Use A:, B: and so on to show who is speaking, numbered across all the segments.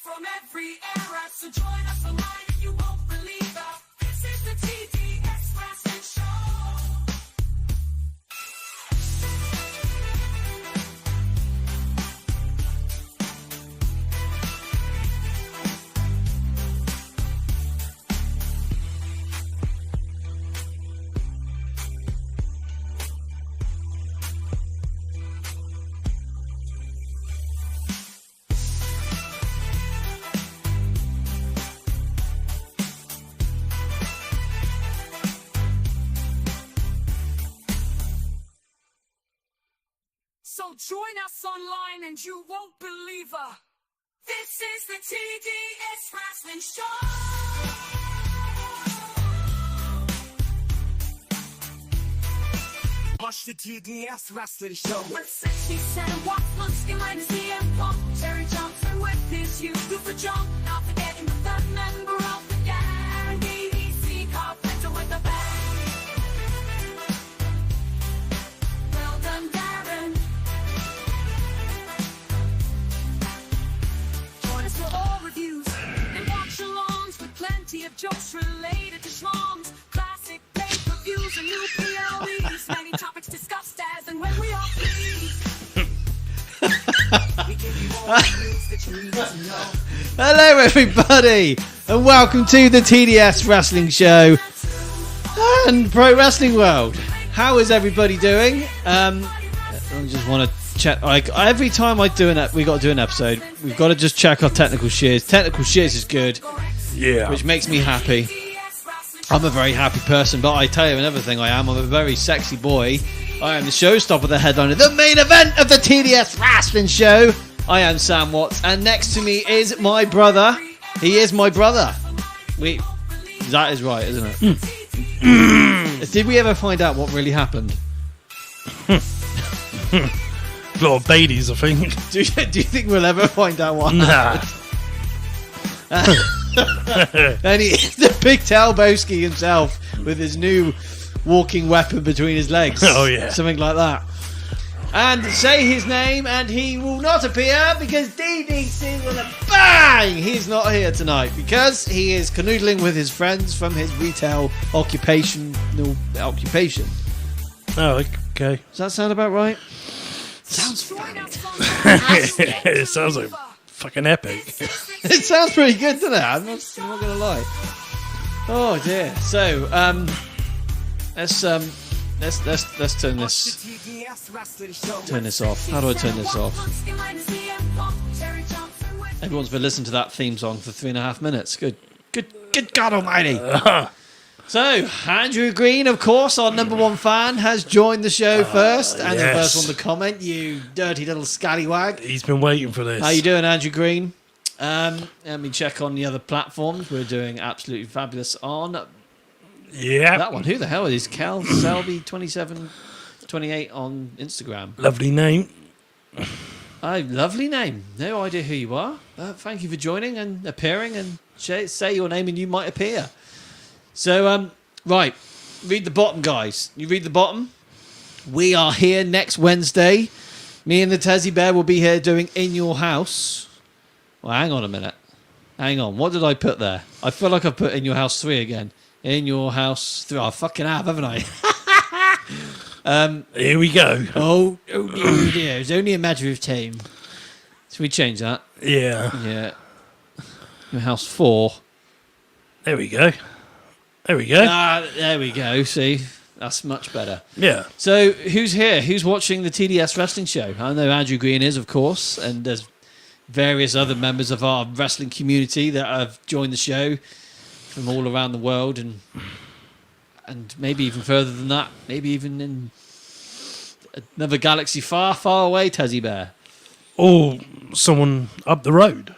A: from every era, so join us online and you won't believe us. This is the TDS Wrestling Show. So join us online and you won't believe her. This is the TDS Wrestling Show. Watch the TDS Wrestling Show. With 67 watts, Luke Skinner is CM Punk. Terry Johnson with his youth, Super Jump. Not forgetting the third member of the gang. BBC Carpenter with the bang. Well done, Darren. Join us for all reviews and watch-alongs with plenty of jokes related to schlongs. Classic pay-per-views and new PLEs. Many topics discussed as and when we are pleased. We give you all the news that you need to know.
B: Hello everybody and welcome to the TDS Wrestling Show and Pro Wrestling World. How is everybody doing? I just want to check, like every time we got to do an episode, we've got to just check our technical shiz. Technical shiz is good,
C: Yeah.
B: which makes me happy. I'm a very happy person, but I tell you another thing I'm a very sexy boy. I am the showstopper, the headliner, the main event of the TDS Wrestling Show. I am Sam Watts, and next to me is my brother. He is my brother. That is right, isn't it? Did we ever find out what really happened?
C: A lot of babies, I think.
B: Do you think we'll ever find out what
C: Nah.
B: And he is the big Talboski himself with his new walking weapon between his legs.
C: Oh, yeah.
B: Something like that. And say his name and he will not appear because DDC will bang! He's not here tonight because he is canoodling with his friends from his retail occupation.
C: Oh, okay.
B: Does that sound about right? Sounds funny.
C: It sounds like fucking epic.
B: It sounds pretty good, doesn't it? I'm not gonna lie. Oh dear. So, let's turn this off. How do I turn this off? Everyone's been listening to that theme song for 3.5 minutes. Good God Almighty. So, Andrew Green, of course, our number one fan, has joined the show first, and the
C: yes.
B: first one to comment. You dirty little scallywag.
C: He's been waiting for this.
B: How you doing, Andrew Green? Let me check on the other platforms. We're doing absolutely fabulous on
C: Yeah.
B: that one. Who the hell is Cal Selby 2728 on Instagram?
C: Lovely name.
B: Lovely name. No idea who you are. Thank you for joining and appearing, and say your name and you might appear. So, right, read the bottom, guys. You read the bottom. We are here next Wednesday. Me and the Tezzy Bear will be here doing In Your House. Well, hang on a minute. Hang on. What did I put there? I feel like I've put In Your House 3 again. In Your House 3. I fucking have, haven't I?
C: Here we go.
B: Oh dear. It's only a matter of time. So we change that.
C: Yeah.
B: Yeah. Your House 4.
C: There we go. There we go.
B: There we go. See? That's much better.
C: Yeah.
B: So, who's here? Who's watching the TDS Wrestling Show? I know Andrew Green is, of course, and there's various other members of our wrestling community that have joined the show from all around the world, and maybe even further than that. Maybe even in another galaxy far, far away, Tezzy Bear.
C: Or someone up the road.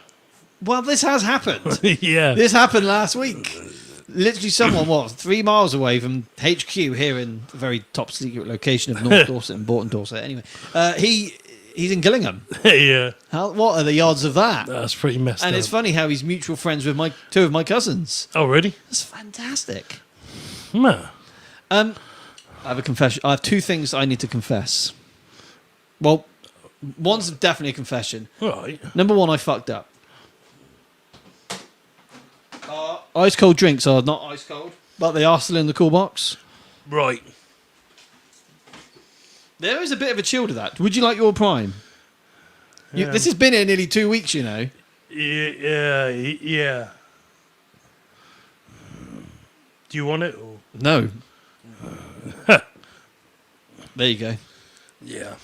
B: Well, this has happened.
C: Yeah.
B: This happened last week. Literally someone, 3 miles away from HQ here in a very top secret location of North Dorset and Bourton Dorset. Anyway, he's in Gillingham.
C: Yeah.
B: What are the odds of that?
C: That's pretty messed
B: And
C: up.
B: it's funny how he's mutual friends with two of my cousins.
C: Oh, really?
B: That's fantastic.
C: No.
B: I have a confession. I have 2 things I need to confess. Well, one's definitely a confession.
C: Right.
B: Number 1, I fucked up. ice cold drinks are not ice cold, but they are still in the cool box.
C: Right.
B: There is a bit of a chill to that. Would you like your prime? This has been here nearly 2 weeks, you know.
C: Yeah. Do you want it? Or?
B: No. There you go.
C: Yeah.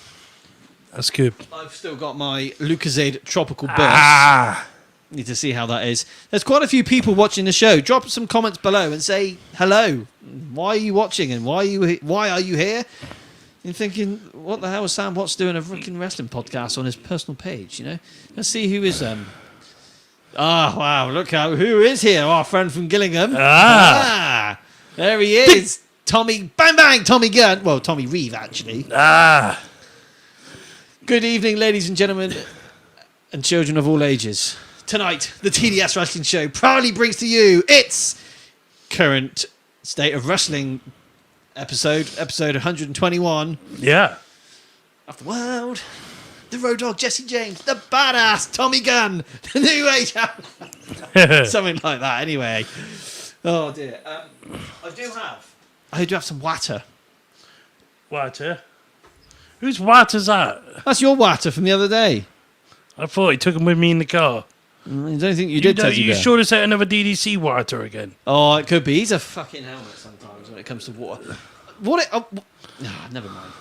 C: That's good.
B: I've still got my Lucozade Tropical Burst. Need to see how that is. There's quite a few people watching the show. Drop some comments below and say hello. Why are you watching and why are you here? You're thinking, what the hell is Sam Watts doing a freaking wrestling podcast on his personal page? You know, let's see who is. Wow! Look who is here. Our friend from Gillingham. There he is. Tommy Bang Bang. Tommy Gunn. Well, Tommy Reeve actually. Good evening, ladies and gentlemen, and children of all ages. Tonight, the TDS Wrestling Show proudly brings to you its current state of wrestling episode 121.
C: Yeah.
B: Of the world, the Road Dogg Jesse James, the badass Tommy Gunn, the New Age, something like that. Anyway, oh dear. I do have some water.
C: Water? Whose water's that?
B: That's your water from the other day.
C: I thought he took him with me in the car.
B: I don't think you did.
C: You sure it's another DDC water again?
B: Oh, it could be. He's a fucking helmet sometimes when it comes to water. Never mind.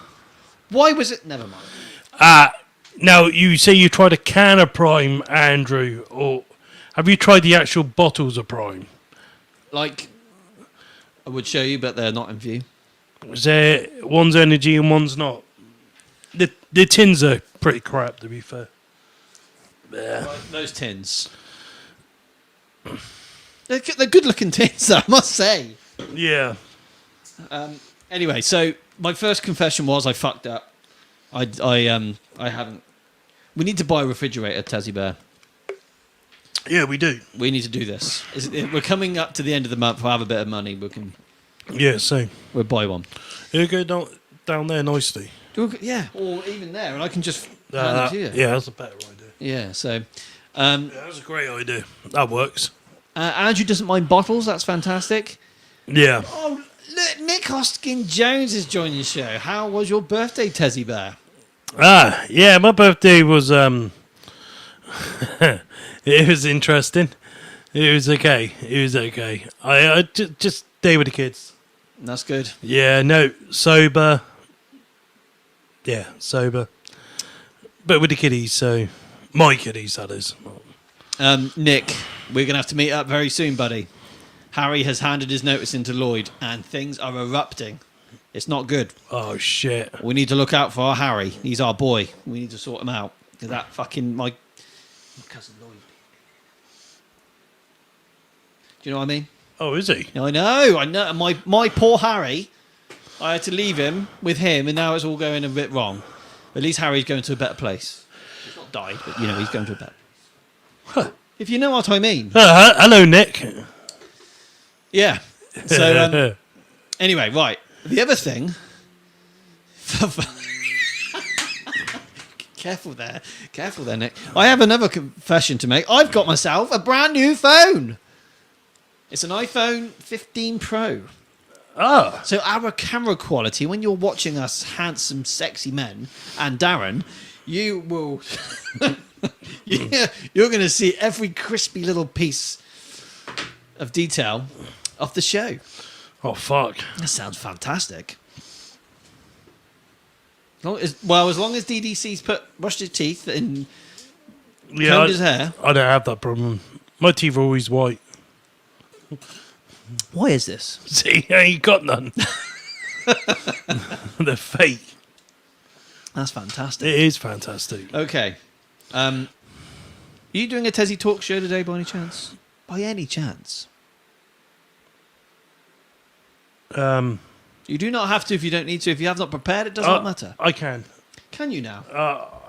B: Why was it? Never mind.
C: Now, you say you tried a can of Prime, Andrew, or have you tried the actual bottles of Prime?
B: Like, I would show you, but they're not in view.
C: Is there one's energy and one's not? The tins are pretty crap, to be fair. Yeah.
B: Like those tins. They're good-looking tins, I must say.
C: Yeah.
B: Anyway, so my first confession was I fucked up. I haven't. We need to buy a refrigerator, Tassie Bear.
C: Yeah, we do.
B: We need to do this. We're coming up to the end of the month. We'll have a bit of money.
C: Yeah, same.
B: We'll buy one.
C: You go down there nicely.
B: Yeah, or even there, and I can just hand it to you.
C: Yeah, that's a better idea.
B: Yeah, so...
C: that's a great idea. That works.
B: Andrew doesn't mind bottles. That's fantastic.
C: Yeah.
B: Oh, look, Nick Hoskin-Jones is joining the show. How was your birthday, Tessie Bear?
C: Yeah, my birthday was... it was interesting. It was okay. I just stay with the kids.
B: That's good.
C: Yeah, no, sober. Yeah, sober. But with the kiddies, so... My kiddies, that is.
B: Nick, we're going to have to meet up very soon, buddy. Harry has handed his notice into Lloyd, and things are erupting. It's not good.
C: Oh, shit.
B: We need to look out for our Harry. He's our boy. We need to sort him out. That fucking... My cousin Lloyd. Do you know what I mean?
C: Oh, is he?
B: I know. My poor Harry, I had to leave him with him, and now it's all going a bit wrong. At least Harry's going to a better place. He's not died, but, he's going to a better place. If you know what I mean.
C: Hello, Nick.
B: Yeah. So, anyway, right. The other thing... Careful there, Nick. I have another confession to make. I've got myself a brand new phone. It's an iPhone 15 Pro.
C: Oh.
B: So our camera quality, when you're watching us handsome, sexy men, and Darren, you will... you're going to see every crispy little piece of detail of the show.
C: Oh, fuck.
B: That sounds fantastic. As long as DDC's brushed his teeth and combed his hair. I
C: don't have that problem. My teeth are always white.
B: Why is this?
C: See, I ain't got none. They're fake.
B: That's fantastic.
C: It is fantastic.
B: Okay. Are you doing a Tessie talk show today by any chance? By any chance? You do not have to if you don't need to. If you have not prepared, it does not matter.
C: I can.
B: Can you now?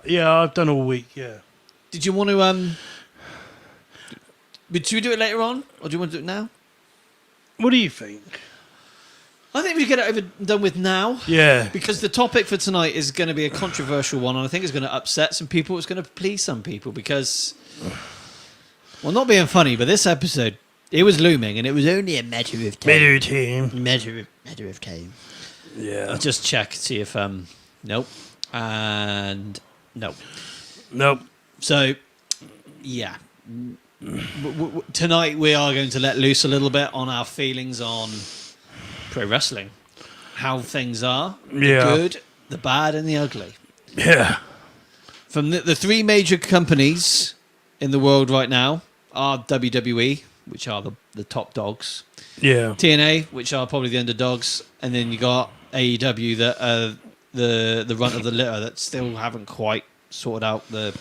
C: Yeah, I've done all week, yeah.
B: Did you want to... Should we do it later on? Or do you want to do it now?
C: What do you think?
B: I think we get it over and done with now.
C: Yeah.
B: Because the topic for tonight is going to be a controversial one, and I think it's going to upset some people. It's going to please some people because... Well, not being funny, but this episode It was looming, and it was only a matter of time.
C: Better team.
B: Matter of time.
C: Yeah.
B: I'll just check, see if nope, and nope.
C: Nope.
B: So, yeah. Tonight we are going to let loose a little bit on our feelings on pro wrestling, how things are,
C: Yeah.
B: the good, the bad, and the ugly.
C: Yeah.
B: From the three major companies in the world right now are WWE, which are the top dogs,
C: Yeah.
B: TNA, which are probably the underdogs, and then you got AEW that are the runt of the litter that still haven't quite sorted out the.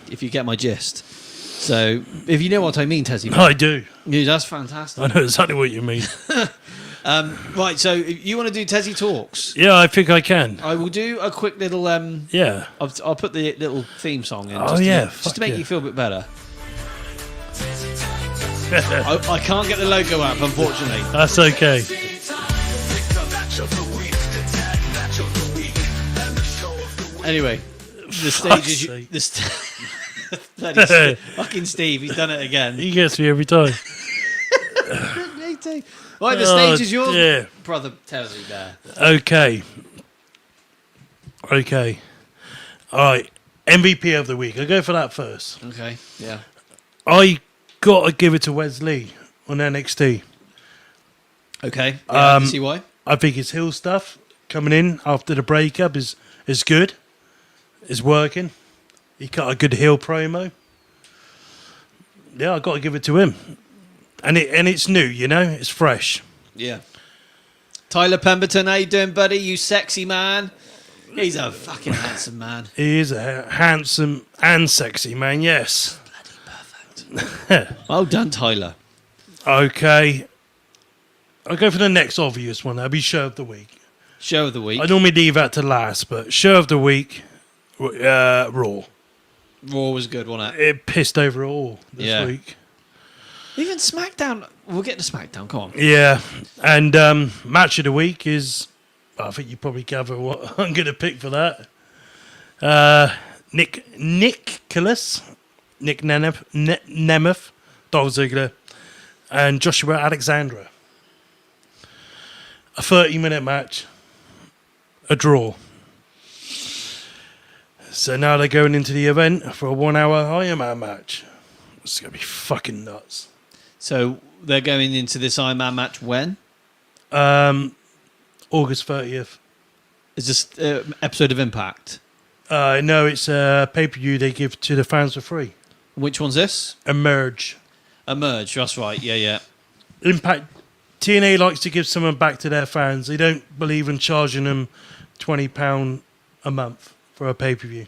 B: If you get my gist. So, if you know what I mean, Tessie.
C: I do.
B: Yeah, that's fantastic.
C: I know exactly what you mean.
B: Right, so if you want to do Tessie Talks,
C: Yeah, I think I can.
B: I will do a quick little.
C: Yeah.
B: I'll put the little theme song in.
C: Oh,
B: Just to
C: yeah,
B: make, just
C: fuck
B: to make
C: yeah.
B: you feel a bit better. I can't get the logo up, unfortunately.
C: That's okay.
B: Anyway, the stage is
C: sake.
B: bloody fucking Steve. He's done it again.
C: He gets me every time.
B: Right, the stage is yours,
C: Yeah.
B: brother Tessie. There.
C: Okay. Okay. All right. MVP of the week. I'll go for that first.
B: Okay. Yeah.
C: I got to give it to Wesley on NXT.
B: Okay. Yeah, I can see why.
C: I think his heel stuff coming in after the breakup is good. Is working. He got a good heel promo. Yeah, I got to give it to him. And it's new, you know? It's fresh.
B: Yeah. Tyler Pemberton, how you doing, buddy? You sexy man. He's a fucking handsome man.
C: He is a handsome and sexy man, yes.
B: Bloody perfect. Well done, Tyler.
C: Okay. I'll go for the next obvious one. That'll be Show of the Week.
B: Show of the week.
C: I normally leave that to last, but Show of the Week, Raw.
B: Raw was good, wasn't it?
C: It pissed over it all this week.
B: Even SmackDown. We'll get to SmackDown. Come on.
C: Yeah. And Match of the Week is, I think you probably gather what I'm going to pick for that. Nick Nemeth, Dolph Ziggler, and Joshua Alexandra. A 30-minute match. A draw. So now they're going into the event for a 1-hour Iron Man match. It's going to be fucking nuts.
B: So they're going into this Iron Man match when?
C: August 30th.
B: Is this episode of Impact?
C: No, it's a pay-per-view they give to the fans for free.
B: Which one's this?
C: Emerge.
B: Emerge, that's right. Yeah, yeah.
C: Impact. TNA likes to give someone back to their fans. They don't believe in charging them £20 a month for a pay-per-view.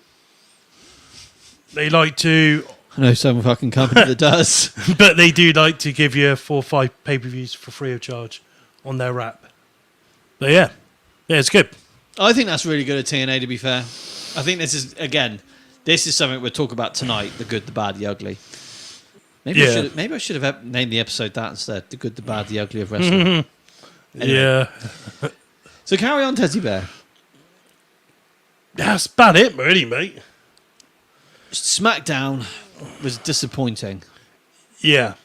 C: They like to...
B: I know some fucking company that does.
C: But they do like to give you 4 or 5 pay-per-views for free of charge on their app. But yeah. Yeah, it's good.
B: I think that's really good at TNA, to be fair. I think this is, again, this is something we'll talk about tonight, the good, the bad, the ugly. Maybe,
C: Yeah.
B: I should have named the episode that instead, the good, the bad, the ugly of wrestling. Anyway.
C: Yeah.
B: So carry on, Teddy Bear.
C: That's about it, really, mate.
B: SmackDown was disappointing.
C: Yeah.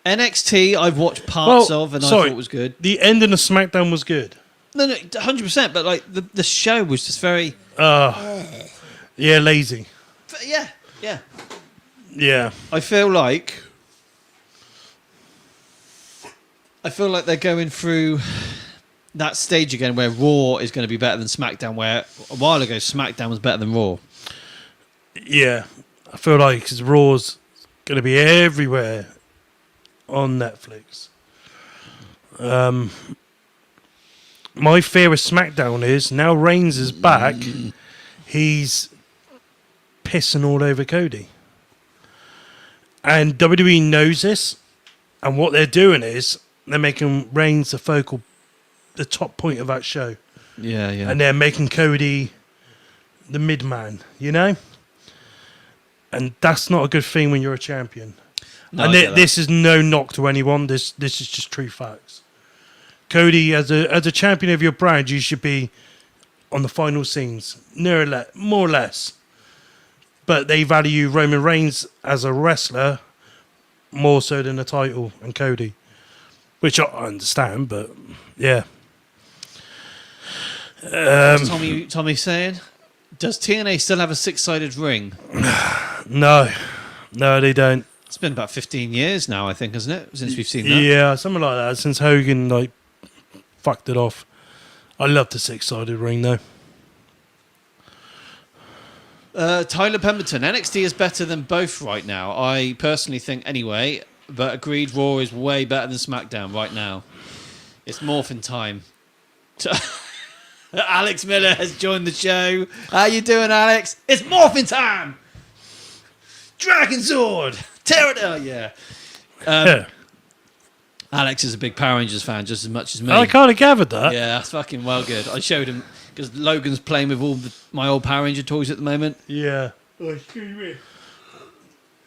B: NXT, I've watched parts of, and I thought it was good.
C: The ending of SmackDown was good.
B: No, 100%, but like the show was just very...
C: Yeah, lazy.
B: Yeah, yeah.
C: Yeah.
B: I feel like they're going through that stage again where Raw is going to be better than SmackDown, where a while ago SmackDown was better than Raw.
C: Yeah. I feel like because Raw's going to be everywhere on Netflix. My fear with SmackDown is now Reigns is back. He's pissing all over Cody. And WWE knows this. And what they're doing is they're making Reigns the top point of that show.
B: Yeah, yeah.
C: And they're making Cody the mid-man, you know? And that's not a good thing when you're a champion.
B: No,
C: And
B: I get that.
C: this is no knock to anyone. This is just true facts. Cody, as a champion of your brand, you should be on the final scenes, more or less. But they value Roman Reigns as a wrestler more so than the title and Cody, which I understand, but yeah.
B: What's Tommy saying? Does TNA still have a 6-sided ring?
C: No, they don't.
B: It's been about 15 years now, I think, hasn't it? Since we've seen that.
C: Yeah, something like that. Since Hogan fucked it off. I love the 6-sided ring though.
B: Tyler Pemberton. NXT is better than both right now. I personally think anyway, but agreed Raw is way better than SmackDown right now. It's morphin' time. Alex Miller has joined the show. How you doing, Alex? It's morphin' time! Dragon Sword! Tear it out, yeah. Alex is a big Power Rangers fan just as much as me.
C: I kind of gathered that.
B: Yeah, that's fucking well good. I showed him because Logan's playing with all my old Power Ranger toys at the moment.
C: Yeah. Oh, excuse me.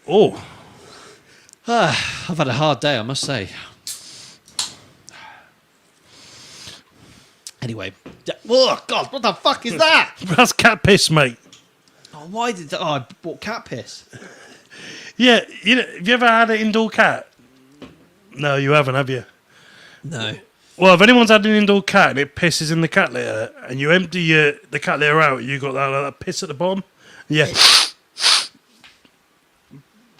C: Oh.
B: I've had a hard day, I must say. Anyway. Oh, God, what the fuck is that?
C: That's cat piss, mate.
B: Oh, why did that? Oh, I bought cat piss.
C: Yeah, have you ever had an indoor cat? No, you haven't, have you?
B: No.
C: Well, if anyone's had an indoor cat and it pisses in the cat litter, and you empty the cat litter out, you got that piss at the bottom. Yeah.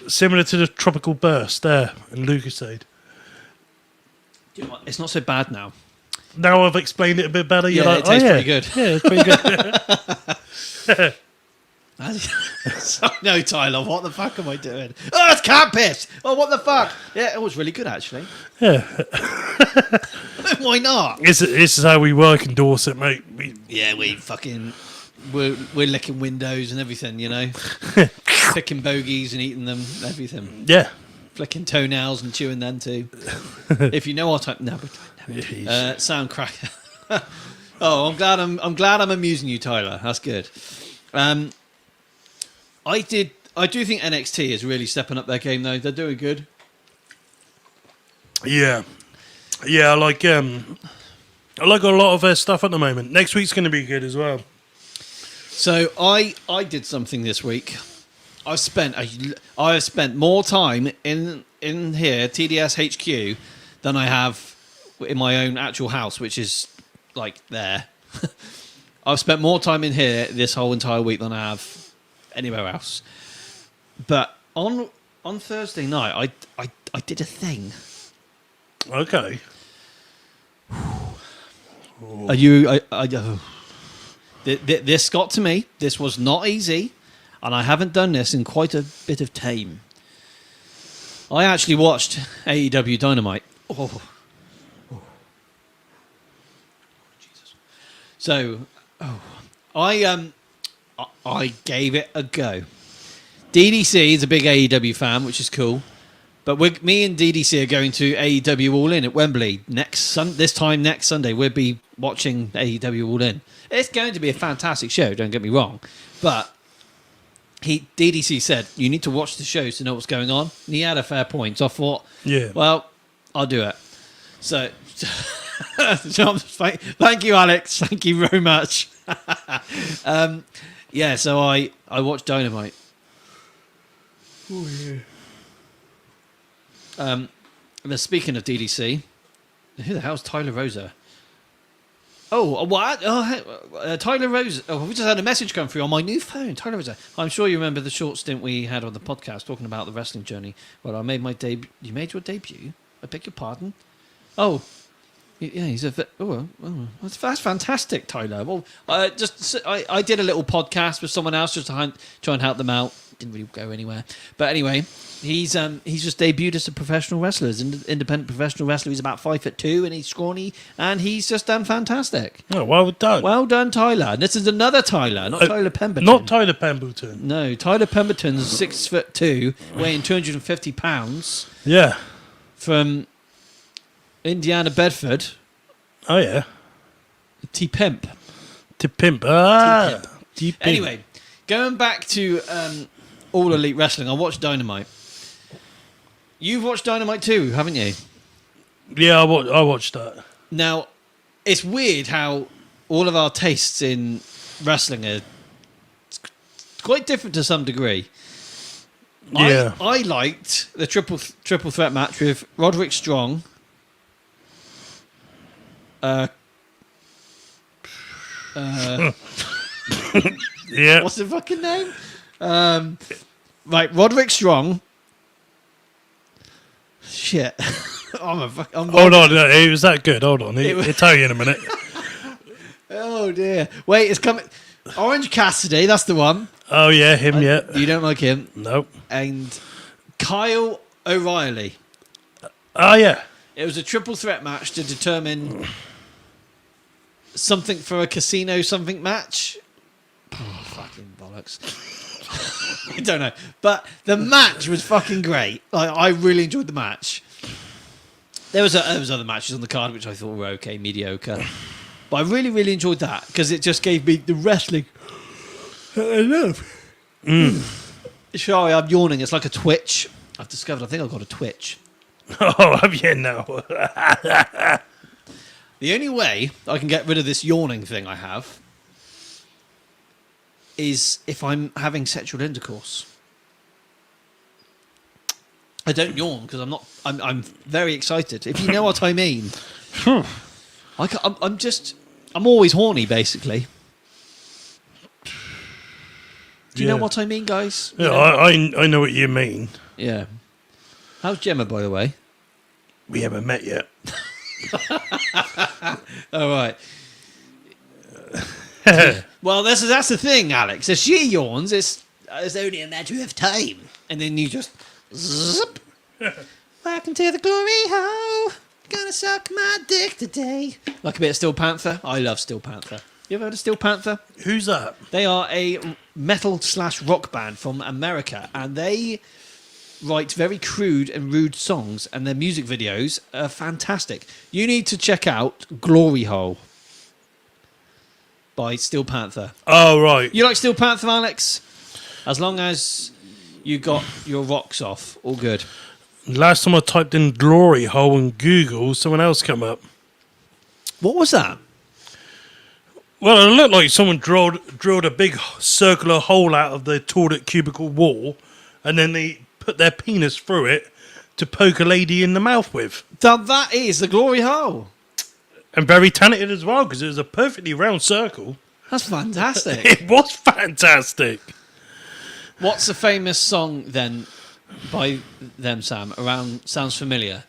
C: Similar to the tropical burst there in Lucasade.
B: You know what? It's not so bad now.
C: Now I've explained it a bit better. You're like,
B: it tastes pretty good.
C: Yeah, it's pretty good.
B: No, Tyler, what the fuck am I doing? Oh, it's cat piss! Oh, what the fuck? Yeah, it was really good, actually.
C: Yeah.
B: Why not?
C: This is how we work in Dorset, mate.
B: We're licking windows and everything, you know? Picking bogies and eating them, everything.
C: Yeah.
B: Flicking toenails and chewing them too. If you know what I... No, sound cracker. Oh, I'm glad I'm amusing you, Tyler. That's good. I do think NXT is really stepping up their game though. They're doing good.
C: Yeah. Yeah, I like a lot of their stuff at the moment. Next week's going to be good as well.
B: So I did something this week. I've spent more time in here, TDS HQ, than I have in my own actual house, which is like there. I've spent more time in here this whole entire week than I have anywhere else. But on Thursday night, I did a thing.
C: Okay.
B: Are you? This got to me. This was not easy, and I haven't done this in quite a bit of time. I actually watched AEW Dynamite. Oh. Jesus. So, I gave it a go. DDC is a big AEW fan, which is cool. But me and DDC are going to AEW All In at Wembley this time next Sunday. We'll be watching AEW All In. It's going to be a fantastic show, don't get me wrong. But DDC said, you need to watch the show to know what's going on. And he had a fair point. So I thought,
C: yeah,
B: well, I'll do it. So, thank you, Alex. Thank you very much. Yeah, so I watched Dynamite.
C: Oh, yeah.
B: Speaking of DDC, who the hell's Tyler Rosa? Oh, what? Oh, Tyler Rosa. Oh, we just had a message come through on my new phone. Tyler Rosa. I'm sure you remember the short stint we had on the podcast talking about the wrestling journey. Well, I made my debut. You made your debut? I beg your pardon? Oh, yeah, he's a... that's fantastic, Tyler. Well, I did a little podcast with someone else just to try and help them out. Didn't really go anywhere. But anyway, he's just debuted as a professional wrestler, as an independent professional wrestler. He's about 5'2" and he's scrawny, and he's just done fantastic.
C: Oh, well done.
B: Well done, Tyler. And this is another Tyler, not Tyler Pemberton.
C: Not Tyler Pemberton.
B: No, Tyler Pemberton's 6'2", weighing 250 pounds.
C: Yeah.
B: From Indiana, Bedford.
C: Oh, yeah.
B: T-Pimp.
C: T-Pimp. Ah.
B: T-Pimp. Anyway, going back to All Elite Wrestling, I watched Dynamite. You've watched Dynamite too, haven't you?
C: Yeah, I watched that.
B: Now, it's weird how all of our tastes in wrestling are quite different to some degree.
C: Yeah.
B: I liked the triple threat match with Roderick Strong.
C: Yeah.
B: What's the fucking name? Right, Roderick Strong. Shit. I'm
C: Hold on, it was that good. Hold on, I'll tell you in a minute.
B: Oh dear. Wait, it's coming. Orange Cassidy, that's the one.
C: Oh yeah, him. Yeah.
B: You don't like him.
C: Nope.
B: And Kyle O'Reilly.
C: Oh yeah.
B: It was a triple threat match to determine something for a casino something match. Oh, fucking bollocks. I don't know. But the match was fucking great. Like, I really enjoyed the match. There was other matches on the card which I thought were okay, mediocre. But I really, really enjoyed that because it just gave me the wrestling that I love. Sorry, I'm yawning. It's like a twitch. I've discovered I think I've got a twitch.
C: Oh, have you now?
B: The only way I can get rid of this yawning thing I have is if I'm having sexual intercourse. I don't yawn because I'm very excited. If you know what I mean. I'm always horny, basically. Do you know what I mean, guys?
C: Yeah, I know what you mean.
B: Yeah. How's Gemma, by the way?
C: We haven't met yet.
B: All right. Well, that's the thing, Alex. If she yawns, it's only a matter of time, and then you just zip. Welcome to the glory hole. Gonna suck my dick today. Like a bit of Steel Panther. I love Steel Panther. You ever heard of Steel Panther?
C: Who's that?
B: They are a metal/rock band from America, and they write very crude and rude songs, and their music videos are fantastic. You need to check out Glory Hole by Steel Panther.
C: Oh, right.
B: You like Steel Panther, Alex? As long as you got your rocks off, all good.
C: Last time I typed in glory hole in Google, someone else came up.
B: What was that?
C: Well, it looked like someone drilled a big circular hole out of the toilet cubicle wall, and then they put their penis through it to poke a lady in the mouth with.
B: That is the Glory Hole.
C: And very talented as well, because it was a perfectly round circle.
B: That's fantastic.
C: It was fantastic.
B: What's a famous song then by them, Sam? Sounds familiar.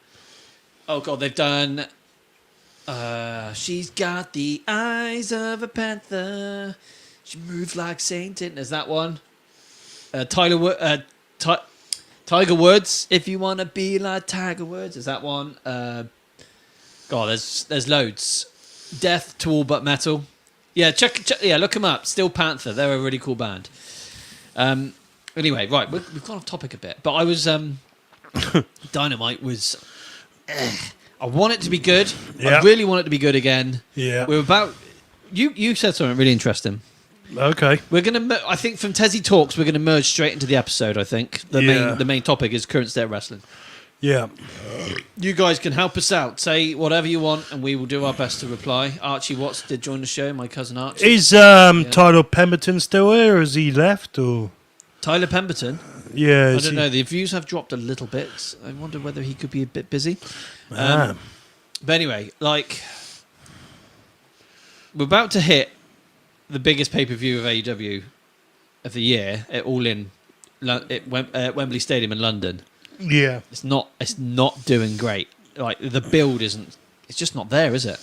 B: Oh God, they've done. She's got the eyes of a panther. She moves like Saint. Is that one? Tiger Woods. If you wanna be like Tiger Woods, is that one? God, there's loads. Death to All But Metal. Yeah, check. Yeah, look them up. Steel Panther. They're a really cool band. Anyway, right, we've gone off topic a bit, but I was Dynamite was. I want it to be good.
C: Yeah.
B: I really want it to be good again.
C: Yeah.
B: We're about. You said something really interesting.
C: Okay.
B: We're gonna. I think from Tessie Talks, we're gonna merge straight into the episode. I think the main topic is current state of wrestling.
C: Yeah.
B: You guys can help us out. Say whatever you want, and we will do our best to reply. Archie Watts did join the show. My cousin Archie.
C: Is Tyler Pemberton still here, or has he left, or?
B: Tyler Pemberton.
C: Yeah.
B: I don't know. The views have dropped a little bit. I wonder whether he could be a bit busy.
C: Ah.
B: But anyway, like we're about to hit the biggest pay-per-view of AEW of the year at All In at Wembley Stadium in London.
C: Yeah.
B: It's not doing great. Like the build isn't. It's just not there, is it?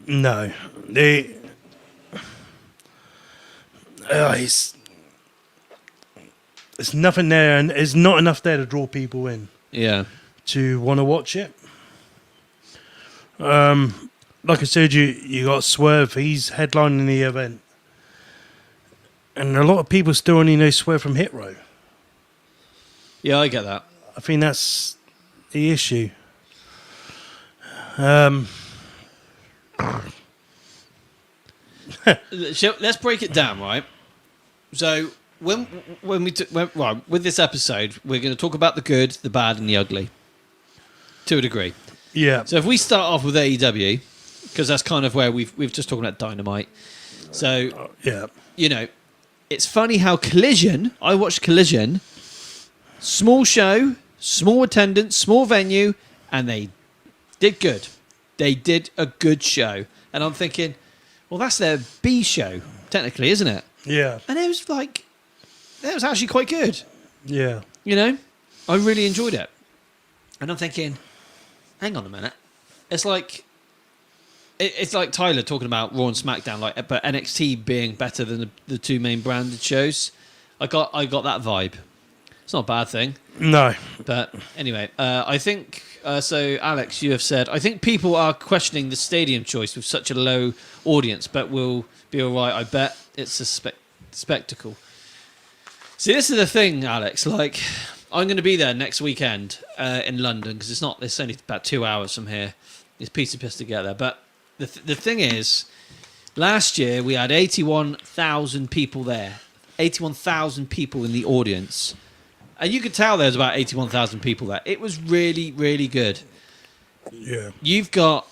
C: No. It's nothing there, and there's not enough there to draw people in.
B: Yeah.
C: To want to watch it. Like I said, you got Swerve. He's headlining the event, and a lot of people still only know Swerve from Hit Row.
B: Yeah, I get that.
C: I think that's the issue.
B: Let's break it down, right? So when right with this episode, we're going to talk about the good, the bad, and the ugly, to a degree.
C: Yeah.
B: So if we start off with AEW, because that's kind of where we've just talked about Dynamite. So
C: Yeah.
B: you know, it's funny how Collision, I watched Collision, small show, small attendance, small venue, and they did good. They did a good show. And I'm thinking, well, that's their B show, technically, isn't it?
C: Yeah.
B: And it was actually quite good.
C: Yeah.
B: You know, I really enjoyed it. And I'm thinking, hang on a minute. It's like Tyler talking about Raw and SmackDown, but NXT being better than the two main branded shows. I got that vibe. It's not a bad thing.
C: No.
B: But anyway, I think so. Alex, you have said I think people are questioning the stadium choice with such a low audience, but we'll be all right. I bet it's a spectacle. See, this is the thing, Alex. Like, I'm going to be there next weekend in London because it's only about 2 hours from here. It's piece of piss to get there. But the thing is, last year we had 81,000 people there, 81,000 people in the audience, and you could tell there was about 81,000 people there. It was really, really good.
C: Yeah.
B: You've got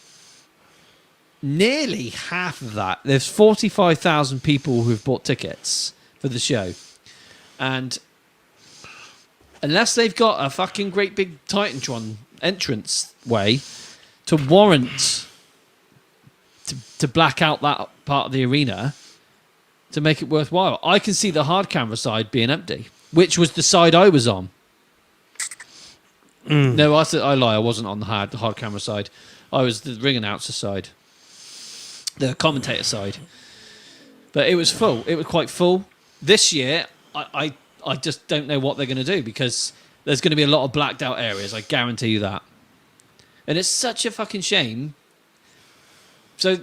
B: nearly half of that. There's 45,000 people who've bought tickets for the show. And unless they've got a fucking great big Titantron entrance way to warrant to black out that part of the arena to make it worthwhile, I can see the hard camera side being empty, which was the side I was on. No, I lie. I wasn't on the hard camera side. I was the ring announcer side, the commentator side. But it was full. It was quite full. This year, I just don't know what they're going to do because there's going to be a lot of blacked out areas. I guarantee you that. And it's such a fucking shame. So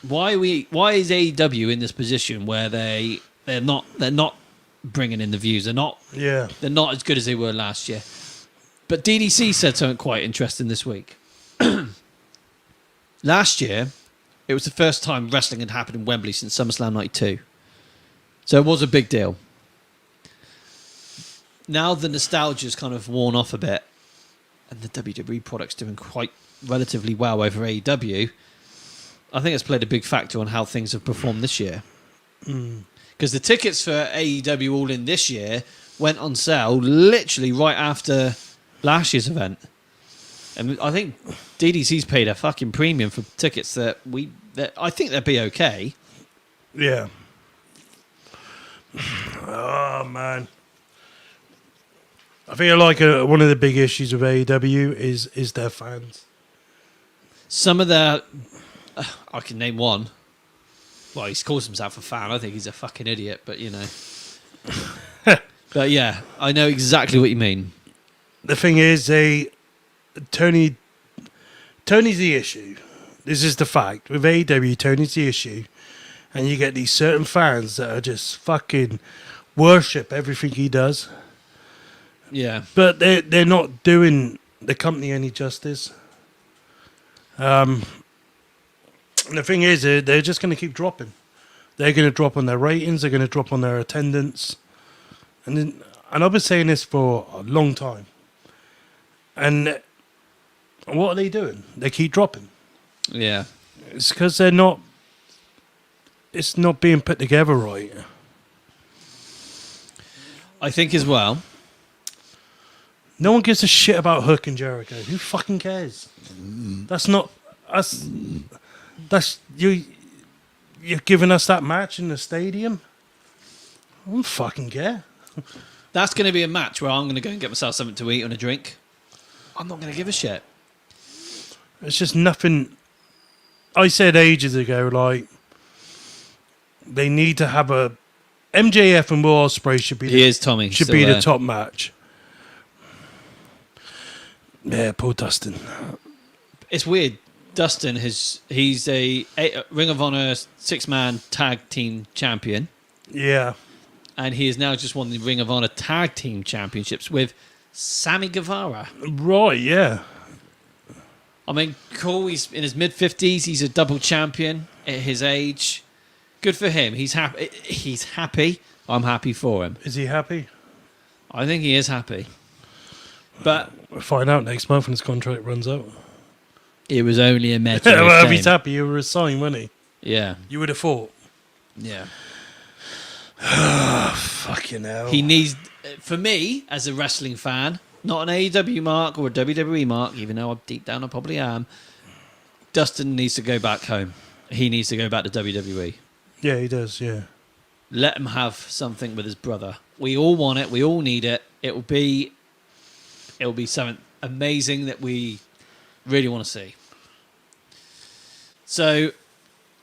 B: why is AEW in this position where they're not bringing in the views? They're not as good as they were last year. But DDC said something quite interesting this week. Last year, it was the first time wrestling had happened in Wembley since SummerSlam 92. So it was a big deal. Now the nostalgia's kind of worn off a bit, and the WWE product's doing quite relatively well over AEW. I think it's played a big factor on how things have performed this year. Because the tickets for AEW All In this year went on sale literally right after last year's event. And I think DDC's paid a fucking premium for tickets that I think they'd be okay.
C: Yeah. Oh, man. I feel like one of the big issues with AEW is their fans.
B: Some of their... I can name one. Well, he calls himself a fan. I think he's a fucking idiot, but you know. But yeah, I know exactly what you mean.
C: The thing is, Tony's the issue. This is the fact. With AEW, Tony's the issue. And you get these certain fans that are just fucking worship everything he does.
B: Yeah.
C: But they're not doing the company any justice. And the thing is, they're just going to keep dropping. They're going to drop on their ratings. They're going to drop on their attendance. And I've been saying this for a long time. And what are they doing? They keep dropping.
B: Yeah.
C: It's because they're not... It's not being put together right.
B: I think as well.
C: No one gives a shit about Hook and Jericho. Who fucking cares? That's not... That's you're giving us that match in the stadium? I don't fucking care.
B: That's going to be a match where I'm going to go and get myself something to eat and a drink. I'm not going to give a shit.
C: It's just nothing. I said ages ago, like, they need to have a... MJF and Will Ospreay should be the top match. Yeah, poor Dustin.
B: It's weird. Dustin, he's a Ring of Honor 6-man tag team champion.
C: Yeah.
B: And he has now just won the Ring of Honor tag team championships with Sammy Guevara.
C: Right, yeah.
B: I mean, cool. He's in his mid-50s. He's a double champion at his age. Good for him. He's happy. He's happy. I'm happy for him.
C: Is he happy?
B: I think he is happy. But
C: we'll find out next month when his contract runs out.
B: It was only a matter of
C: well,
B: time.
C: if he's happy, he would resign, wouldn't he?
B: Yeah.
C: You would have thought.
B: Yeah.
C: Fucking hell.
B: He needs, for me, as a wrestling fan, not an AEW mark or a WWE mark, even though deep down I probably am, Dustin needs to go back home. He needs to go back to WWE.
C: Yeah, he does, yeah.
B: Let him have something with his brother. We all want it. We all need it. It'll be something amazing that we really want to see. So,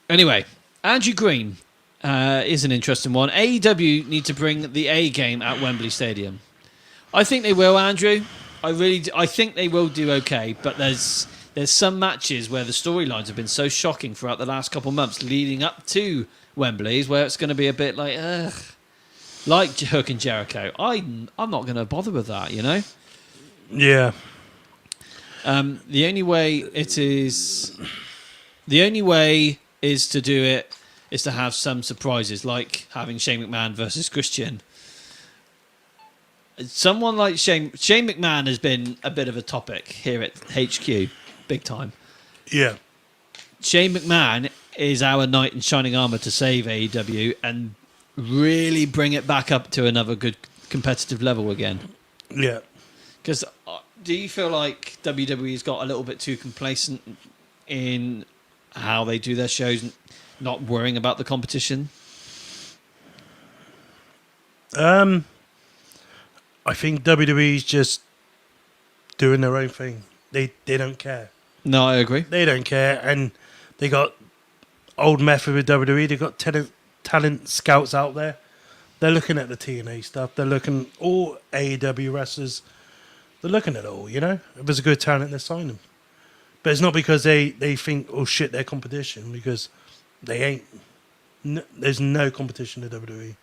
B: anyway, Andrew Green is an interesting one. AEW need to bring the A game at Wembley Stadium. I think they will, Andrew. I think they will do okay, but there's some matches where the storylines have been so shocking throughout the last couple of months leading up to Wembley's where it's going to be a bit like, ugh. Like Hook and Jericho. I'm not going to bother with that, you know?
C: Yeah.
B: The only way is to do it is to have some surprises, like having Shane McMahon versus Christian. Someone like Shane McMahon has been a bit of a topic here at HQ, big time.
C: Yeah.
B: Shane McMahon is our knight in shining armor to save AEW and really bring it back up to another good competitive level again.
C: Yeah.
B: Because do you feel like WWE's got a little bit too complacent in how they do their shows, not worrying about the competition?
C: I think WWE's just doing their own thing. They don't care.
B: No, I agree.
C: They don't care, and they got old method with WWE. They got talent scouts out there. They're looking at the TNA stuff. They're looking all AEW wrestlers. They're looking at it all. You know, if there's a good talent, they sign them. But it's not because they think, oh shit, they're competition, because they ain't. There's no competition to WWE.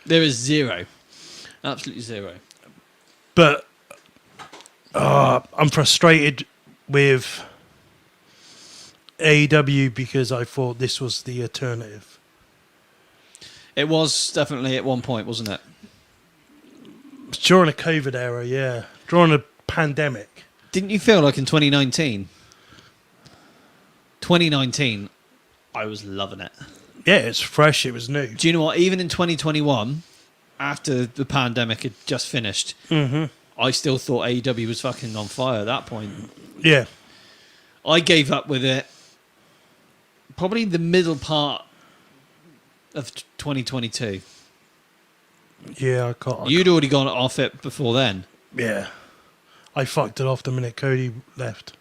B: There is zero, absolutely zero.
C: But I'm frustrated with AEW because I thought this was the alternative.
B: It was definitely at one point, wasn't it?
C: During a COVID era, yeah. During a pandemic.
B: Didn't you feel like in 2019, I was loving it.
C: Yeah, it's fresh, it was new.
B: Do you know what? Even in 2021, after the pandemic had just finished, I still thought AEW was fucking on fire at that point.
C: Yeah.
B: I gave up with it probably the middle part of 2022.
C: Yeah, I can't.
B: You'd already gone off it before then.
C: Yeah. I fucked it off the minute Cody left.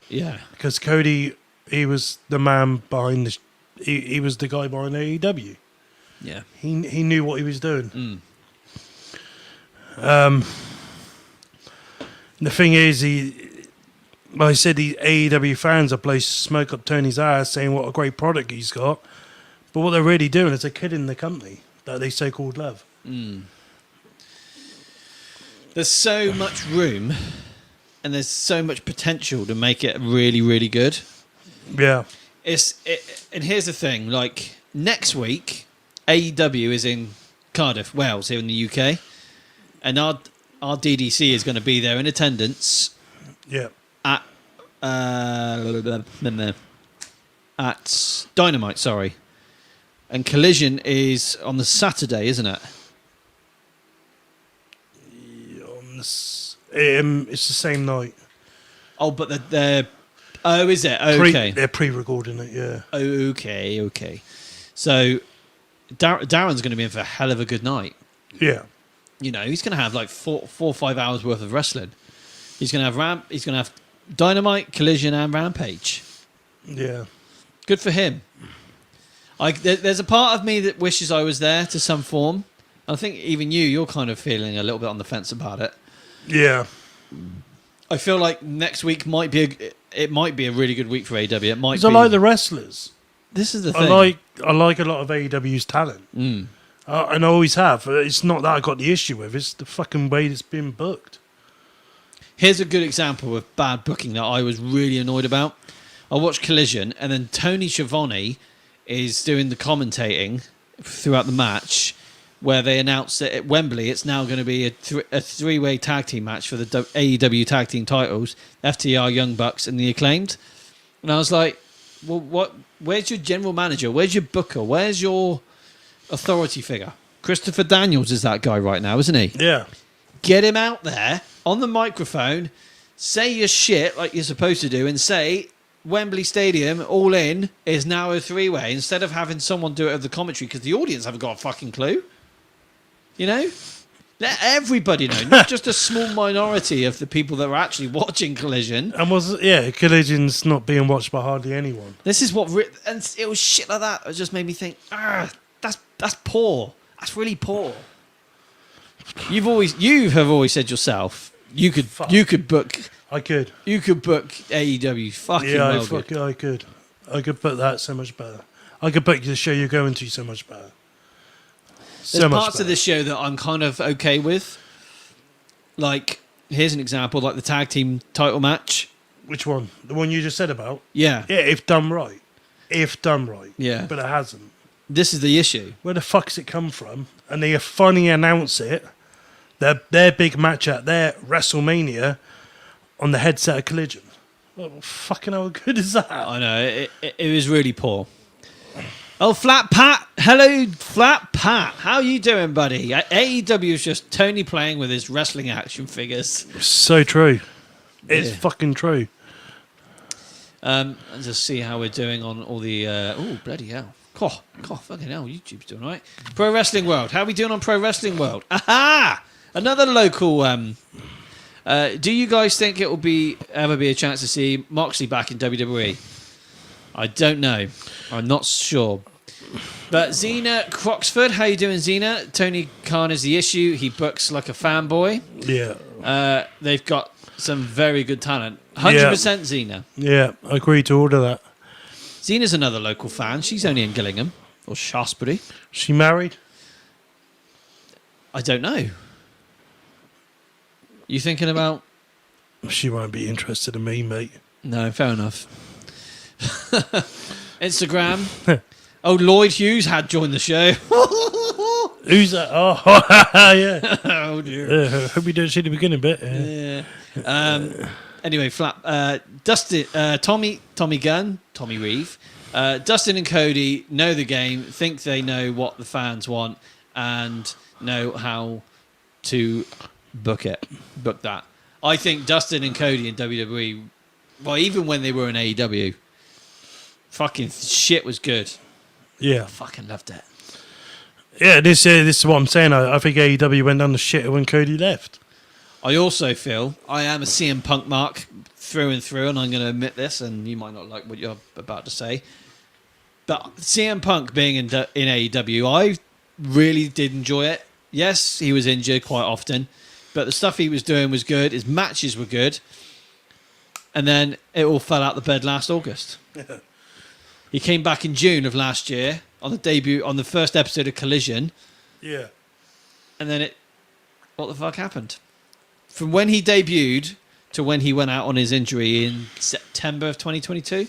B: Yeah.
C: Because Cody, he was the man behind the... He was the guy behind AEW.
B: Yeah.
C: He knew what he was doing. The thing is, I said the AEW fans are placed to smoke up Tony's ass saying what a great product he's got. But what they're really doing is they're kidding the company that they so-called love.
B: There's so much room and there's so much potential to make it really, really good.
C: Yeah.
B: And here's the thing, like next week, AEW is in Cardiff, Wales, here in the UK. And our DDC is going to be there in attendance.
C: Yeah.
B: At Dynamite, sorry. And Collision is on the Saturday, isn't it?
C: It's the same night.
B: Oh, but they're oh, is it? Okay.
C: They're pre-recording it, yeah.
B: Okay. So Darren's going to be in for a hell of a good night.
C: Yeah.
B: You know, he's going to have like 4 or 5 hours worth of wrestling. He's going to have He's going to have Dynamite, Collision, and Rampage.
C: Yeah.
B: Good for him. There's a part of me that wishes I was there to some form. I think even you're kind of feeling a little bit on the fence about it.
C: Yeah.
B: I feel like next week might be a really good week for AEW. It might.
C: Because I like the wrestlers.
B: This is the thing.
C: I like a lot of AEW's talent. And I always have. It's not that I got the issue with. It's the fucking way it's been booked.
B: Here's a good example of bad booking that I was really annoyed about. I watched Collision, and then Tony Schiavone is doing the commentating throughout the match, where they announced that at Wembley it's now going to be a three-way tag team match for the AEW tag team titles, FTR, Young Bucks, and the Acclaimed. And I was like, well, what? Where's your general manager? Where's your booker? Where's your authority figure? Christopher Daniels is that guy right now, isn't he?
C: Yeah.
B: Get him out there on the microphone, say your shit like you're supposed to do, and say Wembley Stadium, all in, is now a three-way, instead of having someone do it of the commentary, because the audience haven't got a fucking clue. You know? Let everybody know, not just a small minority of the people that are actually watching Collision.
C: And Collision's not being watched by hardly anyone.
B: This is what... and it was shit like that. It just made me think, that's poor. That's really poor. You have always said yourself, you could book...
C: I could.
B: You could book AEW fucking well good.
C: I could. I could book that so much better. I could book the show you're going to so much better.
B: There's parts of this show that I'm kind of okay with. Like, here's an example, like the tag team title match.
C: Which one? The one you just said about?
B: Yeah.
C: Yeah, if done right. If done right.
B: Yeah.
C: But it hasn't.
B: This is the issue.
C: Where the fuck's it come from? And they finally announce it. Their big match at their WrestleMania on the headset of Collision. Well, fucking how good is that?
B: I know, it was really poor. Oh, Flat Pat. Hello, Flat Pat. How you doing, buddy? AEW is just Tony playing with his wrestling action figures.
C: So true. It's fucking true.
B: Let's just see how we're doing on all the... oh, bloody hell. Fucking hell, YouTube's doing all right. Pro Wrestling World. How are we doing on Pro Wrestling World? Aha! Another local... do you guys think it will ever be a chance to see Moxley back in WWE? I don't know. I'm not sure. But Xena Croxford, how you doing, Xena? Tony Khan is the issue. He books like a fanboy.
C: Yeah.
B: They've got some very good talent. 100% Xena.
C: Yeah, I agree to all of that.
B: Xena's another local fan. She's only in Gillingham or Shaftesbury.
C: She married?
B: I don't know. You thinking about...
C: She won't be interested in me, mate.
B: No, fair enough. Instagram. Oh, Lloyd Hughes had joined the show.
C: Who's that? Oh, yeah.
B: Oh, dear.
C: Hope you don't see the beginning bit.
B: Yeah. Anyway, Dustin, Tommy Gunn, Tommy Reeve, Dustin and Cody know the game, think they know what the fans want, and know how to book that. I think Dustin and Cody in WWE, well, even when they were in AEW, fucking shit was good.
C: Yeah.
B: I fucking loved it.
C: Yeah, this is what I'm saying. I think AEW went down the shitter when Cody left.
B: I also feel I am a CM Punk mark through and through, and I'm going to admit this, and you might not like what you're about to say. But CM Punk being in AEW, I really did enjoy it. Yes, he was injured quite often, but the stuff he was doing was good. His matches were good. And then it all fell out the bed last August. He came back in June of last year on the first episode of Collision.
C: Yeah.
B: And then what the fuck happened? From when he debuted to when he went out on his injury in September of 2022.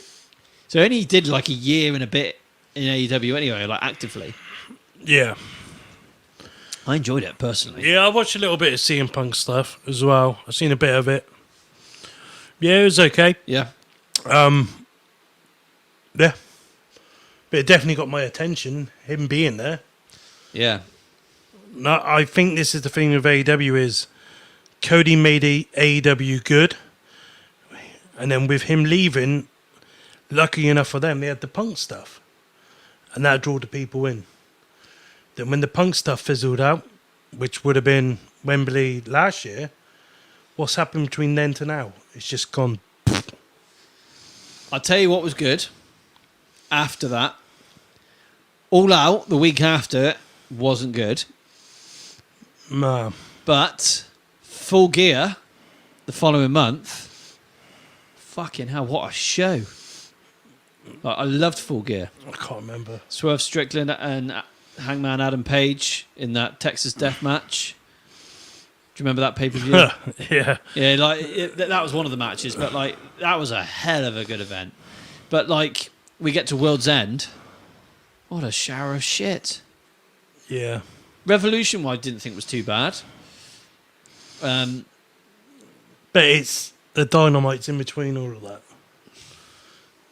B: So only did like a year and a bit in AEW anyway, like actively.
C: Yeah.
B: I enjoyed it personally.
C: Yeah, I watched a little bit of CM Punk stuff as well. I've seen a bit of it. Yeah, it was okay.
B: Yeah.
C: Yeah. But it definitely got my attention, him being there.
B: Yeah.
C: No, I think this is the thing with AEW is Cody made AEW good. And then with him leaving, lucky enough for them, they had the Punk stuff. And that drew the people in. Then when the Punk stuff fizzled out, which would have been Wembley last year, what's happened between then to now? It's just gone.
B: I'll tell you what was good after that. All Out, the week after, wasn't good.
C: Nah.
B: But Full Gear, the following month, fucking hell, what a show. Like, I loved Full Gear.
C: I can't remember.
B: Swerve Strickland and Hangman Adam Page in that Texas Death Match. Do you remember that pay-per-view?
C: Yeah.
B: Yeah, like that was one of the matches, but like that was a hell of a good event. But like we get to World's End, what a shower of shit.
C: Yeah.
B: Revolution, I didn't think was too bad.
C: But it's the Dynamite's in between all of that.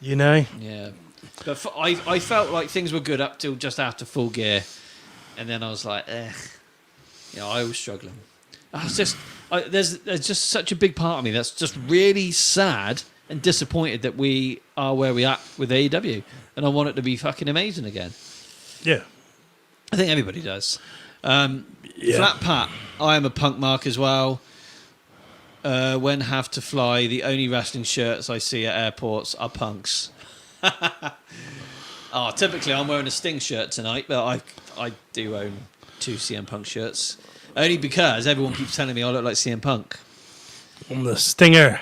C: You know?
B: Yeah. But I felt like things were good up till just after Full Gear. and then I was like, I was struggling. I was just, there's just such a big part of me that's just really sad and disappointed that we are where we are with AEW, and I want it to be fucking amazing again.
C: Yeah.
B: I think everybody does. Flat Pat, I am a punk mark as well. When have to fly, the only wrestling shirts I see at airports are punks. Typically I'm wearing a Sting shirt tonight, but I do own 2 CM Punk shirts. Only because everyone keeps telling me I look like CM Punk.
C: On the Stinger.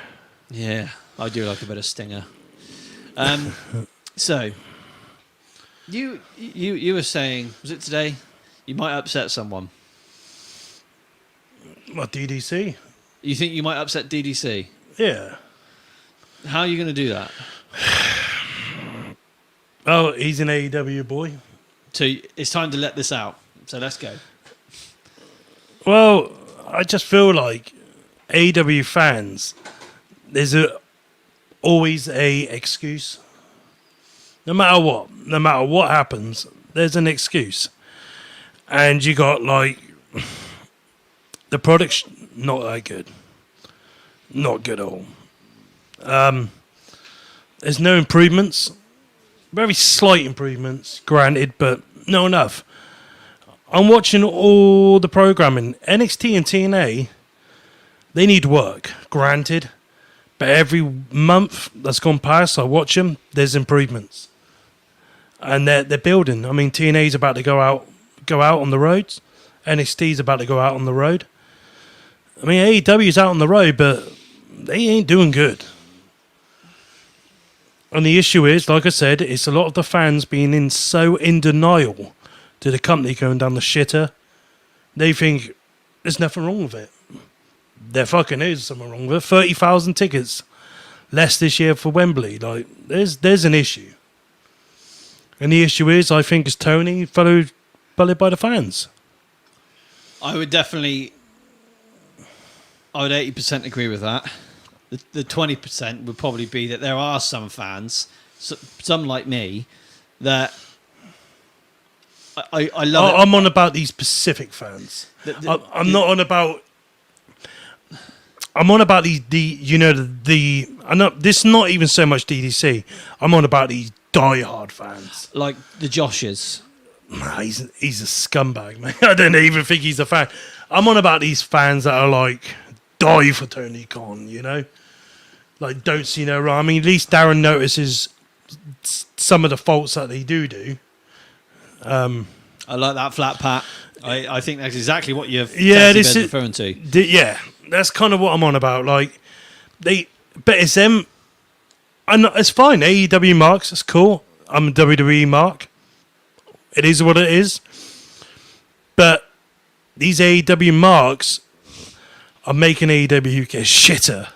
B: Yeah, I do like a bit of Stinger. So, you were saying, was it today? You might upset someone.
C: What, DDC?
B: You think you might upset DDC?
C: Yeah.
B: How are you going to do that?
C: Oh, he's an AEW boy.
B: So it's time to let this out. So let's go.
C: Well, I just feel like AEW fans, there's always a excuse. No matter what happens, there's an excuse. And you got like the product's not that good. Not good at all. There's no improvements. Very slight improvements, granted, but not enough. I'm watching all the programming. NXT and TNA, they need work, granted. But every month that's gone past, I watch them, there's improvements. And they're building. I mean, TNA's about to go out on the roads. NXT's about to go out on the road. I mean, AEW's out on the road, but they ain't doing good. And the issue is, like I said, it's a lot of the fans being so in denial to the company going down the shitter. They think there's nothing wrong with it. There fucking is something wrong with it. 30,000 tickets less this year for Wembley. Like, there's an issue. And the issue is, I think, it's Tony followed by the fans.
B: I would 80% agree with that. The 20% would probably be that there are some fans, some like me, that I love it.
C: I'm on about these specific fans. I'm not on about... I'm on about this is not even so much DDC. I'm on about these diehard fans.
B: Like the Joshes.
C: He's a scumbag, man. I don't even think he's a fan. I'm on about these fans that are like, die for Tony Khan, you know? Like, don't see no wrong. I mean, at least Darren notices some of the faults that they do.
B: I like that Flat Pat. I think that's exactly what you're referring to.
C: Yeah, that's kind of what I'm on about. Like, but it's them. It's fine. AEW marks, it's cool. I'm a WWE mark. It is what it is. But these AEW marks are making AEW get shitter.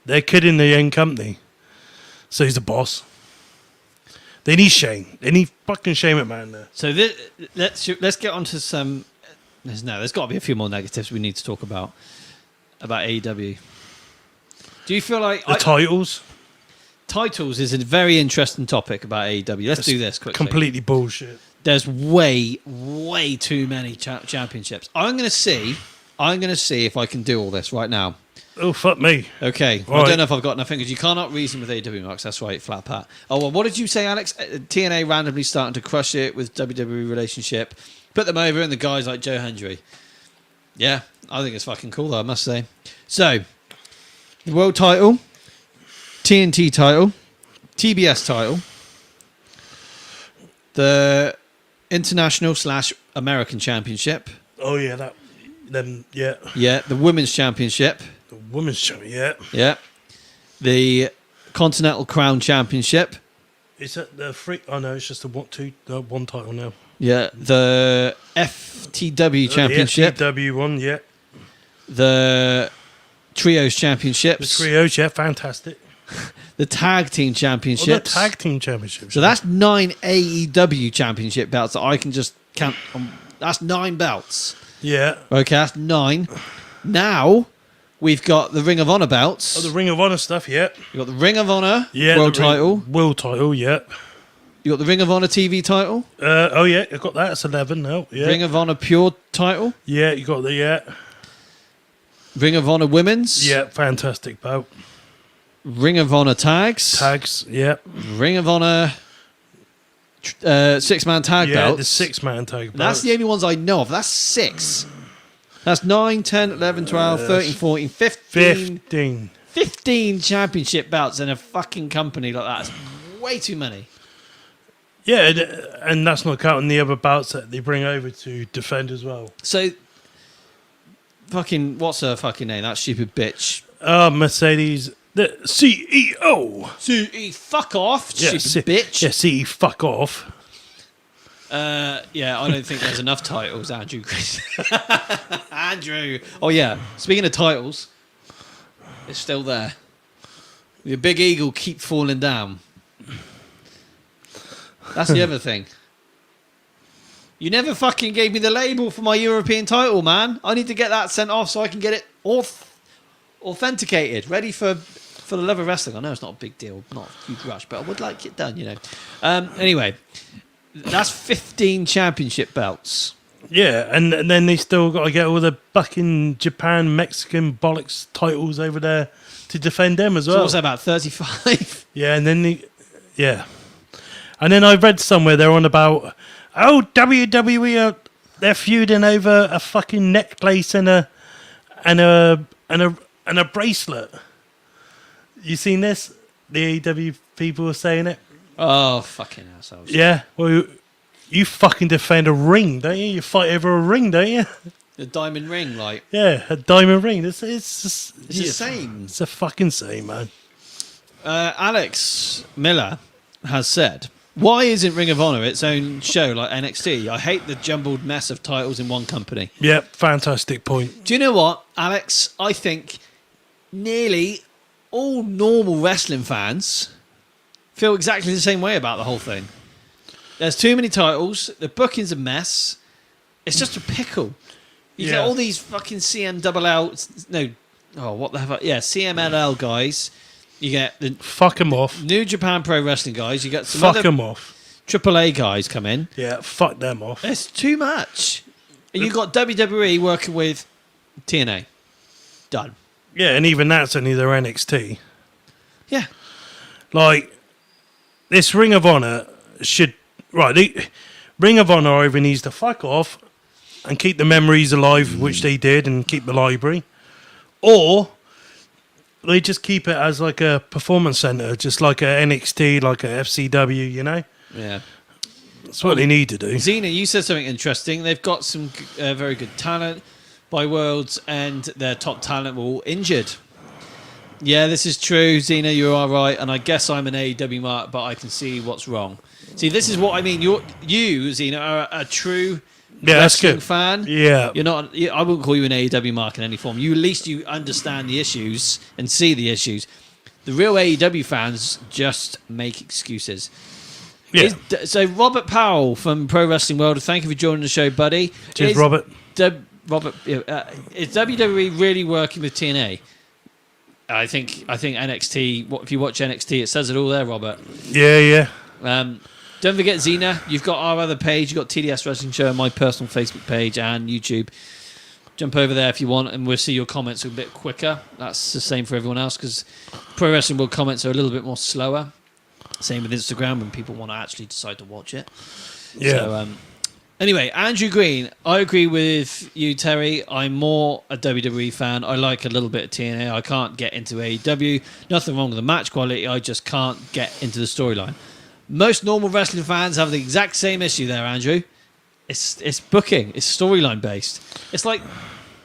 C: They're kidding the young company. So he's the boss. They need Shane. They need fucking Shane McMahon there.
B: So let's get on to some... There's got to be a few more negatives we need to talk about AEW. Do you feel like...
C: The titles?
B: Titles is a very interesting topic about AEW. Let's do this quickly.
C: Completely bullshit.
B: There's way too many championships. I'm going to see if I can do all this right now.
C: Oh, fuck me.
B: Okay. Well, I don't know if I've got enough fingers. You cannot reason with AEW marks. That's right, Flat Pat. Oh, well, what did you say, Alex? TNA randomly starting to crush it with WWE relationship. Put them over and the guys like Joe Hendry. Yeah, I think it's fucking cool, though, I must say. So, the world title, TNT title, TBS title, the international / American championship.
C: Oh, yeah, yeah.
B: Yeah, the women's championship.
C: The women's championship, yeah.
B: Yeah. The Continental Crown Championship.
C: Is that the free? Oh, no, it's just the one title now.
B: Yeah. The FTW Championship.
C: The FTW one, yeah.
B: The Trios Championships.
C: The Trios, yeah, fantastic.
B: The Tag Team Championships.
C: Oh, the Tag Team Championships.
B: So that's 9 AEW Championship belts that I can just count. That's 9 belts.
C: Yeah.
B: Okay, that's 9. Now... We've got the Ring of Honor belts.
C: Oh, the Ring of Honor stuff, yeah.
B: You've got the Ring of Honor
C: world
B: title.
C: World title, yeah.
B: You got the Ring of Honor TV title.
C: Oh yeah, I got that. It's 11 now. Yeah.
B: Ring of Honor Pure title.
C: Yeah, you got the
B: Ring of Honor Women's.
C: Yeah, fantastic belt.
B: Ring of Honor Tags.
C: Tags. Yeah.
B: Ring of Honor 6-man tag belts.
C: The 6-man tag belts.
B: That's the only ones I know of. That's 6. That's 9, 10, 11, 12, 13, 14, 15. 15 championship belts in a fucking company like that. It's way too many.
C: Yeah, and that's not counting the other belts that they bring over to defend as well.
B: So, what's her fucking name? That stupid bitch.
C: Mercedes, the CEO.
B: Fuck off, stupid bitch.
C: Yeah, CE, fuck off.
B: Yeah, I don't think there's enough titles, Andrew. Andrew. Oh, yeah. Speaking of titles, it's still there. The big eagle keep falling down. That's the other thing. You never fucking gave me the label for my European title, man. I need to get that sent off so I can get it authenticated, ready for the love of wrestling. I know it's not a big deal, not a huge rush, but I would like it done, you know. Anyway, that's 15 championship belts. Yeah,
C: and then they still got to get all the fucking Japan, Mexican bollocks titles over there to defend them as well.
B: So what's that, about 35?
C: Yeah, and then and then I read somewhere they're on about, WWE they're feuding over a fucking necklace and a bracelet. You seen this? The AEW people are saying it.
B: Oh, fucking assholes.
C: Yeah, well, you fucking defend a ring, don't you? You fight over a ring, don't you?
B: The diamond ring, like.
C: Yeah, a diamond ring. It's the
B: same.
C: It's the fucking same, man.
B: Alex Miller has said, why isn't Ring of Honor its own show like NXT? I hate the jumbled mess of titles in one company.
C: Yep, fantastic point.
B: Do you know what, Alex? I think nearly all normal wrestling fans feel exactly the same way about the whole thing. There's too many titles. The booking's a mess. It's just a pickle. You get all these fucking CMLL guys. You get the
C: fuck them off.
B: New Japan Pro Wrestling guys. You got some
C: fuck them off.
B: AAA guys come in.
C: Yeah, fuck them off.
B: It's too much. And you got WWE working with TNA. Done.
C: Yeah, and even that's only their NXT.
B: Yeah.
C: Like, this Ring of Honor should... Right, Ring of Honor either needs to fuck off and keep the memories alive, which they did, and keep the library. Or they just keep it as like a performance center, just like a NXT, like a FCW, you know?
B: Yeah.
C: That's what they need to do.
B: Xena, you said something interesting. They've got some very good talent by Worlds, and their top talent were all injured. Yeah, this is true, Xena, you are right, and I guess I'm an AEW mark, but I can see what's wrong. See, this is what I mean. You, Xena, are a true wrestling fan.
C: Yeah.
B: You're not. I wouldn't call you an AEW mark in any form. At least you understand the issues and see the issues. The real AEW fans just make excuses.
C: Yeah.
B: So Robert Powell from Pro Wrestling World, thank you for joining the show, buddy.
C: Cheers, Robert.
B: Robert, is WWE really working with TNA? I think NXT. If you watch NXT, it says it all there, Robert.
C: Yeah.
B: Don't forget Xena. You've got our other page. You've got TDS Wrestling Show, my personal Facebook page and YouTube. Jump over there if you want, and we'll see your comments a bit quicker. That's the same for everyone else, because Pro Wrestling World comments are a little bit more slower. Same with Instagram when people want to actually decide to watch it.
C: Yeah.
B: So, anyway, Andrew Green, I agree with you, Terry. I'm more a WWE fan. I like a little bit of TNA. I can't get into AEW. Nothing wrong with the match quality. I just can't get into the storyline. Most normal wrestling fans have the exact same issue there, Andrew. It's booking. It's storyline based. It's like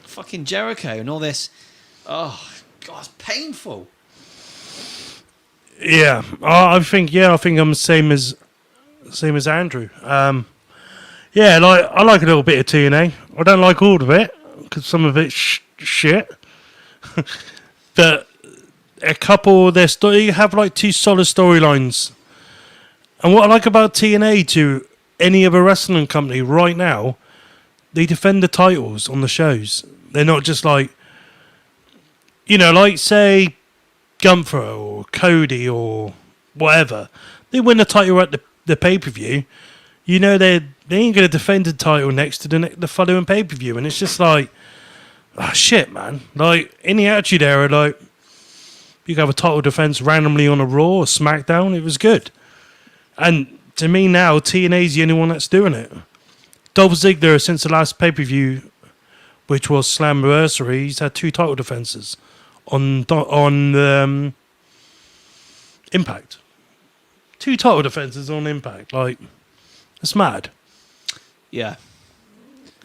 B: fucking Jericho and all this. Oh, God, it's painful.
C: Yeah, I think I'm the same as Andrew. Yeah, like I like a little bit of TNA. I don't like all of it because some of it's shit. But a couple of you have like two solid storylines. And what I like about TNA to any other wrestling company right now, they defend the titles on the shows. They're not just like, like say Gunther or Cody or whatever. They win the title at the pay-per-view, you know they ain't going to defend the title next to the following pay-per-view. And it's just like, oh, shit, man. Like, in the Attitude Era, like, you could have a title defense randomly on a Raw or SmackDown. It was good. And to me now, TNA's the only one that's doing it. Dolph Ziggler, since the last pay-per-view, which was Slammiversary, he's had 2 title defenses on Impact. 2 title defenses on Impact. Like, it's mad.
B: Yeah.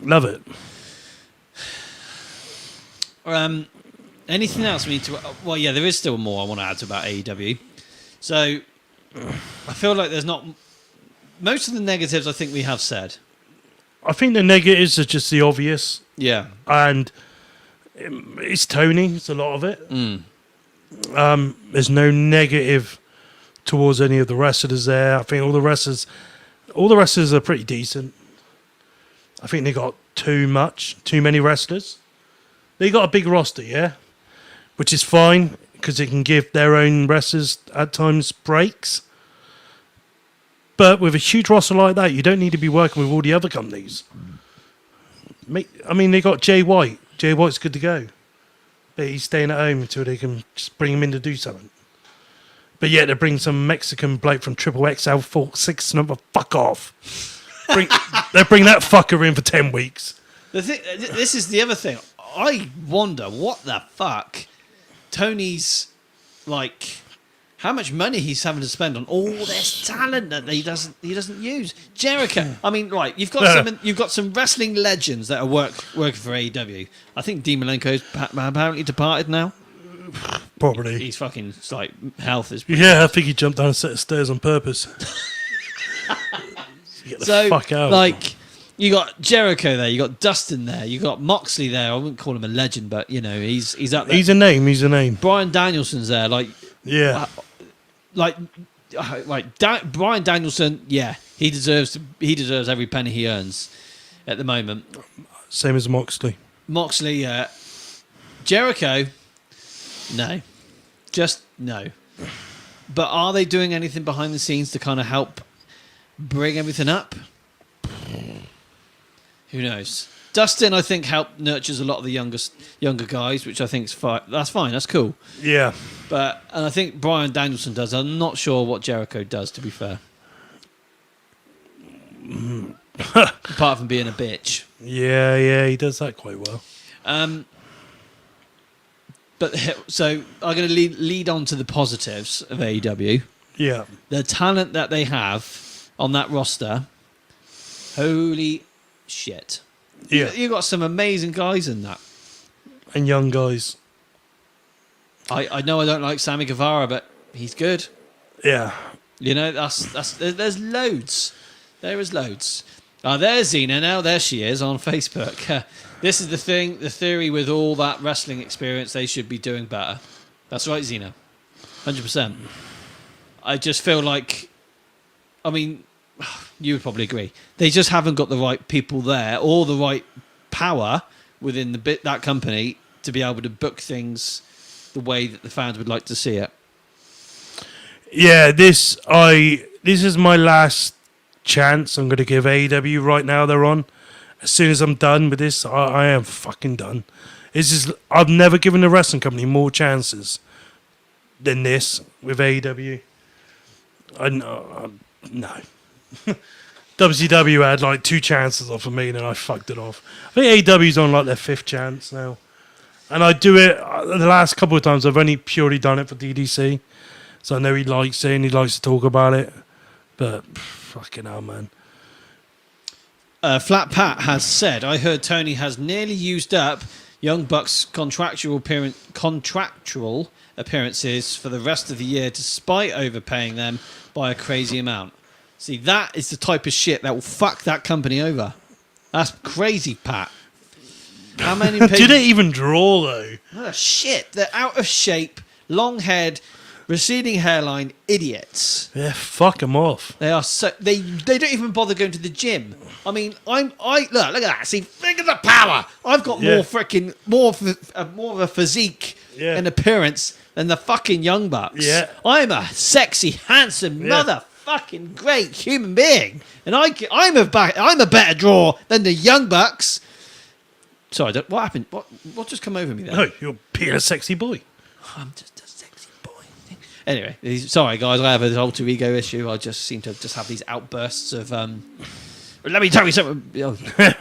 C: Love it.
B: Anything else we need to... Well, yeah, there is still more I want to add about AEW. So, I feel like there's not... Most of the negatives I think we have said.
C: I think the negatives are just the obvious.
B: Yeah.
C: And it's Tony. It's a lot of it. There's no negative towards any of the wrestlers there. I think all the wrestlers are pretty decent. I think they got too many wrestlers. They got a big roster, yeah, which is fine because they can give their own wrestlers at times breaks. But with a huge roster like that, you don't need to be working with all the other companies. I mean, they got Jay White. Jay White's good to go. But he's staying at home until they can just bring him in to do something. But yeah, they bring some Mexican bloke from Triple XL 46 number. Fuck off. They bring that fucker in for 10 weeks.
B: This is the other thing. I wonder what the fuck Tony's like. How much money he's having to spend on all this talent that he doesn't use. Jericho. I mean, right? You've got some wrestling legends that are working for AEW. I think Dean Malenko's apparently departed now.
C: Probably.
B: He's fucking like health is.
C: Yeah, I think he jumped down a set of stairs on purpose. Get the fuck out.
B: Like, you got Jericho there, you got Dustin there, you got Moxley there. I wouldn't call him a legend, but you know he's up there. He's a
C: name.
B: Brian Danielson's there, like
C: yeah.
B: Brian Danielson, yeah, he deserves every penny he earns at the moment.
C: Same as Moxley.
B: Jericho, no, just no. But are they doing anything behind the scenes to kind of help bring everything up? Who knows? Dustin, I think, nurtures a lot of the younger guys, which I think is fine. That's fine. That's cool.
C: Yeah.
B: And I think Brian Danielson does. I'm not sure what Jericho does, to be fair. Apart from being a bitch.
C: Yeah, he does that quite well.
B: So I'm going to lead on to the positives of AEW.
C: Yeah.
B: The talent that they have on that roster. Holy shit.
C: Yeah.
B: You got some amazing guys in that.
C: And young guys.
B: I know I don't like Sammy Guevara, but he's good.
C: Yeah.
B: You know, there's loads. There is loads. There's Xena now. There she is on Facebook. This is the theory with all that wrestling experience, they should be doing better. That's right, Xena. 100%. I just feel like, I mean, you would probably agree. They just haven't got the right people there or the right power within that company to be able to book things the way that the fans would like to see it.
C: Yeah, this is my last chance I'm going to give AEW right now. They're on. As soon as I'm done with this, I am fucking done. I've never given a wrestling company more chances than this with AEW. No. WCW had like 2 chances off of me and then I fucked it off. I think AEW's on like their 5th chance now. And I do it, the last couple of times I've only purely done it for DDC. So I know he likes it and he likes to talk about it. But fucking hell, man.
B: Flat Pat has said, I heard Tony has nearly used up Young Bucks' contractual appearances for the rest of the year despite overpaying them by a crazy amount. See, that is the type of shit that will fuck that company over. That's crazy, Pat. How many people...
C: Do they even draw, though?
B: Oh, shit. They're out of shape, long-haired, receding hairline idiots.
C: Yeah, fuck them off.
B: They are so... They don't even bother going to the gym. I mean, look at that. See, think of the power. I've got more of a physique and appearance than the fucking Young Bucks.
C: Yeah.
B: I'm a sexy, handsome motherfucker. fucking great human being, and I'm a better draw than the Young Bucks. Sorry, what happened? What just come over me there?
C: No, you're being a sexy boy.
B: I'm just a sexy boy. Anyway, sorry guys, I have an alter ego issue. I just seem to just have these outbursts of. Let me tell you something.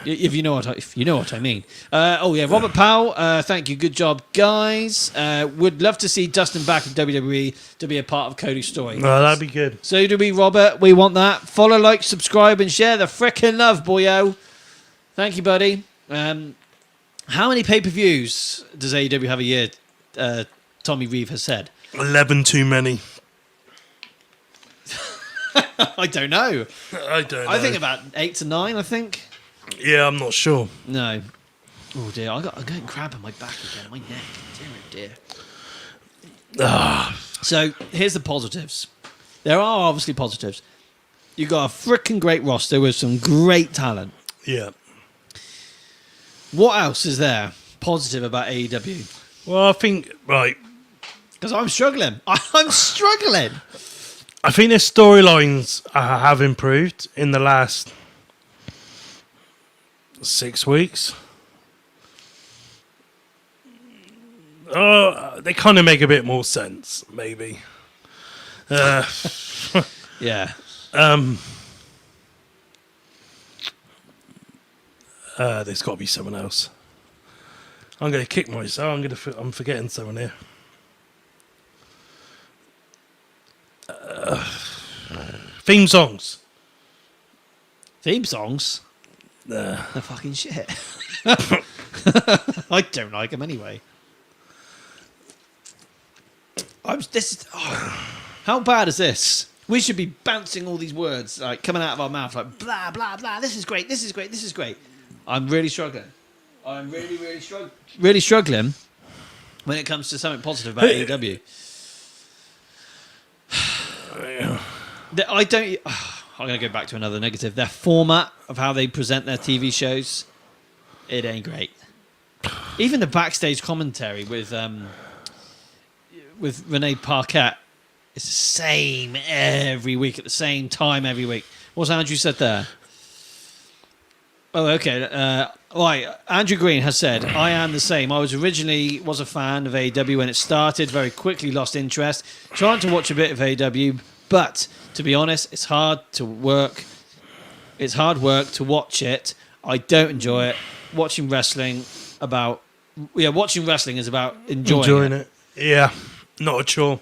B: If you know what I mean. Robert Powell. Thank you. Good job, guys. Would love to see Dustin back in WWE to be a part of Cody's story.
C: Oh, that'd be good.
B: So do we, Robert. We want that. Follow, like, subscribe, and share the frickin' love, boyo. Thank you, buddy. How many pay-per-views does AEW have a year? Tommy Reeve has said
C: 11 too many.
B: I don't know.
C: I don't know.
B: I think about 8 to 9. I think.
C: Yeah, I'm not sure.
B: No. Oh dear, I'm getting cramp in my back again, my neck. Dear, oh dear. So here's the positives. There are obviously positives. You got a freaking great roster with some great talent.
C: Yeah.
B: What else is there positive about AEW?
C: Well, I think
B: Because I'm struggling. I'm struggling.
C: I think their storylines have improved in the last 6 weeks. They kind of make a bit more sense, maybe.
B: Yeah.
C: There's got to be someone else. I'm going to kick myself. I'm forgetting someone here. Theme songs.
B: Theme songs? They're fucking shit. I don't like them anyway. How bad is this? We should be bouncing all these words like coming out of our mouth like blah blah blah. This is great. This is great. This is great. I'm really struggling. I'm really struggling when it comes to something positive about AEW. I don't. I'm going to go back to another negative. Their format of how they present their TV shows, it ain't great. Even the backstage commentary with Renee Parquette, it's the same every week at the same time every week. What's Andrew said there? Oh, okay. Right. Andrew Green has said, I am the same. I was originally a fan of AEW when it started, very quickly lost interest, trying to watch a bit of AEW, but to be honest, it's hard work to watch it. I don't enjoy it. Watching wrestling is about enjoying it.
C: Yeah, not at all.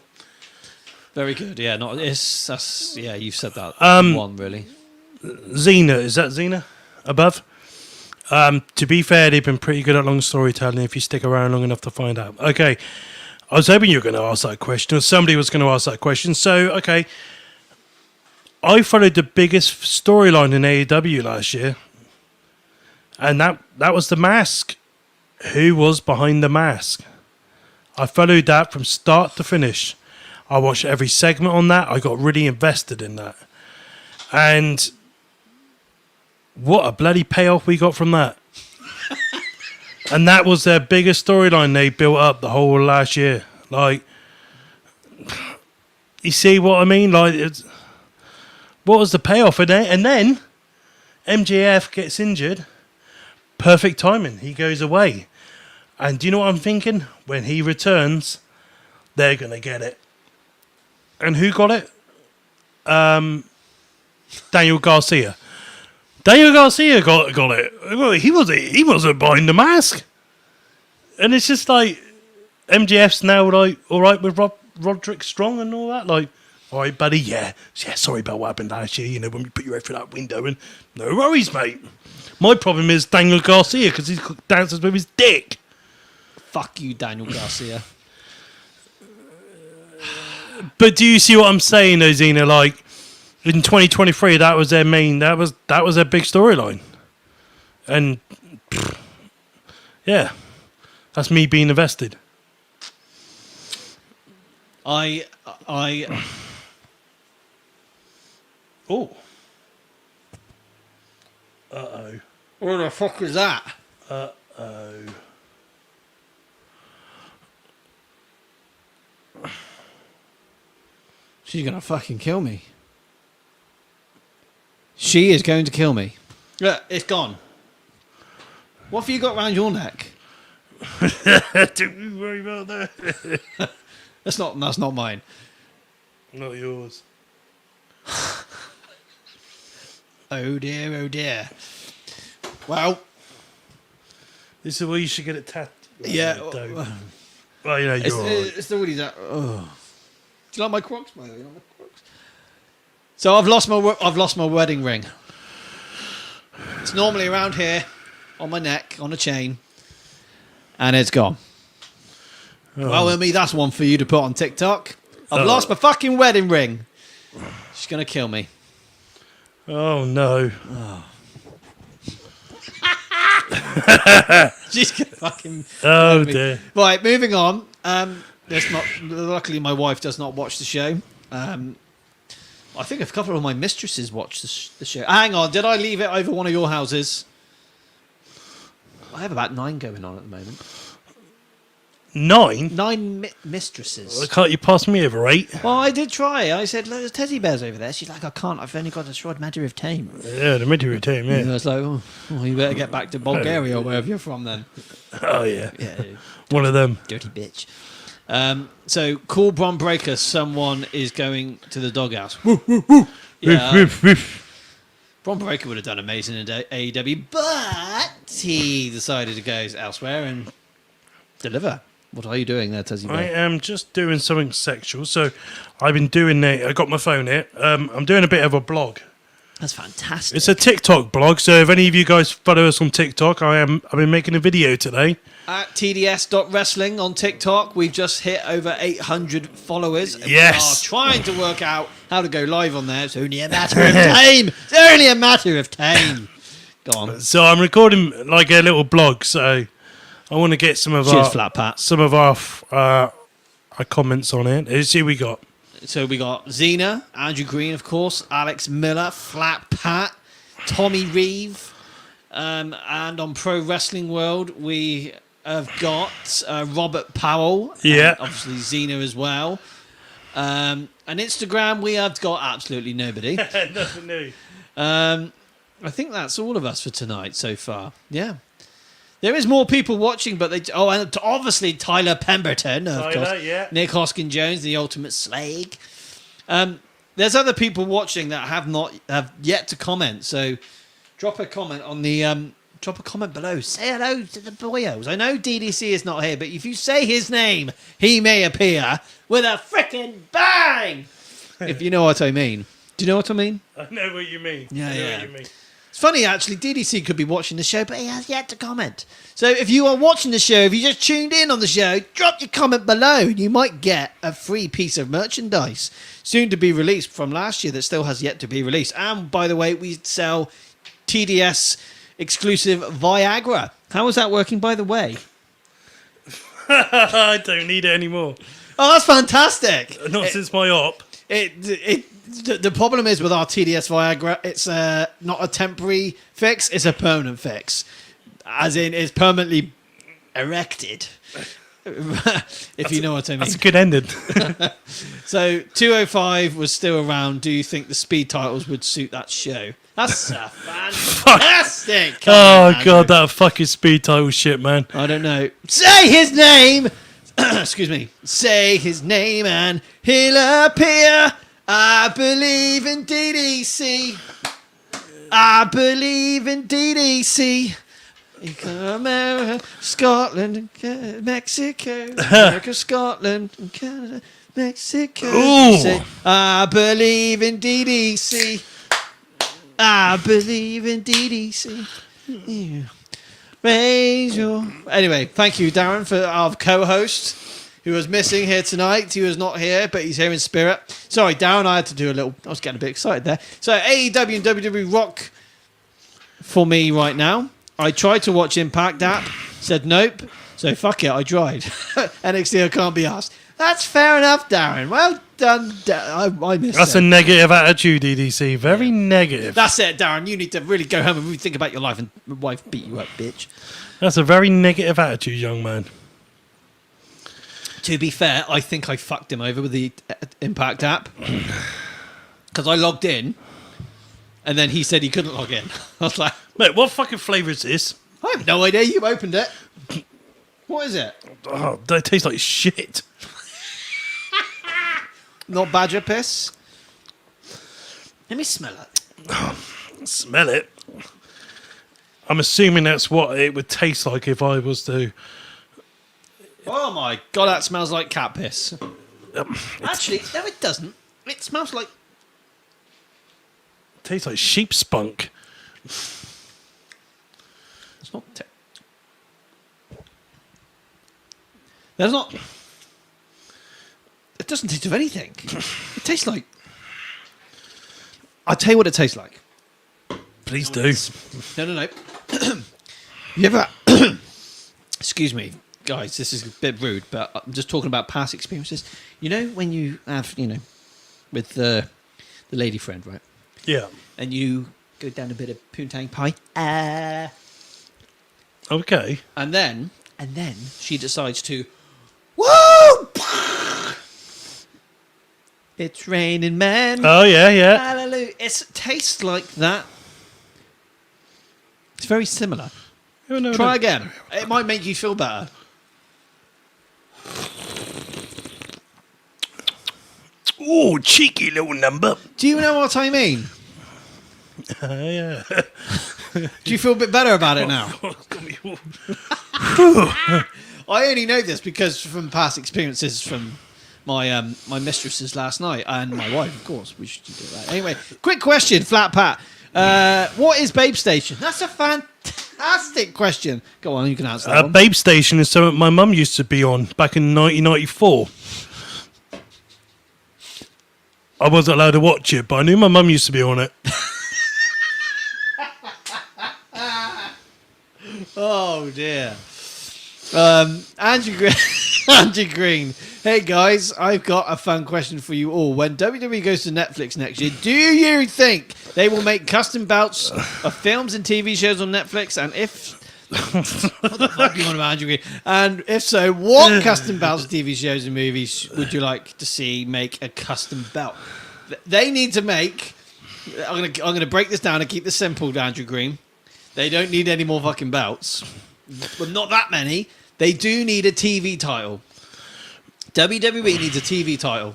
B: Very good. Yeah, you've said that one really.
C: Xena, is that Xena above? To be fair, they've been pretty good at long storytelling if you stick around long enough to find out. Okay, I was hoping you were going to ask that question, or somebody was going to ask that question. So, okay, I followed the biggest storyline in AEW last year, and that was the mask. Who was behind the mask? I followed that from start to finish. I watched every segment on that. I got really invested in that. And what a bloody payoff we got from that. And that was their biggest storyline they built up the whole last year. Like, you see what I mean? Like, what was the payoff? And then MJF gets injured. Perfect timing. He goes away. And do you know what I'm thinking? When he returns, they're going to get it. And who got it? Daniel Garcia. Daniel Garcia got it. He wasn't behind the mask. And it's just like MJF's now like all right with Roderick Strong and all that. Like, all right, buddy, yeah. Sorry about what happened last year. You know, when we put you out through that window, and no worries, mate. My problem is Daniel Garcia because he dances with his dick.
B: Fuck you, Daniel Garcia.
C: But do you see what I'm saying, though, Xena? Like, in 2023, that was their big storyline. And, yeah, that's me being invested.
B: Oh.
C: Uh-oh.
B: What the fuck was that?
C: Uh-oh.
B: She's gonna fucking kill me. she is going to kill me. Look, it's gone. What have you got around your neck?
C: Don't worry about that.
B: That's not mine.
C: Not yours.
B: Oh dear, oh dear. Well,
C: This is where you should get it tattooed.
B: yeah.
C: Don't. Well, you know, you're all right.
B: It's already that. Oh. Do you like my Crocs, by the way? You like my Crocs? So I've lost my wedding ring. It's normally around here, on my neck, on a chain, and it's gone.
C: Oh.
B: Well, with me, that's one for you to put on TikTok. I've lost my fucking wedding ring. She's gonna kill me.
C: Oh, no.
B: She's gonna fucking.
C: Oh,
B: me.
C: dear.
B: Right, moving on. That's not. Luckily, my wife does not watch the show. I think a couple of my mistresses watch the show. Hang on, did I leave it over one of your houses? I have about 9 going on at the moment.
C: 9?
B: 9 mistresses.
C: Can't you pass me over 8?
B: Well, I did try. I said, "Look, there's teddy bears over there." She's like, "I can't. I've only got a short matter of time."
C: Yeah, the military team,
B: And I
C: yeah.
B: was like, "Oh, well, you better get back to Bulgaria or wherever you're from then."
C: Oh, yeah.
B: Yeah,
C: One of them.
B: dirty bitch. So, cool Bron Breaker. Someone is going to the doghouse. Yeah,
C: Woof, woof.
B: Bron Breaker would have done amazing in AEW, but he decided to go elsewhere and deliver. What are you doing there, Tezzy
C: I
B: Bear?
C: am just doing something sexual. So I've been doing I got my phone here. I'm doing a bit of a blog.
B: That's fantastic.
C: It's a TikTok blog. So if any of you guys follow us on TikTok, I've been making a video today.
B: At TDS.wrestling on TikTok, we've just hit over 800 followers. And
C: Yes.
B: We are trying to work out how to go live on there. It's only a matter of time. It's only a matter of time. Go on.
C: So I'm recording like a little blog. So I want to get some of
B: Cheers,
C: our
B: Flat Pat.
C: our comments on it. Let's see what we got.
B: So we got Xena, Andrew Green, of course, Alex Miller, Flat Pat, Tommy Reeve, and on Pro Wrestling World we have got Robert Powell,
C: Yeah.
B: and obviously Xena as well. And Instagram we have got absolutely nobody.
C: Nothing new.
B: I think that's all of us for tonight so far. Yeah. There is more people watching, but and obviously Tyler Pemberton, of
C: Tyler,
B: course.
C: yeah.
B: Nick Hoskin-Jones, the Ultimate Slag. There's other people watching that have yet to comment. So drop a comment on the drop a comment below. Say hello to the boyos. I know DDC is not here, but if you say his name, he may appear with a frickin' bang. If you know what I mean. Do you know what I mean?
C: I know what you mean.
B: Yeah,
C: I know
B: yeah.
C: what you mean.
B: It's funny, actually. DDC could be watching the show, but he has yet to comment. So if you are watching the show, if you just tuned in on the show, drop your comment below. You might get a free piece of merchandise soon to be released from last year that still has yet to be released. And by the way, we sell TDS exclusive Viagra. How is that working, by the way?
C: I don't need it anymore.
B: Oh, that's fantastic.
C: Not since my op.
B: The problem is with our TDS Viagra, it's not a temporary fix, it's a permanent fix. As in, it's permanently erected. If you know what I mean.
C: That's a good ending.
B: So, 205 was still around. Do you think the speed titles would suit that show? That's a fantastic. Come
C: Oh,
B: on, Andrew.
C: God, that fucking speed title shit, man.
B: I don't know. Say his name! Excuse me. Say his name and he'll appear. I believe in DDC. I believe in DDC. America, Scotland, Mexico, America, Scotland, Canada, Mexico.
C: Ooh.
B: Say, I believe in DDC. I believe in DDC. Yeah. Raise your... Anyway, thank you, Darren, for our co-host who was missing here tonight. He was not here, but he's here in spirit. Sorry, Darren, I had to do a little... I was getting a bit excited there. So, AEW and WWE rock for me right now. I tried to watch Impact app, said nope. So, fuck it, I tried. NXT, I can't be asked. That's fair enough, Darren. Well done. I missed
C: That's
B: it.
C: a negative attitude, EDC. Very negative.
B: That's it, Darren. You need to really go home and really think about your life, and my wife beat you up, bitch.
C: That's a very negative attitude, young man.
B: To be fair, I think I fucked him over with the Impact app. Because I logged in, And then he said he couldn't log in. I was like,
C: Mate, what fucking flavour is this?
B: I have no idea. You opened it. What is it?
C: Oh, that tastes like shit.
B: Not badger piss? Let me smell it.
C: Smell it. I'm assuming that's what it would taste like if I was to.
B: Oh my god, that smells like cat piss. Actually, no, it doesn't. It smells like.
C: Tastes like sheep spunk.
B: It's not. There's not. It doesn't taste of anything. It tastes like. I'll tell you what it tastes like.
C: Please do.
B: No. You ever. Excuse me, guys, this is a bit rude, but I'm just talking about past experiences. You know, when you have, with the lady friend, right?
C: Yeah.
B: And you go down a bit of poontang pie.
C: Okay.
B: And then she decides to, woo! It's raining men.
C: Oh, yeah.
B: Hallelujah. It tastes like that. It's very similar.
C: Oh, no,
B: Try
C: no.
B: again. It might make you feel better.
C: Ooh, cheeky little number.
B: Do you know what I mean?
C: Yeah.
B: Do you feel a bit better about it now? I only know this because from past experiences from my my mistresses last night and my wife, of course. We should do that. Anyway, quick question, Flat Pat. What is Babe Station? That's a fantastic question. Go on, you can answer that one.
C: Babe Station is something my mum used to be on back in 1994. I wasn't allowed to watch it, but I knew my mum used to be on it.
B: Oh dear. Andrew Green. Andrew Green. Hey guys, I've got a fun question for you all. When WWE goes to Netflix next year, do you think they will make custom bouts of films and TV shows on Netflix? And if what the fuck are you on about, Andrew Green? And if so, what custom bouts of TV shows and movies would you like to see make a custom belt? They need to make. I'm gonna break this down and keep this simple, Andrew Green. They don't need any more fucking belts, but not that many. They do need a TV title. WWE needs a TV title.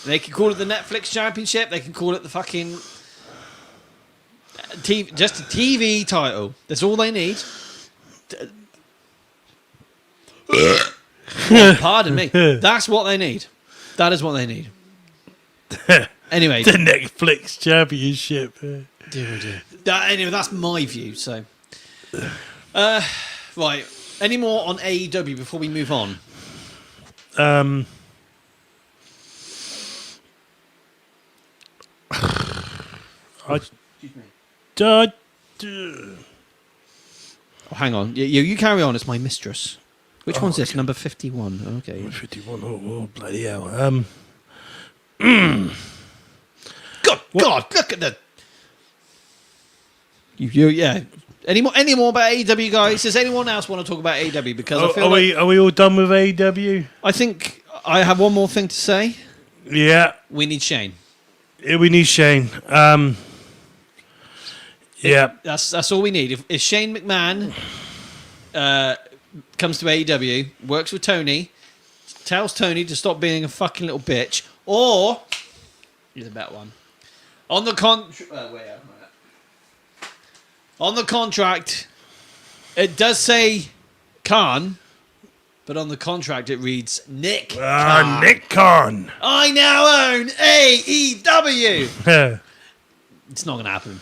B: They can call it the Netflix Championship. They can call it the fucking TV, just a TV title. That's all they need. Oh, pardon me. That's what they need. That is what they need. Anyway,
C: The Netflix Championship.
B: Anyway, that's my view. So, right. Any more on AEW before we move on?
C: I
B: Oh, hang on. You carry on. It's my mistress. Which one's this? Number 51. Okay.
C: 51. Oh, bloody hell.
B: God, look at the. Yeah. Any more about AEW, guys? Does anyone else want to talk about AEW? Because I feel
C: are we all done with AEW?
B: I think I have one more thing to say.
C: Yeah.
B: We need Shane.
C: Yeah, we need Shane. Yeah.
B: That's all we need. If Shane McMahon comes to AEW, works with Tony, tells Tony to stop being a fucking little bitch, or here's a better one. On the on the contract, it does say Khan, but on the contract it reads Nick Khan.
C: Nick Khan.
B: I now own AEW. It's not going to happen.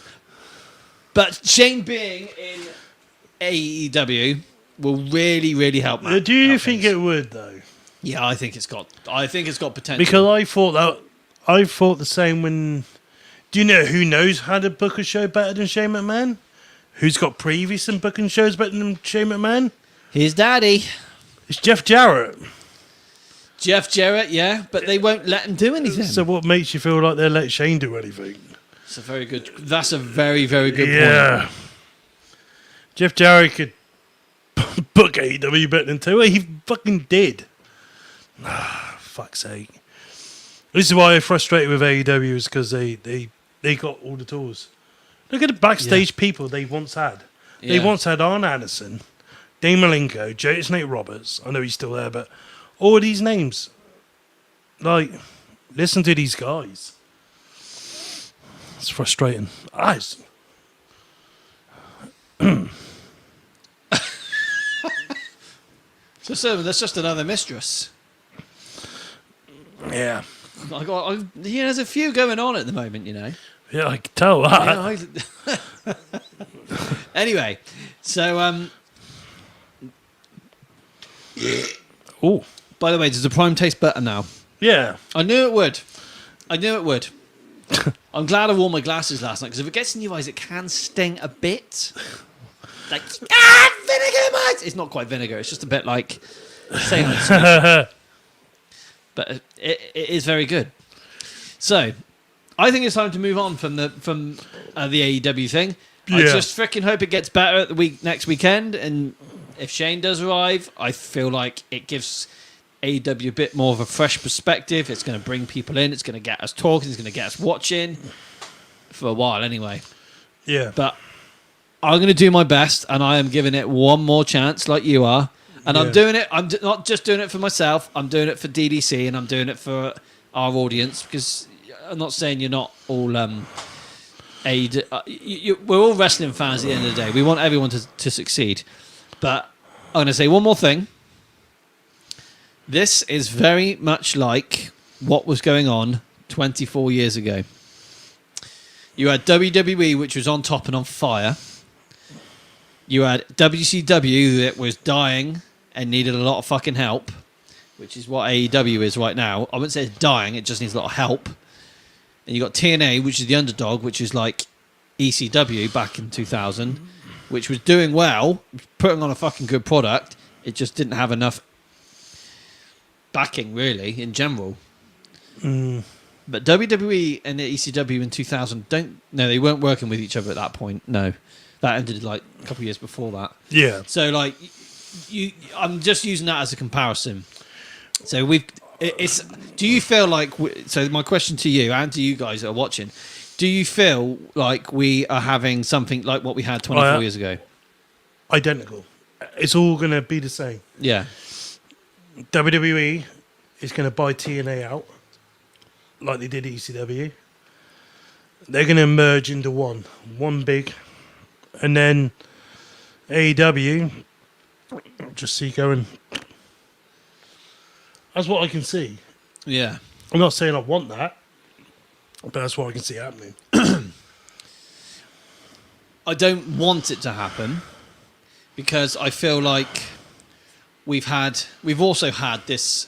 B: But Shane being in AEW will really, really help.
C: Do you think it would though?
B: Yeah, I think it's got potential.
C: Because I thought the same when. Do you know who knows how to book a show better than Shane McMahon? Who's got previous in booking shows better than Shane McMahon?
B: His daddy.
C: It's Jeff Jarrett.
B: Jeff Jarrett, yeah, but they won't let him do anything.
C: So what makes you feel like they'll let Shane do anything?
B: That's a very, very good
C: Yeah.
B: point.
C: Jeff Jarrett could book AEW better than two. He fucking did. Fuck's sake. This is why I'm frustrated with AEW is because they got all the tools. Look at the backstage people they once had. They
B: Yeah.
C: once had Arn Anderson, Dean Malenko, Jay Snake Roberts. I know he's still there, but all these names. Like, listen to these guys. It's frustrating.
B: So that's just another mistress.
C: Yeah.
B: There's a few going on at the moment, you know.
C: Yeah, I can tell that.
B: Yeah, anyway, so
C: Oh.
B: by the way, does the Prime taste better now?
C: Yeah.
B: I knew it would. I'm glad I wore my glasses last night because if it gets in your eyes, it can sting a bit. Like vinegar, mate! It's not quite vinegar. It's just a bit like saline. But it is very good. So, I think it's time to move on from the AEW thing. I
C: Yeah.
B: just freaking hope it gets better at the next weekend. And if Shane does arrive, I feel like it gives AEW a bit more of a fresh perspective. It's going to bring people in. It's going to get us talking. It's going to get us watching for a while anyway.
C: Yeah.
B: But I'm going to do my best, and I am giving it one more chance, like you are. And I'm
C: Yeah.
B: doing it. I'm not just doing it for myself. I'm doing it for DDC, and I'm doing it for our audience because I'm not saying you're not all we're all wrestling fans at the end of the day. We want everyone to succeed. But I'm going to say one more thing. This is very much like what was going on 24 years ago. You had WWE, which was on top and on fire. You had WCW that was dying and needed a lot of fucking help, which is what AEW is right now. I wouldn't say it's dying, it just needs a lot of help. And you got TNA, which is the underdog, which is like ECW back in 2000, which was doing well, putting on a fucking good product. It just didn't have enough backing, really, in general. But WWE and the ECW in 2000 they weren't working with each other at that point. No, that ended like a couple of years before that.
C: Yeah.
B: So like, I'm just using that as a comparison. So do you feel like? So my question to you and to you guys that are watching, do you feel like we are having something like what we had 24 years ago?
C: Identical. It's all going to be the same.
B: Yeah.
C: WWE is going to buy TNA out, like they did ECW. They're going to merge into one big, and then AEW just see going. That's what I can see.
B: Yeah.
C: I'm not saying I want that, but that's what I can see happening.
B: I don't want it to happen because I feel like we've also had this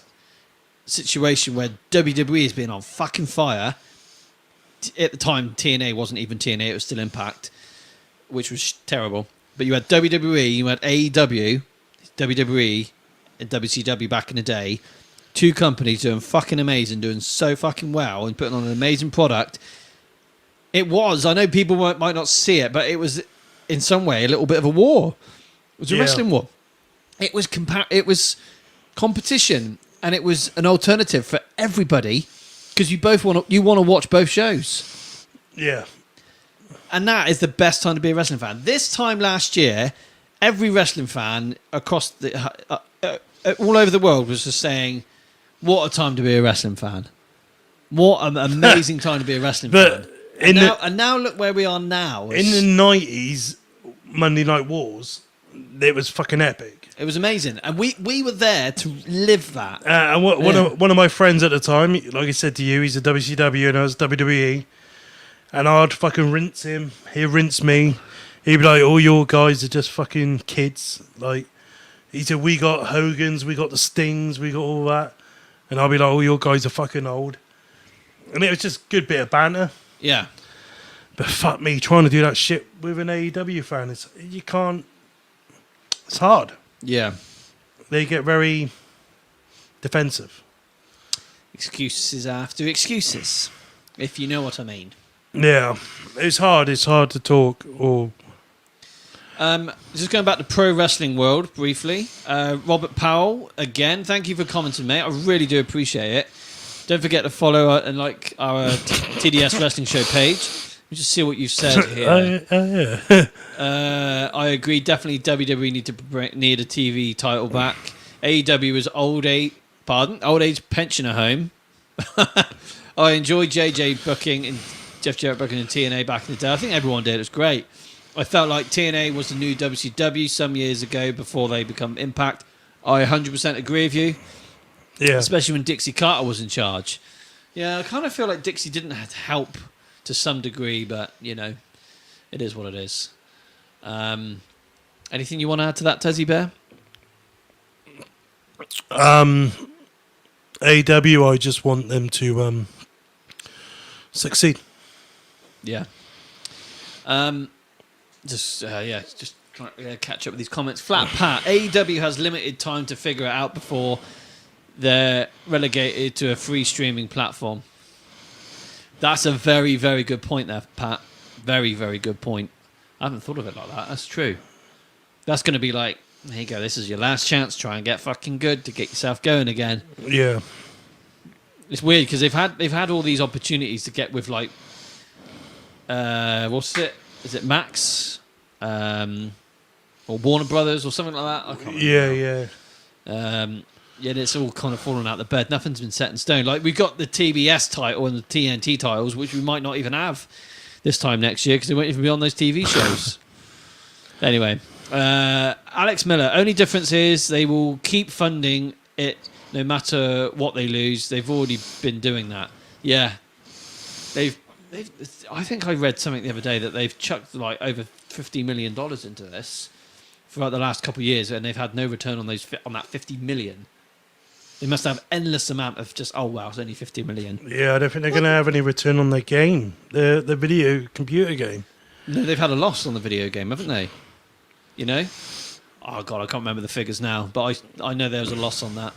B: situation where WWE has been on fucking fire. At the time, TNA wasn't even TNA; it was still Impact, which was terrible. But you had WWE, you had AEW, WWE, and WCW back in the day. Two companies doing fucking amazing, doing so fucking well, and putting on an amazing product. It was. I know people might not see it, but it was in some way a little bit of a war. It was a wrestling war. It was competition, and it was an alternative for everybody because you want to watch both shows.
C: Yeah.
B: And that is the best time to be a wrestling fan. This time last year, every wrestling fan across all over the world was just saying, "What a time to be a wrestling fan! What an amazing time to be a wrestling fan!" And now look where we are now.
C: In the 90s, Monday Night Wars, it was fucking epic.
B: It was amazing, and we were there to live that.
C: And one of my friends at the time, like I said to you, he's a WCW and I was WWE, and I'd fucking rinse him. He'd rinse me. He'd be like, "All your guys are just fucking kids." Like, he said, "We got Hogan's, we got the Stings, we got all that," and I'll be like, "All your guys are fucking old." And it was just a good bit of banter.
B: Yeah.
C: But fuck me, trying to do that shit with an AEW fan, you can't. It's hard.
B: Yeah.
C: They get very defensive.
B: Excuses after excuses, if you know what I mean.
C: Yeah, it's hard. It's hard to talk. Or
B: just going back to pro wrestling world briefly. Robert Powell, again, thank you for commenting, mate. I really do appreciate it. Don't forget to follow and like our TDS Wrestling Show page. me just see what you've said here.
C: Yeah.
B: I agree. Definitely, WWE need a TV title back. AEW is old age pensioner home. I enjoyed JJ booking and Jeff Jarrett booking in TNA back in the day. I think everyone did. It was great. I felt like TNA was the new WCW some years ago before they become Impact. I 100% agree with you.
C: Yeah.
B: Especially when Dixie Carter was in charge. Yeah, I kind of feel like Dixie didn't have help to some degree, but, you know, it is what it is. Anything you want to add to that, Tezzy Bear?
C: AW, I just want them to succeed.
B: Yeah. Just trying to catch up with these comments. Flat Pat, AEW has limited time to figure it out before they're relegated to a free streaming platform. That's a very, very good point there, Pat. Very, very good point. I haven't thought of it like that. That's true. That's going to be like, there you go, this is your last chance. Try and get fucking good to get yourself going again.
C: Yeah.
B: It's weird because they've had all these opportunities to get with like, what's it? Is it Max? Or Warner Brothers or something like that? I can't remember.
C: Yeah.
B: Yet it's all kind of fallen out the bed. Nothing's been set in stone. Like we've got the TBS title and the TNT titles, which we might not even have this time next year because they won't even be on those TV shows. Anyway, Alex Miller. Only difference is they will keep funding it no matter what they lose. They've already been doing that. Yeah, they've. I think I read something the other day that they've chucked like over $50 million into this throughout the last couple of years, and they've had no return on that $50 million. They must have endless amount of just, oh wow, it's only $50 million.
C: Yeah, I don't think they're going to have any return on their game, the video computer game.
B: No, they've had a loss on the video game, haven't they? You know? Oh god, I can't remember the figures now, but I know there was a loss on that.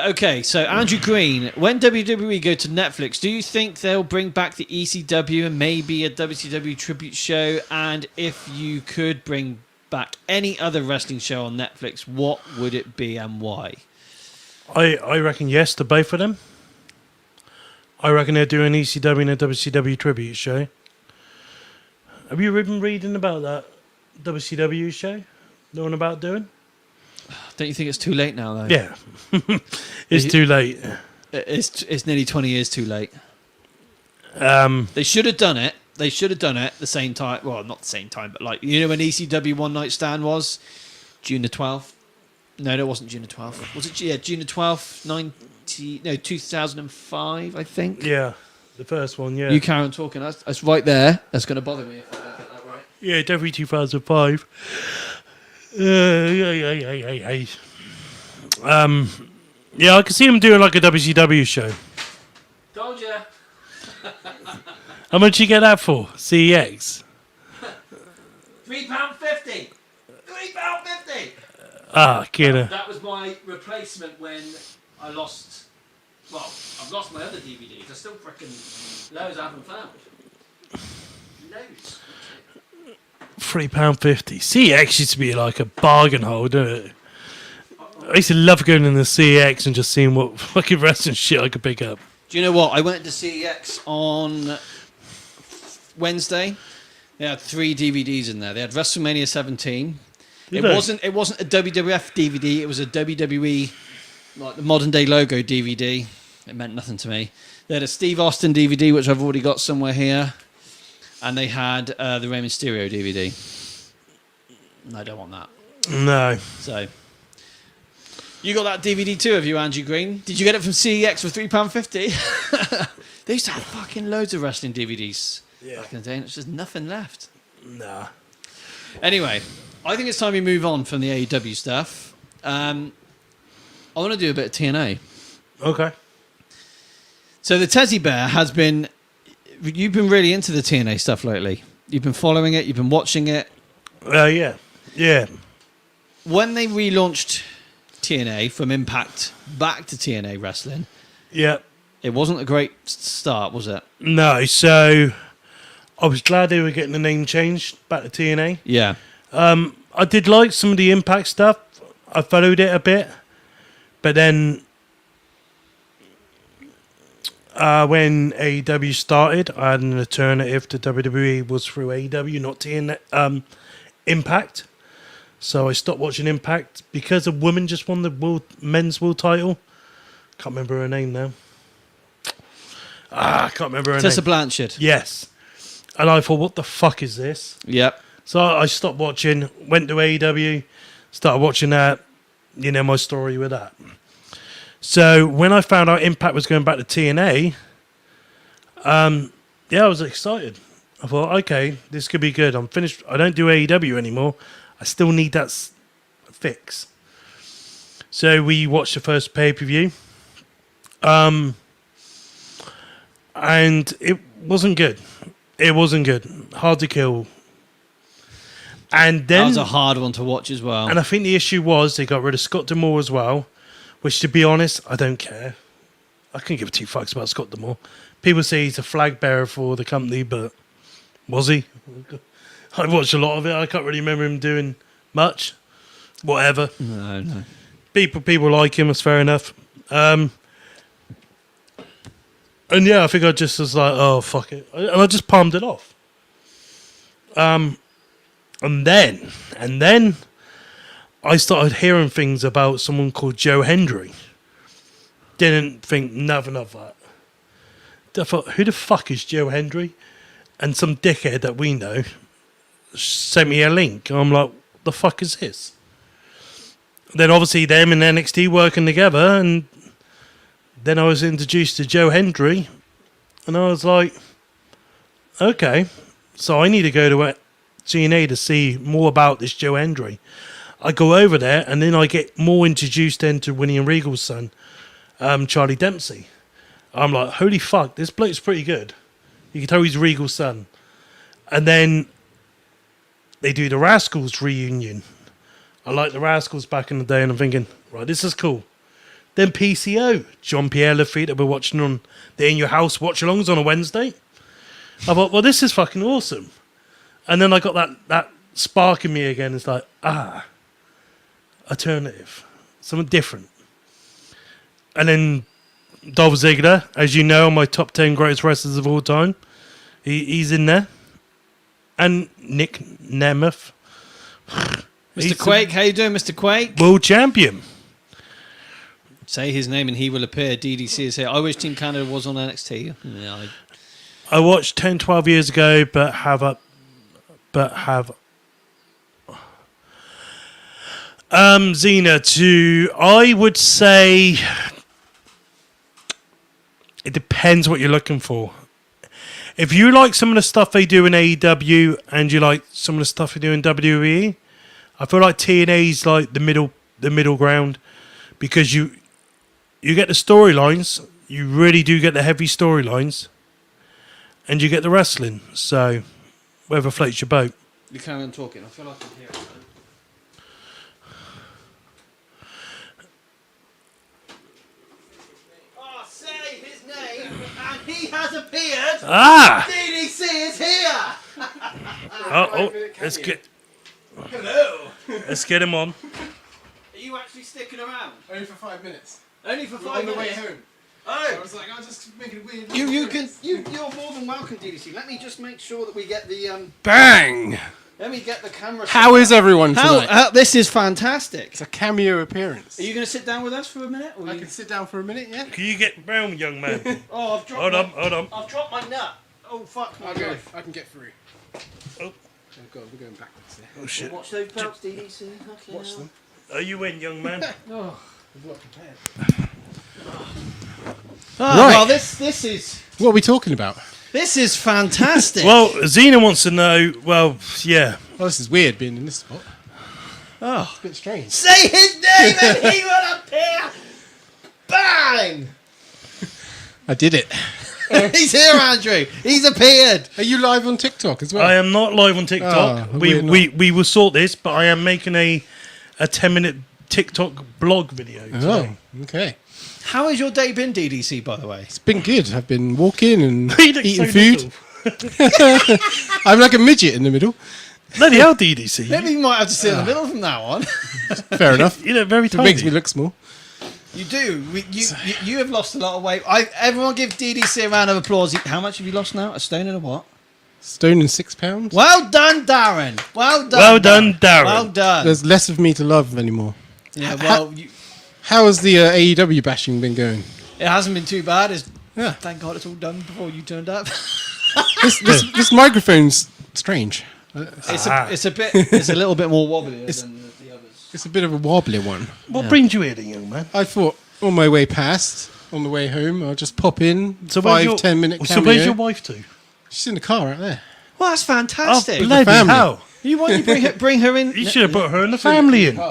B: Okay, so Andrew Green, when WWE go to Netflix, do you think they'll bring back the ECW and maybe a WCW tribute show? And if you could bring back any other wrestling show on Netflix, what would it be and why?
C: I reckon yes to both of them. I reckon they're doing ECW and a WCW tribute show. Have you been reading about that WCW show they're on about doing?
B: Don't you think it's too late now, though?
C: Yeah. It's too late.
B: It's nearly 20 years too late. They should have done it. They should have done it the same time. Well, not the same time, but like, you know when ECW One Night Stand was? June the 12th? No, it wasn't June the 12th. Was it? Yeah, June the 12th, 2005, I think.
C: Yeah, the first one, yeah.
B: You carry on talking. That's right there. That's going to bother me if I don't get that right.
C: Yeah, definitely 2005. Yeah, I can see him doing like a WCW show.
B: Told ya.
C: How much you get that for? CEX?
B: £3.50. £3.50.
C: Ah, kidder.
B: That was my replacement when I lost. Well, I've lost my other DVDs. I still freaking loads I haven't found. Loads.
C: £3.50. CEX used to be like a bargain hole, didn't it? I used to love going in the CEX and just seeing what fucking wrestling shit I could pick up.
B: Do you know what? I went to CEX on Wednesday. They had 3 DVDs in there. They had WrestleMania 17. It wasn't a WWF DVD. It was a WWE, like the modern day logo DVD. It meant nothing to me. They had a Steve Austin DVD, which I've already got somewhere here, and they had the Rey Mysterio DVD. And I don't want that.
C: No.
B: So you got that DVD too, have you, Andrew Green? Did you get it from CEX for £3.50? They used to have fucking loads of wrestling DVDs back in the day, and it's just nothing left.
C: Nah.
B: Anyway, I think it's time we move on from the AEW stuff. I want to do a bit of TNA.
C: Okay.
B: So the Tezzy Bear has been... You've been really into the TNA stuff lately. You've been following it. You've been watching it.
C: Yeah. Yeah.
B: When they relaunched TNA from Impact back to TNA Wrestling...
C: Yeah.
B: It wasn't a great start, was it?
C: No, so I was glad they were getting the name changed back to TNA.
B: Yeah.
C: I did like some of the Impact stuff. I followed it a bit. But then when AEW started, I had an alternative to WWE was through AEW, not TN, Impact. So I stopped watching Impact because a woman just won the men's world title. Can't remember her name now. I can't remember her
B: Tessa
C: name.
B: Blanchard.
C: Yes. And I thought, what the fuck is this?
B: Yep.
C: So I stopped watching, went to AEW, started watching that. You know my story with that. So when I found out Impact was going back to TNA, I was excited. I thought, okay, this could be good. I'm finished. I don't do AEW anymore. I still need that fix. So we watched the first pay-per-view. And it wasn't good. It wasn't good. Hard to kill. And then
B: That was a hard one to watch as well.
C: and I think the issue was they got rid of Scott D'Amore as well, which, to be honest, I don't care. I couldn't give two fucks about Scott D'Amore. People say he's a flag bearer for the company, but was he? I watched a lot of it. I can't really remember him doing much. Whatever.
B: No.
C: People like him. It's fair enough. And yeah, I think I just was like, oh, fuck it. And I just palmed it off. And then I started hearing things about someone called Joe Hendry. Didn't think nothing of that. I thought, who the fuck is Joe Hendry? And some dickhead that we know sent me a link. I'm like, the fuck is this? Then obviously them and NXT working together, and then I was introduced to Joe Hendry, and I was like, okay, so I need to go to TNA to see more about this Joe Hendry. I go over there, and then I get more introduced into William Regal's son, Charlie Dempsey. I'm like, holy fuck, this bloke's pretty good. You can tell he's Regal's son. And then they do the Rascals reunion. I like the Rascals back in the day, and I'm thinking, right, this is cool. Then PCO, John Pierre Lafitte, that we're watching on the In Your House watch-alongs on a Wednesday. I thought, well, this is fucking awesome. And then I got that spark in me again. It's like, alternative, something different. And then Dolph Ziggler, as you know, my top 10 greatest wrestlers of all time. He's in there. And Nick Nemeth.
B: Mr. Quake, how you doing, Mr. Quake?
C: World champion.
B: Say his name and he will appear. DDC is here. I wish Team Canada was on NXT. Yeah,
C: I watched 10, 12 years ago, but have Xena to, I would say, it depends what you're looking for. If you like some of the stuff they do in AEW and you like some of the stuff they do in WWE, I feel like TNA's like the middle ground, because you get the storylines, you really do get the heavy storylines, and you get the wrestling. So, whatever floats your boat.
B: You carry on talking. I feel like I can hear it. Oh, say his name, and he has appeared. DDC is here.
C: Let's get.
B: Hello.
C: Let's get him on.
B: Are you actually sticking around?
D: Only for 5 minutes.
B: Only for
D: We're
B: 5
D: on the way
B: minutes.
D: home.
B: Oh.
D: I was like, I'll just make it weird.
B: You're more than welcome, DDC. Let me just make sure that we get the
D: Bang!
B: Let me get the camera.
D: How is everyone tonight?
B: This is fantastic.
D: It's a cameo appearance.
B: Are you going to sit down with us for a minute? Or
D: I can sit down for a minute, yeah?
C: Can you get round, young man?
B: Oh, I've dropped.
C: Hold on.
B: I've dropped my nut. Oh fuck my life.
D: I can get through.
C: Oh.
D: Oh god, we're going backwards here.
C: Oh shit.
B: Watch those belts, DDC.
D: Watch them.
C: Are you in, young man?
B: Oh.
D: I'm not prepared.
B: Right. Well, this is
D: What are we talking about?
B: this is fantastic.
C: Well, Xena wants to know. Well, yeah.
D: Oh, this is weird being in this spot.
B: oh.
D: It's a bit strange.
B: Say his name and he will appear. Bang!
D: I did it.
B: He's here, Andrew. He's appeared.
D: Are you live on TikTok as well?
C: I am not live on TikTok.
D: Oh,
C: we
D: we're not.
C: we will sort this, but I am making a 10-minute TikTok blog video today.
D: Oh, okay.
B: How has your day been, DDC? By the way,
D: It's been good. I've been walking and
C: He looks
D: eating
C: so
D: food.
C: little.
D: I'm like a midget in the middle.
C: Bloody hell, DDC.
B: maybe you might have to sit in the middle from now on.
D: Fair enough.
C: You look very
D: It makes
C: tiny.
D: me look small.
B: You do. You have lost a lot of weight. Everyone give DDC a round of applause. How much have you lost now? A stone and a what?
D: Stone and 6 pounds.
B: Well done, Darren. Well done.
C: Well done, Darren.
B: Well done.
D: There's less of me to love anymore.
B: Yeah. Well,
D: How has the AEW bashing been going?
B: it hasn't been too bad.
D: Yeah.
B: Thank God it's all done before you turned up.
D: This microphone's strange.
B: It's a little bit more wobbly than the others.
D: It's a bit of a wobbly one.
C: What brings you here, then, young man?
D: I thought on my way past, on the way home, I'll just pop in.
C: So where's
D: 5-10 minute cameo.
C: So where's your wife to?
D: She's in the car out there.
B: Well, that's fantastic.
C: Oh, bloody
D: family.
C: hell.
B: You want to bring her in?
C: You should have put her and the family in.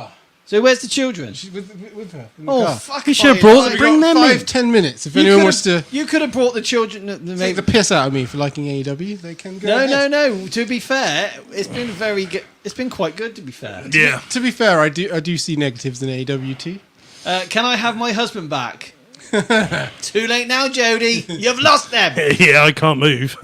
B: So where's the children?
D: She's with her. In the
B: Oh,
D: car.
B: fuck!
C: You should have brought bring them in.
D: 5-10 minutes. If anyone wants to
B: You could have brought the children.
D: take the piss out of me for liking AEW, they can go. ahead.
B: No. To be fair, it's been very good. It's been quite good, to be fair.
C: Yeah.
D: To be fair, I do see negatives in AEW too.
B: Can I have my husband back? Too late now, Jody. You've lost them.
C: Yeah, I can't move.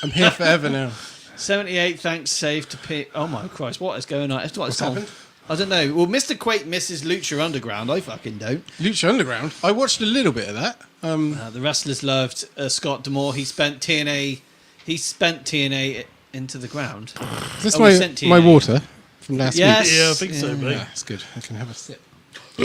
D: I'm here forever now.
B: 78. Thanks, save to P. Oh my Christ! What is going on? What's
D: happened?
B: I don't know. Well, Mr. Quake misses Lucha Underground. I fucking don't.
D: Lucha Underground. I watched a little bit of that.
B: The wrestlers loved Scott D'Amore. He spent TNA into the ground.
D: Is this
B: Oh, we sent
D: my
B: TNA.
D: water from last
B: Yes.
D: week?
C: Yeah, I think so, mate.
D: Yeah, it's good. I can have a sip.
B: I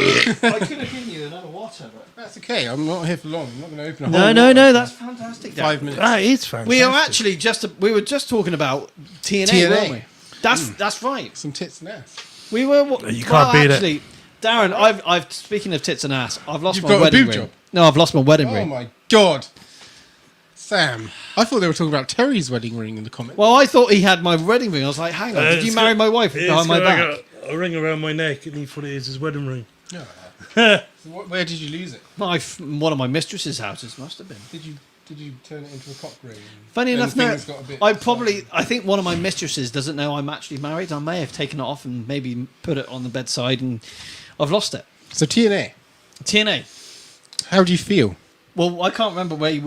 B: could have given you another water, but
D: That's okay. I'm not here for long. I'm not going to open a
B: no,
D: whole
B: no,
D: water
B: no.
D: for
B: That's fantastic. Dan.
D: 5 minutes.
C: That is fantastic.
B: We are actually we were just talking about TNA,
D: TNA.
B: weren't we? That's right.
D: Some tits and ass.
B: We were.
C: You can't beat it.
B: actually, Darren. I've speaking of tits and ass. I've lost
D: You've
B: my
D: got a
B: wedding
D: boob
B: ring.
D: job?
B: No, I've lost my wedding
D: Oh
B: ring.
D: my god. Sam. I thought they were talking about Terry's wedding ring in the comments.
B: Well, I thought he had my wedding ring. I was like, hang on, did you marry my wife behind my back?
C: A ring around my neck, and he thought it is his wedding ring.
D: So where did you lose it?
B: One of my mistress's houses must have been.
D: Did you turn it into a cock ring?
B: Funny
D: And
B: enough, no.
D: things got a bit-
B: I think one of my mistresses doesn't know I'm actually married. I may have taken it off and maybe put it on the bedside, and I've lost it.
D: So TNA.
B: TNA.
D: How do you feel?
B: Well, I can't remember where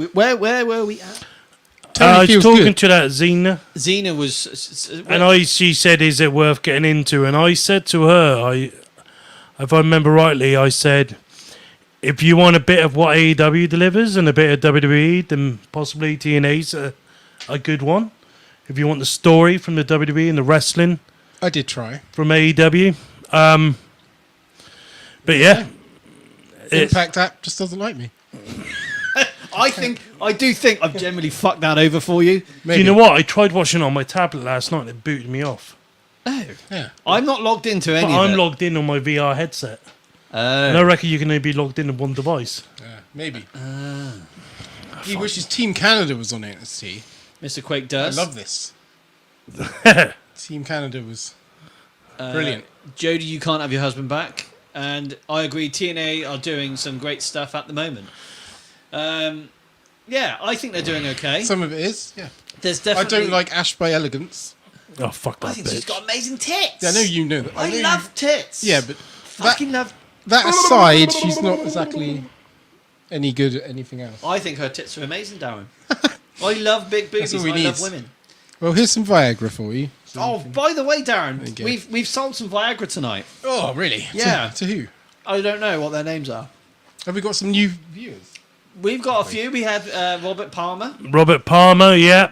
B: were we at?
D: Tony
C: I was
D: feels
C: talking
D: good.
C: to that Xena,
B: Xena was.
C: and she said, "Is it worth getting into?" And I said to her, if I remember rightly, I said, if you want a bit of what AEW delivers and a bit of WWE, then possibly TNA's a good one. If you want the story from the WWE and the wrestling
D: I did try.
C: from AEW, but yeah, it's,
D: Impact app just doesn't like me.
B: I do think I've generally fucked that over for you.
C: do
D: Maybe.
C: you know what? I tried watching it on my tablet last night and it booted me off.
B: Oh,
D: Yeah.
B: I'm not logged into any.
C: But
B: of
C: I'm
B: it.
C: logged in on my VR headset. And I reckon you can only be logged in on one device.
D: Maybe. He wishes Team Canada was on NXT.
B: Mr. Quake
D: I
B: does.
D: love this. Team Canada was brilliant.
B: Jody, you can't have your husband back, and I agree. TNA are doing some great stuff at the moment. Yeah, I think they're doing okay.
D: Some of it is, yeah.
B: There's
D: I
B: definitely.
D: don't like Ash by Elegance.
C: Oh, fuck
B: I
C: that
B: think she's
C: bitch.
B: got amazing tits.
D: Yeah, I know you know that.
B: I
D: know
B: love tits.
D: You, yeah, but
B: fucking love.
D: that aside, she's not exactly any good at anything else.
B: I think her tits are amazing, Darren. I love big boobies.
D: all we
B: I
D: need.
B: love women.
D: Well, here's some Viagra for you.
B: Oh, by the way, Darren,
D: you go.
B: we've sold some Viagra tonight.
D: Oh, really?
B: Yeah.
D: To who?
B: I don't know what their names are.
D: Have we got some new viewers?
B: We've got a few. We had Robert Palmer,
C: Robert Palmer, yeah.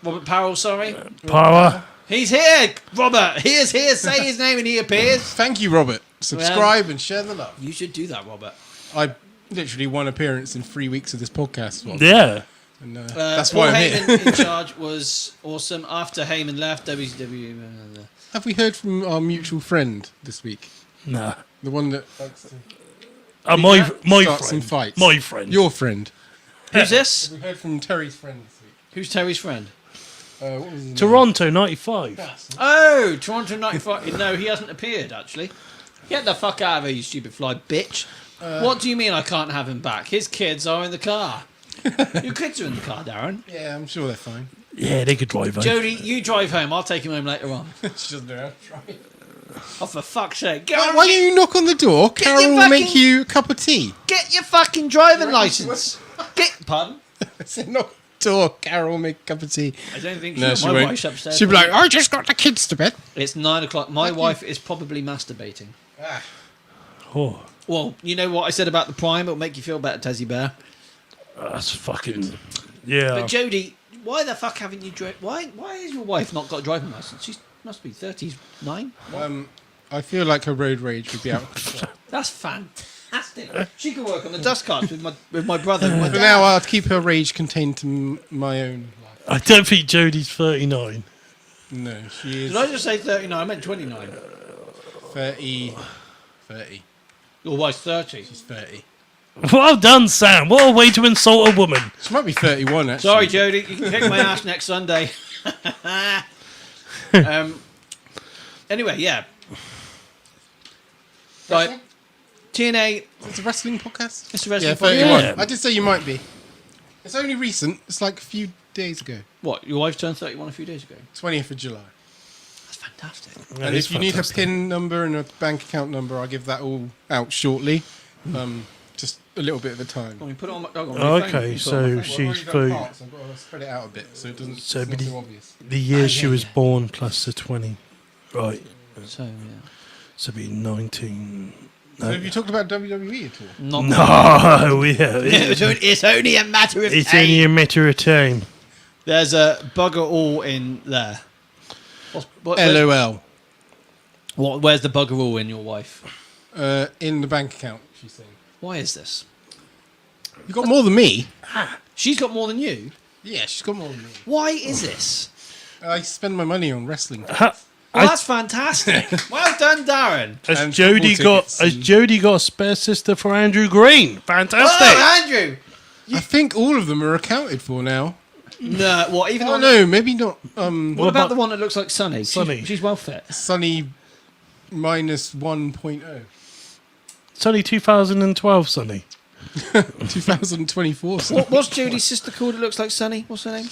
B: Robert Powell. Sorry,
C: Power.
B: he's here. Robert, he is here. Say his name and he appears.
D: Thank you, Robert. Subscribe and share the love.
B: You should do that, Robert.
D: I literally one appearance in 3 weeks of this podcast. Well,
C: Yeah.
D: and,
B: That's
D: that's why I'm
B: Heyman
D: here.
B: in charge was awesome. After Heyman left, WCW.
D: Have we heard from our mutual friend this week?
C: Nah.
D: The one that likes to
C: My
D: start some
C: friend.
D: fights.
C: My friend.
D: Your friend.
B: Who's this?
D: We heard from Terry's friend this week.
B: Who's Terry's friend?
D: What was his name?
C: Toronto, 95.
B: Oh, Toronto 95. No, he hasn't appeared, actually. Get the fuck out of here, you stupid fly bitch. What do you mean I can't have him back? His kids are in the car. Your kids are in the car, Darren.
D: Yeah, I'm sure they're fine.
C: Yeah, they could drive home.
B: Jody, you drive home. I'll take him home later on.
D: She doesn't know how to try.
B: Oh, for fuck's sake. Get,
D: Why
B: on,
D: don't you knock on the door?
B: Get your
D: Carol will make
B: fucking-
D: you a cup of tea.
B: get your fucking driving license. Pardon?
D: I said, knock on the door. Carol will make a cup of tea.
B: I don't think
D: No,
B: she
D: she
B: my
D: won't.
B: wife's upstairs.
D: She'll be like, I just got the kids to bed.
B: It's 9 o'clock. My wife is probably masturbating.
C: Oh.
B: Well, you know what I said about the Prime? It'll make you feel better, Tezzy Bear.
C: That's fucking... Yeah.
B: But Jodie, why the fuck haven't you... Why has your wife not got a driving licence? She must be 39.
D: I feel like her road rage would be out.
B: That's fantastic. She could work on the dust carts with my brother and my
D: For
B: dad.
D: now, I'll keep her rage contained to my own life.
C: I don't think Jodie's 39.
D: No, she is
B: Did I just say 39? I meant 29.
D: 30. 30.
B: Your wife's 30.
D: She's 30.
C: Well done, Sam. What a way to insult a woman.
D: She might be 31, actually.
B: Sorry, Jodie. You can kick my ass next Sunday. Anyway, yeah. Right. TNA.
D: It's a wrestling podcast?
B: It's a wrestling
D: Yeah,
B: podcast.
D: 31.
C: Yeah.
D: I did say you might be. It's only recent. It's like a few days ago.
B: What? Your wife turned 31 a few days ago.
D: 20th of July.
B: That's fantastic.
C: That
D: And
C: is
D: if you need a
C: fantastic.
D: PIN number and a bank account number, I'll give that all out shortly. Just a little bit at a time.
B: Let me put it on my.
C: Okay, so she's
D: I've
C: for
D: got to spread it out a bit so it doesn't
C: So
D: it's not
C: be-
D: too obvious.
C: the year she
B: yeah,
C: was
B: yeah.
C: born plus the 20. Right.
B: So yeah.
C: So be 19.
D: So have you talked about WWE at all?
B: Not
C: No, yeah.
B: it's only a matter of
C: It's
B: time.
C: only a matter of time.
B: There's a bugger all in there.
D: LOL.
B: Where's the bugger all in your wife?
D: In the bank account, she's saying.
B: Why is this?
D: You got more than me.
B: She's got more than you.
D: Yeah, she's got more than me.
B: Why is this?
D: I spend my money on wrestling.
B: Well, that's fantastic. Well done, Darren.
C: Has
D: And
C: Jodie
D: football
C: got
D: tickets
C: has
D: and-
C: Jodie got a spare sister for Andrew Green? Fantastic.
B: Oh, Andrew.
D: I think all of them are accounted for now.
B: No, what? Even
D: Oh
B: on
D: no, maybe not.
B: What
C: What
B: about
C: about-
B: the one that looks like Sunny?
C: Sunny.
B: She's well fit.
D: Sunny minus 1.0.
C: It's only 2012, Sonny.
D: 2024. So.
B: What's Jodie's sister called? It looks like Sunny. What's her name?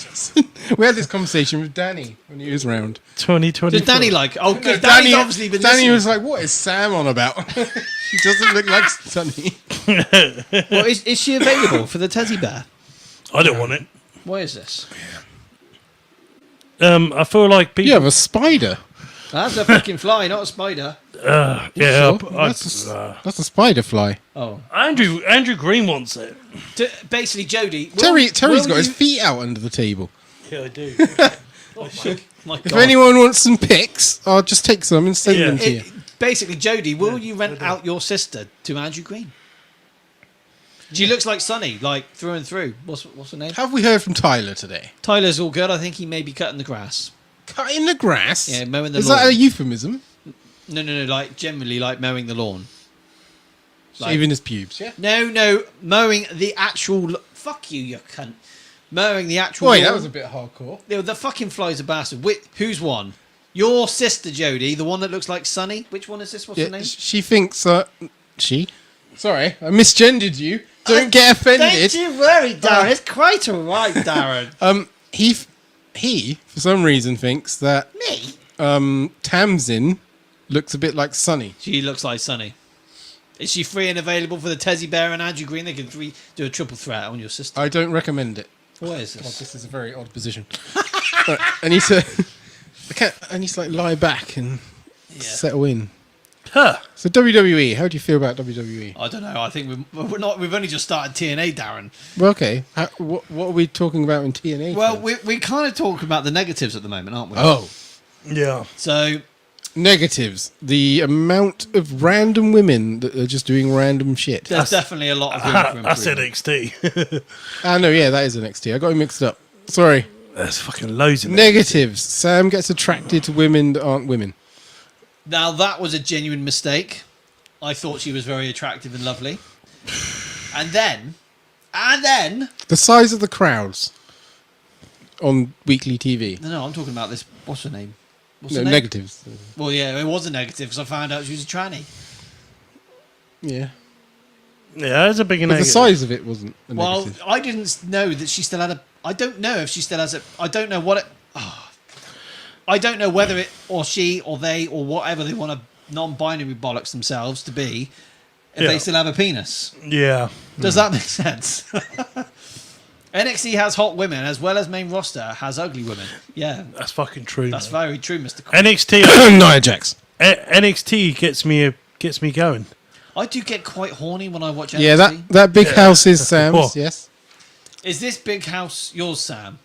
D: We had this conversation with Danny when he was around.
C: 2024.
B: Does Danny like? Oh,
D: No,
B: good. Danny's obviously been
D: Danny
B: listening.
D: was like, "What is Sam on about? She doesn't look like Sunny."
B: Well, is she available for the Teddy Bear?
C: I don't want it.
B: What is this?
C: I feel like people.
D: You have a spider.
B: That's a fucking fly, not a spider.
C: Yeah,
D: Sure?
C: I-
D: That's a spider fly.
B: Oh,
C: Andrew Green wants it.
B: Basically, Jodie.
D: Terry's got his feet out under the table.
C: Yeah, I do.
B: My
D: If
B: God.
D: anyone wants some pics, I'll just take some and send them to you.
B: Basically, Jodie, will you rent out your sister to Andrew Green? She looks like Sunny, like through and through. What's her name?
D: Have we heard from Tyler today?
B: Tyler's all good. I think he may be cutting the grass.
D: Cutting the grass?
B: Yeah, mowing the
D: Is
B: lawn.
D: that a euphemism?
B: No, like generally like mowing the lawn. Like-
D: Shaving his pubes, yeah?
B: No, mowing the actual. Fuck you cunt. Mowing the actual.
D: Boy,
B: lawn.
D: that was a bit hardcore.
B: The fucking fly's a bastard. Who's one? Your sister, Jodie, the one that looks like Sunny. Which one is this? What's her
D: Yeah,
B: name?
D: she thinks she? Sorry, I misgendered you. Don't get offended.
B: Don't you worry, Darren. It's quite all right, Darren.
D: He for some reason thinks that
B: Me?
D: Tamsin looks a bit like Sunny.
B: She looks like Sunny. Is she free and available for the Tezzy Bear and Andrew Green? They can do a triple threat on your sister.
D: I don't recommend it.
B: What is
D: God,
B: this?
D: this is a very odd position. I need to. I need to like lie back and settle in.
C: Huh.
D: So WWE, how do you feel about WWE?
B: I don't know. I think we're not. We've only just started TNA, Darren.
D: Well, okay. What are we talking about in TNA?
B: Well,
D: then?
B: we kind of talk about the negatives at the moment, aren't we?
D: oh,
C: Yeah.
B: So
D: negatives. The amount of random women that are just doing random shit.
B: there's definitely a lot of room for
C: That's
B: improvement.
C: NXT.
D: No, yeah, that is NXT. I got it mixed up. Sorry.
C: There's fucking loads in there.
D: Negatives. Sam gets attracted to women that aren't women.
B: Now that was a genuine mistake. I thought she was very attractive and lovely. And then
D: The size of the crowds on weekly TV.
B: no, I'm talking about this. What's her name? What's
D: No,
B: her name?
D: negatives.
B: Well, yeah, it was a negative because I found out she was a tranny.
D: Yeah.
C: Yeah, that's a big
D: But
C: negative.
D: the size of it wasn't a
B: Well,
D: negative.
B: I didn't know that she still had a. I don't know if she still has a. I don't know what it. I don't know whether it or she or they or whatever they want to non-binary bollocks themselves to be. If
C: Yeah.
B: they still have a penis,
C: Yeah.
B: does that make sense? NXT has hot women as well as main roster has ugly women. Yeah,
C: That's fucking true.
B: that's
C: man.
B: very true, Mr.
C: NXT
D: Nia Jax.
C: NXT gets me going.
B: I do get quite horny when I watch NXT.
D: Yeah, that big house is Sam's. Yes,
B: Is this big house yours, Sam?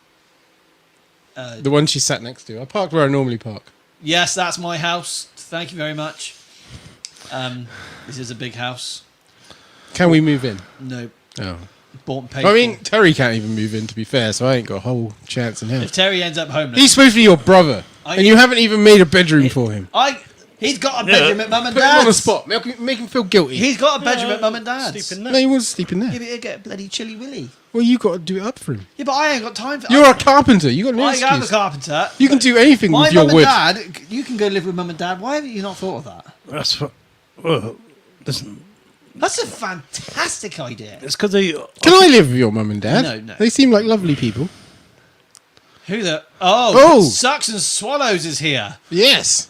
D: the one she sat next to. I parked where I normally park.
B: Yes, that's my house. Thank you very much. This is a big house.
D: Can we move in?
B: No,
D: Oh.
B: bought and paid
D: I mean,
B: for.
D: Terry can't even move in, to be fair, so I ain't got a whole chance in hell.
B: If Terry ends up homeless,
D: He's supposed to be your brother,
B: I-
D: and you haven't even made a bedroom for him.
B: he's got a bedroom at mum and
D: Put him on the
B: dad's.
D: spot. Make him feel guilty.
B: He's got a bedroom at mum and dad's.
C: Sleep in
D: No,
C: there.
D: he wants to sleep in
B: Yeah,
D: there.
B: but he'll get a bloody chilly willy.
D: Well, you got to do it up for him.
B: Yeah, but I ain't got time for.
D: You're a carpenter. You got no
B: I am a
D: excuse.
B: carpenter.
D: You can do anything
B: My
D: with your
B: mum and
D: wood.
B: dad, you can go live with mum and dad. Why have you not thought of that?
C: That's what. Well, listen,
B: That's a fantastic idea.
C: it's because they.
D: Can I live with your mum and dad?
B: No.
D: They seem like lovely people.
B: Who the?
D: Oh.
B: Oh, Sucks and Swallows is here.
D: Yes.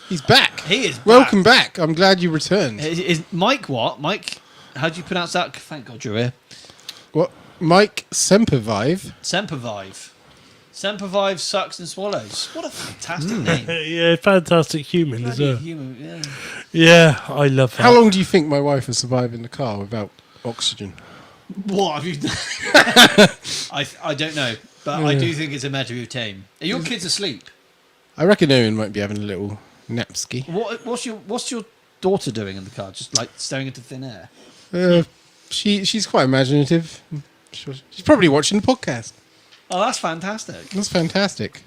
D: He's back.
B: He is back.
D: Welcome back. I'm glad you returned.
B: Is Mike what? Mike, how do you pronounce that? Thank God you're here.
D: What? Mike Sempervive.
B: Sempervive. Sempervive, Sucks and Swallows. What a fantastic name.
C: Yeah, fantastic human as
B: Bloody
C: well.
B: human, yeah.
C: Yeah, I love that.
D: How long do you think my wife will survive in the car without oxygen?
B: What have you done? I don't know, but I do think it's a matter of time. Are your kids asleep?
D: I reckon Owen might be having a little napski.
B: What's your daughter doing in the car? Just like staring into thin air?
D: She's quite imaginative. She's probably watching the podcast.
B: Oh, that's fantastic.
D: That's fantastic.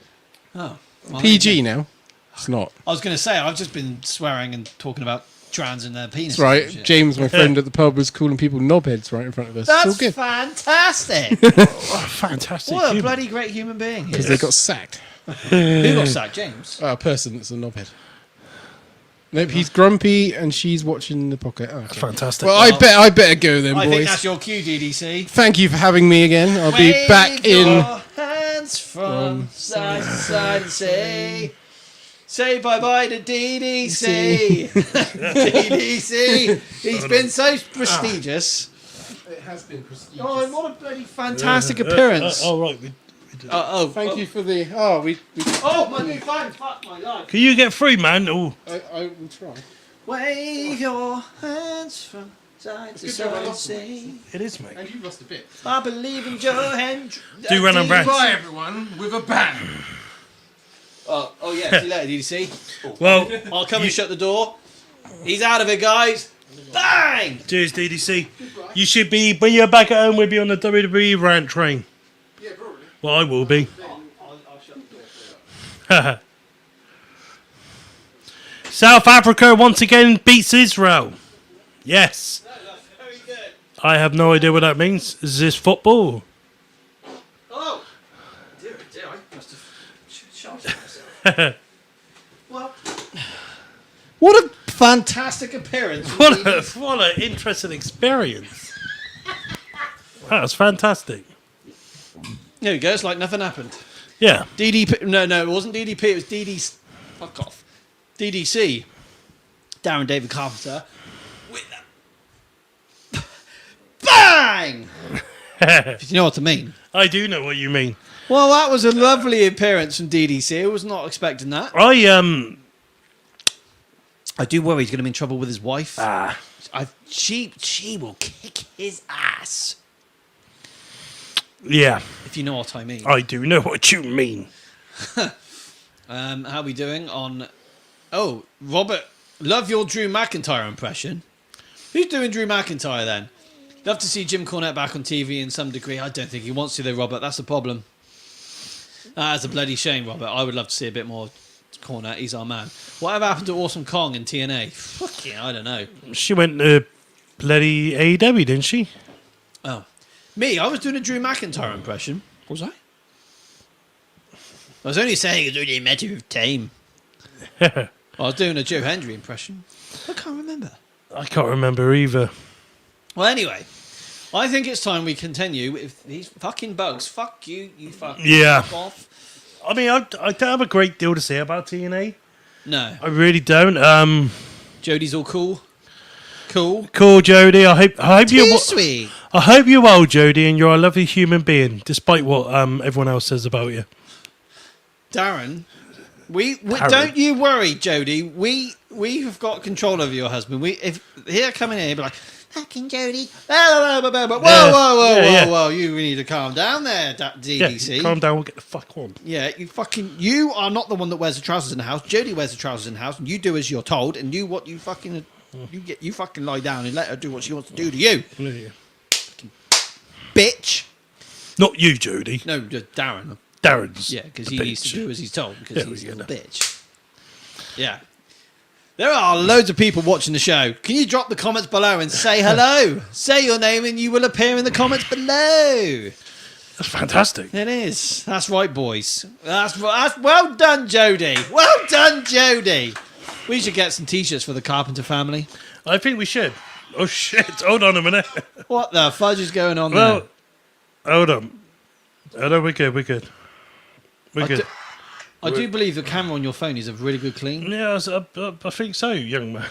B: Oh, well,
D: PG now. It's not.
B: I was going to say, I've just been swearing and talking about trans and their penis.
D: That's right. James, my friend at the pub, was calling people knobheads right in front of us. It's all
B: That's
D: good.
B: fantastic.
C: Oh, fantastic.
B: What a
C: human.
B: bloody great human being.
D: Because they got sacked.
B: Who got sacked, James?
D: A person that's a knobhead. Nope, he's grumpy and she's watching the podcast. Oh, okay.
C: Fantastic.
D: Well, I better go then,
B: I think
D: boys.
B: that's your cue, DDC.
D: Thank you for having me again. I'll be
B: Wave
D: back
B: your
D: in.
B: hands from side to side and say bye bye to DDC. DDC. He's been so prestigious.
D: It has been prestigious.
B: Oh, and what a bloody fantastic appearance.
C: Oh, right.
D: Thank you for the. Oh, we
B: Oh, my new phone. Fuck my life.
C: Can you get free, man? Oh,
D: I will try.
B: Wave your hands from side to
D: Good job, I
B: side and
D: lost
B: say,
C: it is, mate.
D: And you lost a bit.
B: I believe in Joe and
C: Do run on rants.
D: Bye, everyone, with a bang.
B: Oh yeah, see you later, DDC.
C: Well,
B: I'll come and shut the door. He's out of it, guys. Bang!
C: cheers, DDC. You should be, when you're back at home, we'll be on the WWE rant train.
D: Yeah, probably.
C: Well, I will be.
B: I'll shut the door.
C: South Africa once again beats Israel. Yes.
B: That's very good.
C: I have no idea what that means. Is this football?
B: Hello. Dear, I must have shot myself. Well, what a fantastic appearance.
C: What an interesting experience. That's fantastic.
B: There we go. It's like nothing happened.
C: Yeah.
B: DDP. No, it wasn't DDP. It was DD. Fuck off. DDC. Darren David Carpenter. With that. Bang! If you know what I mean.
C: I do know what you mean.
B: Well, that was a lovely appearance from DDC. I was not expecting that.
C: I
B: do worry he's going to be in trouble with his wife. She will kick his ass.
C: Yeah,
B: If you know what I mean.
C: I do know what you mean.
B: How are we doing on... Oh, Robert, love your Drew McIntyre impression. Who's doing Drew McIntyre then? Love to see Jim Cornette back on TV in some degree. I don't think he wants to though, Robert. That's the problem. That's a bloody shame, Robert. I would love to see a bit more Cornette. He's our man. Whatever happened to Awesome Kong in TNA? Fucking, I don't know.
C: She went to bloody AEW, didn't she?
B: Oh. Me, I was doing a Drew McIntyre impression. Was I? I was only saying it's only a matter of time. I was doing a Joe Hendry impression. I can't remember.
C: I can't remember either.
B: Well, anyway, I think it's time we continue with these fucking bugs. Fuck you, you fucking
C: Yeah.
B: fuck off.
C: I mean, I don't have a great deal to say about TNA.
B: No.
C: I really don't.
B: Jody's all cool. Cool.
C: Cool, Jody. I hope
B: Too
C: you're
B: sweet.
C: I hope you're well, Jody, and you're a lovely human being, despite what everyone else says about you.
B: Darren, We
C: Harry.
B: don't you worry, Jody. We have got control over your husband. If he'll come in here and be like, fucking Jody. Whoa. You need to calm down there, DDC.
C: Yeah, calm down. We'll get the fuck on.
B: Yeah, you are not the one that wears the trousers in the house. Jody wears the trousers in the house, and you do as you're told, and you fucking lie down and let her do what she wants to do to you,
C: Yeah.
B: bitch.
C: Not you, Jody.
B: No, just Darren.
C: Darren's.
B: Yeah, because
C: the
B: he needs to
C: bitch.
B: do as he's told, because
C: There
B: he's
C: we
B: a
C: go
B: little bitch. Yeah. There are loads of people watching the show. Can you drop the comments below and say hello? Say your name and you will appear in the comments below.
C: That's fantastic.
B: It is. That's right, boys. That's well done, Jody. Well done, Jody. We should get some t-shirts for the Carpenter family.
C: I think we should. Oh, shit. Hold on a minute.
B: What the fudge is going on
C: Well,
B: there?
C: hold on. We're good.
B: I do believe the camera on your phone is a really good clean.
C: Yeah, I think so, young man.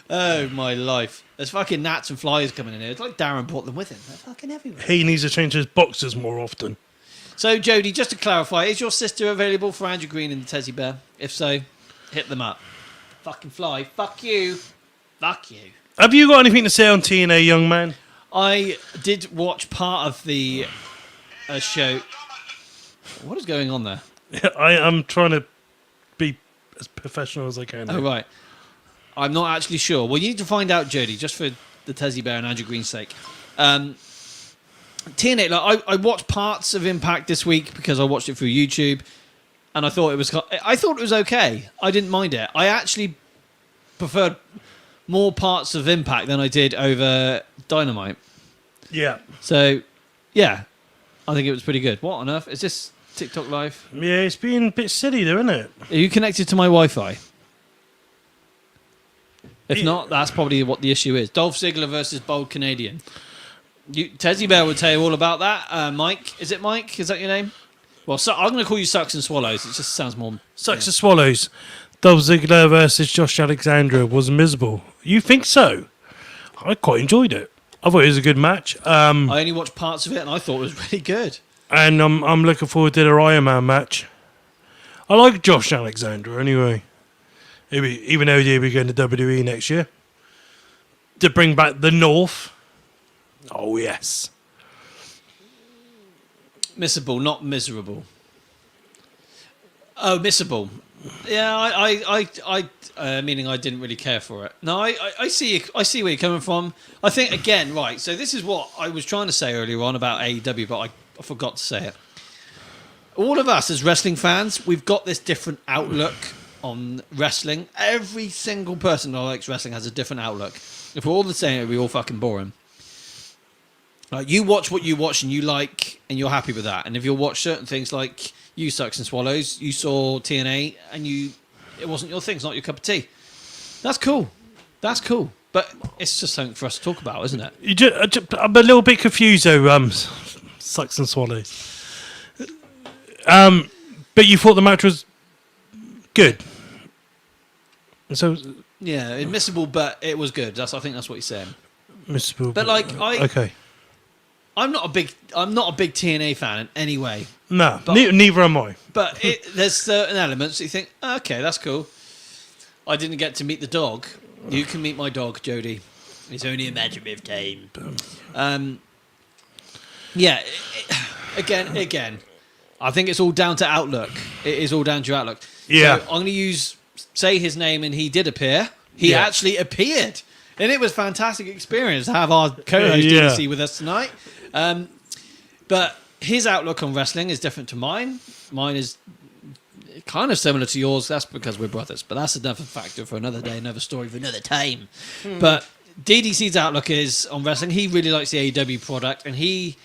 B: Oh, my life. There's fucking gnats and flies coming in here. It's like Darren brought them with him. They're fucking everywhere.
C: He needs to change his boxes more often.
B: So, Jody, just to clarify, is your sister available for Andrew Green and the Tezzy Bear? If so, hit them up. Fucking fly. Fuck you. Fuck you.
C: Have you got anything to say on TNA, young man?
B: I did watch part of the show. What is going on there?
C: I am trying to be as professional as I can.
B: Oh, right. I'm not actually sure. Well, you need to find out, Jody, just for the Tezzy Bear and Andrew Green's sake. TNA, like, I watched parts of Impact this week because I watched it through YouTube, and I thought it was okay. I didn't mind it. I actually preferred more parts of Impact than I did over Dynamite.
C: Yeah.
B: So, yeah, I think it was pretty good. What on earth? Is this TikTok Live?
C: Yeah, it's being a bit silly though, isn't it?
B: Are you connected to my Wi-Fi? If
C: Yeah.
B: not, that's probably what the issue is. Dolph Ziggler versus Bold Canadian. Tezzy Bear would tell you all about that. Mike, is it Mike? Is that your name? Well, I'm going to call you Sucks and Swallows. It just sounds more...
C: Sucks and swallows. Dolph Ziggler versus Josh Alexander was miserable. You think so? I quite enjoyed it. I thought it was a good match.
B: I only watched parts of it and I thought it was really good.
C: And I'm looking forward to the Iron Man match. I like Josh Alexander anyway. Even though he'll be going to WWE next year. To bring back the North. Oh, yes.
B: Missable, not miserable. Oh, missable. Yeah, meaning I didn't really care for it. No, I see where you're coming from. I think, again, right, so this is what I was trying to say earlier on about AEW, but I forgot to say it. All of us as wrestling fans, we've got this different outlook on wrestling. Every single person that likes wrestling has a different outlook. If we're all the same, it'd be all fucking boring. Like, you watch what you watch and you like, and you're happy with that. And if you watch certain things like you Sucks and Swallows, you saw TNA and it wasn't your thing, it's not your cup of tea. That's cool. But it's just something for us to talk about, isn't it?
C: I'm a little bit confused though, Sucks and Swallows. But you thought the match was good. So
B: Yeah, admissible, but it was good. I think that's what you're saying.
C: miserable.
B: But like,
C: okay.
B: I'm not a big TNA fan in any way.
C: No,
B: But-
C: neither am I.
B: But there's certain elements that you think, okay, that's cool. I didn't get to meet the dog. You can meet my dog, Jody. It's only a matter of time. Yeah. Again. I think it's all down to outlook. It is all down to your outlook.
C: Yeah.
B: So I'm going to say his name, and he did appear. He
C: Yeah.
B: actually appeared. And it was a fantastic experience to have our co-host
C: Yeah.
B: DDC with us tonight. But his outlook on wrestling is different to mine. Mine is kind of similar to yours. That's because we're brothers. But that's another factor for another day, another story for another time. But DDC's outlook is on wrestling. He really likes the AEW product, and he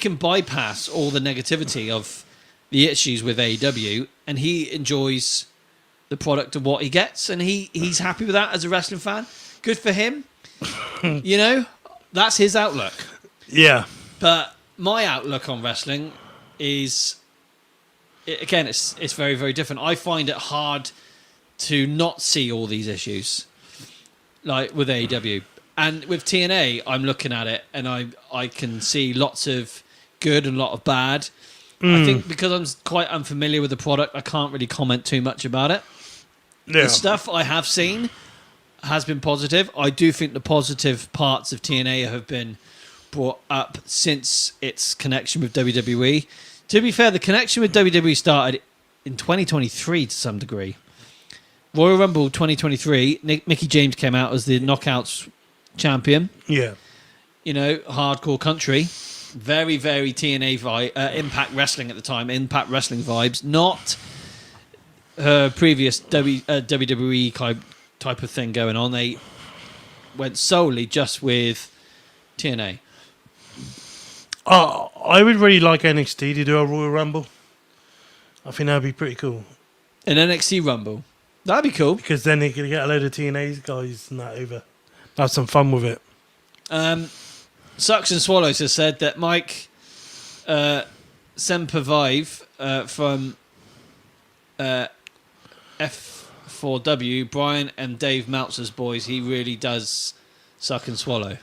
B: can bypass all the negativity of the issues with AEW, and he enjoys the product of what he gets, and he's happy with that as a wrestling fan. Good for him. You know, that's his outlook.
C: Yeah.
B: But my outlook on wrestling is, again, it's very, very different. I find it hard to not see all these issues, like with AEW. And with TNA, I'm looking at it, and I can see lots of good and a lot of bad. I think because I'm quite unfamiliar with the product, I can't really comment too much about it.
C: Yeah.
B: The stuff I have seen has been positive. I do think the positive parts of TNA have been brought up since its connection with WWE. To be fair, the connection with WWE started in 2023 to some degree. Royal Rumble 2023, Mickey James came out as the Knockouts champion.
C: Yeah.
B: You know, hardcore country. Very, very TNA vibe, Impact Wrestling at the time, Impact Wrestling vibes, not her previous WWE type of thing going on. They went solely just with TNA.
C: I would really like NXT to do a Royal Rumble. I think that'd be pretty cool.
B: An NXT Rumble. That'd be cool.
C: Because then they could get a load of TNA guys and that over. Have some fun with it.
B: Sucks and Swallows has said that Mike Sempervive from F4W, Brian and Dave Meltzer's boys, he really does suck and swallow.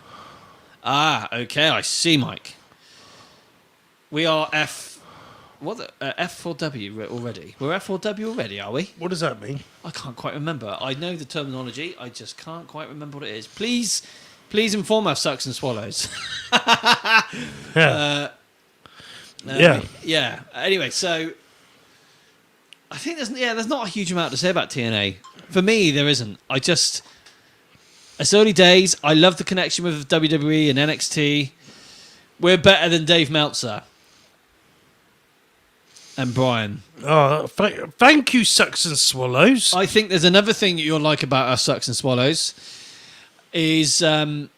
B: Ah, okay, I see, Mike. We are F4W already. We're F4W already, are we?
C: What does that mean?
B: I can't quite remember. I know the terminology. I just can't quite remember what it is. Please inform us, Sucks and Swallows.
C: Yeah.
B: Yeah. Anyway, so I think there's not a huge amount to say about TNA. For me, there isn't. It's early days. I love the connection with WWE and NXT. We're better than Dave Meltzer and Brian.
C: Oh, thank you, Sucks and Swallows.
B: I think there's another thing that you'll like about us, Sucks and Swallows, is when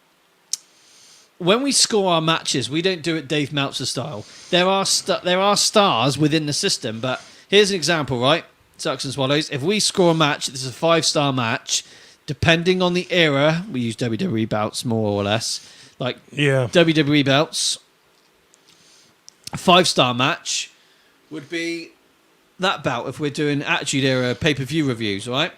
B: we score our matches, we don't do it Dave Meltzer style. There are stars within the system, but here's an example, right? Sucks and Swallows. If we score a match, this is a 5-star match. Depending on the era, we use WWE belts more or less. Like WWE belts, a 5-star match would be that belt if we're doing Attitude Era pay-per-view reviews, right?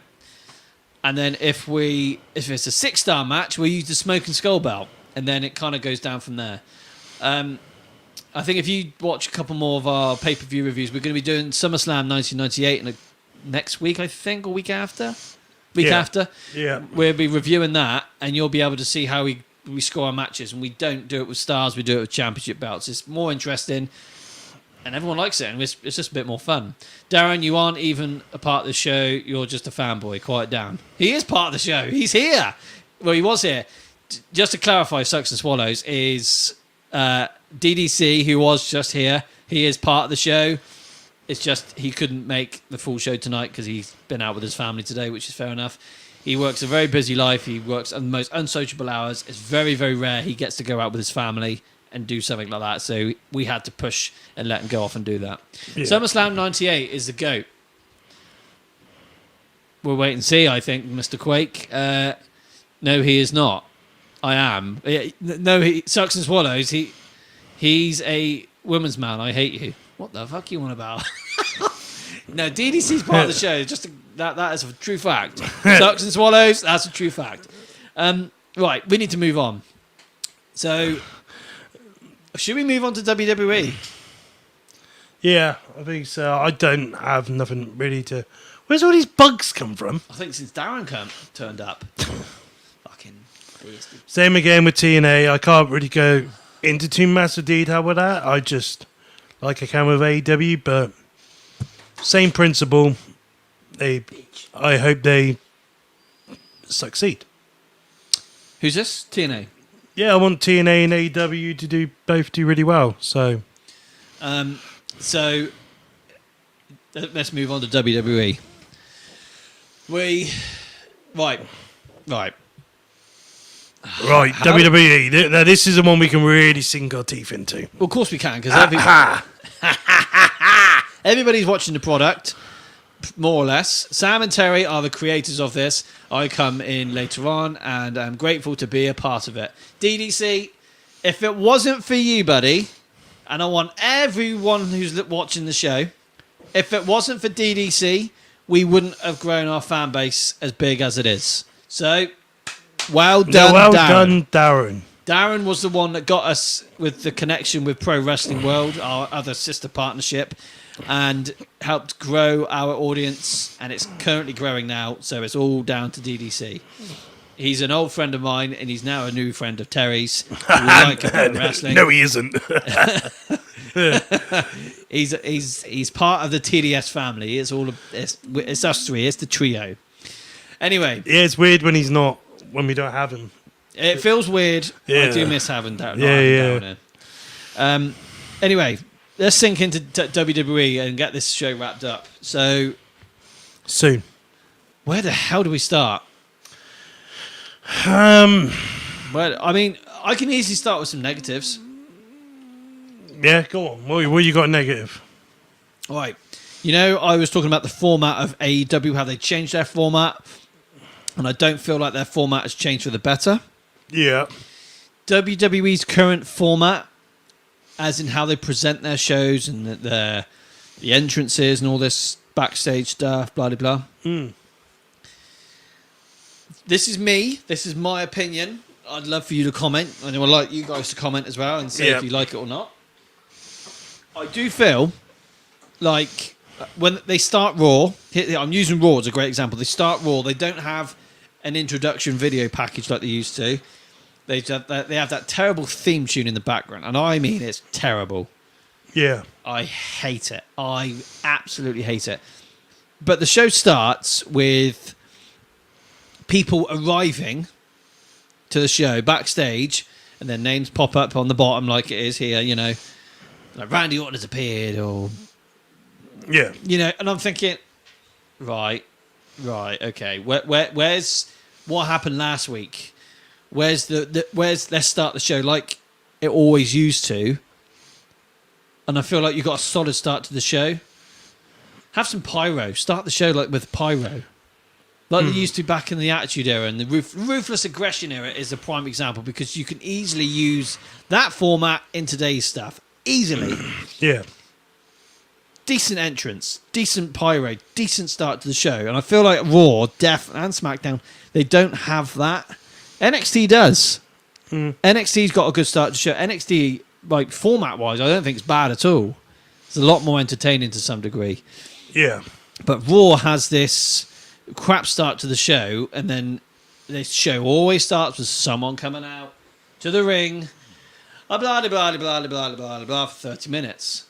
B: And then if it's a 6-star match, we use the Smoke and Skull belt, and then it kind of goes down from there. I think if you watch a couple more of our pay-per-view reviews, we're going to be doing SummerSlam 1998 next week, I think, or week after. After.
C: Yeah.
B: We'll be reviewing that, and you'll be able to see how we score our matches. And we don't do it with stars, we do it with championship belts. It's more interesting, and everyone likes it, and it's just a bit more fun. Darren, you aren't even a part of the show. You're just a fanboy. Quiet down. He is part of the show. He's here. Well, he was here. Just to clarify, Sucks and Swallows is DDC, who was just here. He is part of the show. It's just he couldn't make the full show tonight because he's been out with his family today, which is fair enough. He works a very busy life. He works at the most unsociable hours. It's very, very rare he gets to go out with his family and do something like that. So we had to push and let him go off and do that. Yeah. SummerSlam 98 is the GOAT. We'll wait and see, I think, Mr. Quake. No, he is not. I am. No, he Sucks and Swallows. He's a woman's man. I hate you. What the fuck you on about? No, DDC's part of the show. That is a true fact. Sucks and Swallows, that's a true fact. Right, we need to move on. So, should we move on to WWE?
C: Yeah, I think so. I don't have nothing really to... Where's all these bugs come from?
B: I think since Darren turned up. Fucking beastie.
C: Same again with TNA. I can't really go into too massive detail with that. I just... like I can with AEW, but same principle. I hope they succeed.
B: Who's this? TNA.
C: Yeah, I want TNA and AEW to both do really well. So
B: let's move on to WWE. Right.
C: WWE. Now this is the one we can really sink our teeth into.
B: Well, of course we can, because everybody's watching the product, more or less. Sam and Terry are the creators of this. I come in later on, and I'm grateful to be a part of it. DDC, if it wasn't for you, buddy, and I want everyone who's watching the show, if it wasn't for DDC, we wouldn't have grown our fan base as big as it is. So... Well done,
C: Darren.
B: Darren was the one that got us with the connection with Pro Wrestling World, our other sister partnership, and helped grow our audience, and it's currently growing now, so it's all down to DDC. He's an old friend of mine, and he's now a new friend of Terry's. We like about wrestling.
C: No, he isn't.
B: He's part of the TDS family. It's us three. It's the trio. Anyway,
C: Yeah, it's weird when he's not, when we don't have him.
B: it feels weird.
C: Yeah.
B: I do miss having Darren.
C: Yeah.
B: Anyway, let's sink into WWE and get this show wrapped up. So,
C: Soon.
B: where the hell do we start?
C: Um,
B: Well, I mean, I can easily start with some negatives.
C: yeah, go on. What you got negative?
B: All right. You know, I was talking about the format of AEW, how they changed their format, and I don't feel like their format has changed for the better.
C: Yeah.
B: WWE's current format, as in how they present their shows and the entrances and all this backstage stuff, blah, blah, blah. This is me. This is my opinion. I'd love for you to comment, and I would like you guys to comment as well and say if you like it or not. I do feel like when they start Raw, I'm using Raw as a great example. They start Raw, they don't have an introduction video package like they used to. They have that terrible theme tune in the background, and I mean it's terrible.
C: Yeah.
B: I hate it. I absolutely hate it. But the show starts with people arriving to the show backstage, and their names pop up on the bottom like it is here, you know. Like Randy Orton has appeared, or
C: Yeah.
B: you know, and I'm thinking, right, okay. Where's what happened last week? Where's let's start the show like it always used to. And I feel like you got a solid start to the show. Have some pyro. Start the show like with pyro. Like they used to back in the Attitude Era, and the Ruthless Aggression Era is a prime example, because you can easily use that format in today's stuff. Easily.
C: Yeah.
B: Decent entrance, decent pyro, decent start to the show. And I feel like Raw, Def, and SmackDown, they don't have that. NXT does. NXT's got a good start to the show. NXT, like format-wise, I don't think it's bad at all. It's a lot more entertaining to some degree.
C: Yeah.
B: But Raw has this crap start to the show, and then this show always starts with someone coming out to the ring, blah, blah, blah, blah, blah, blah, blah, blah, for 30 minutes.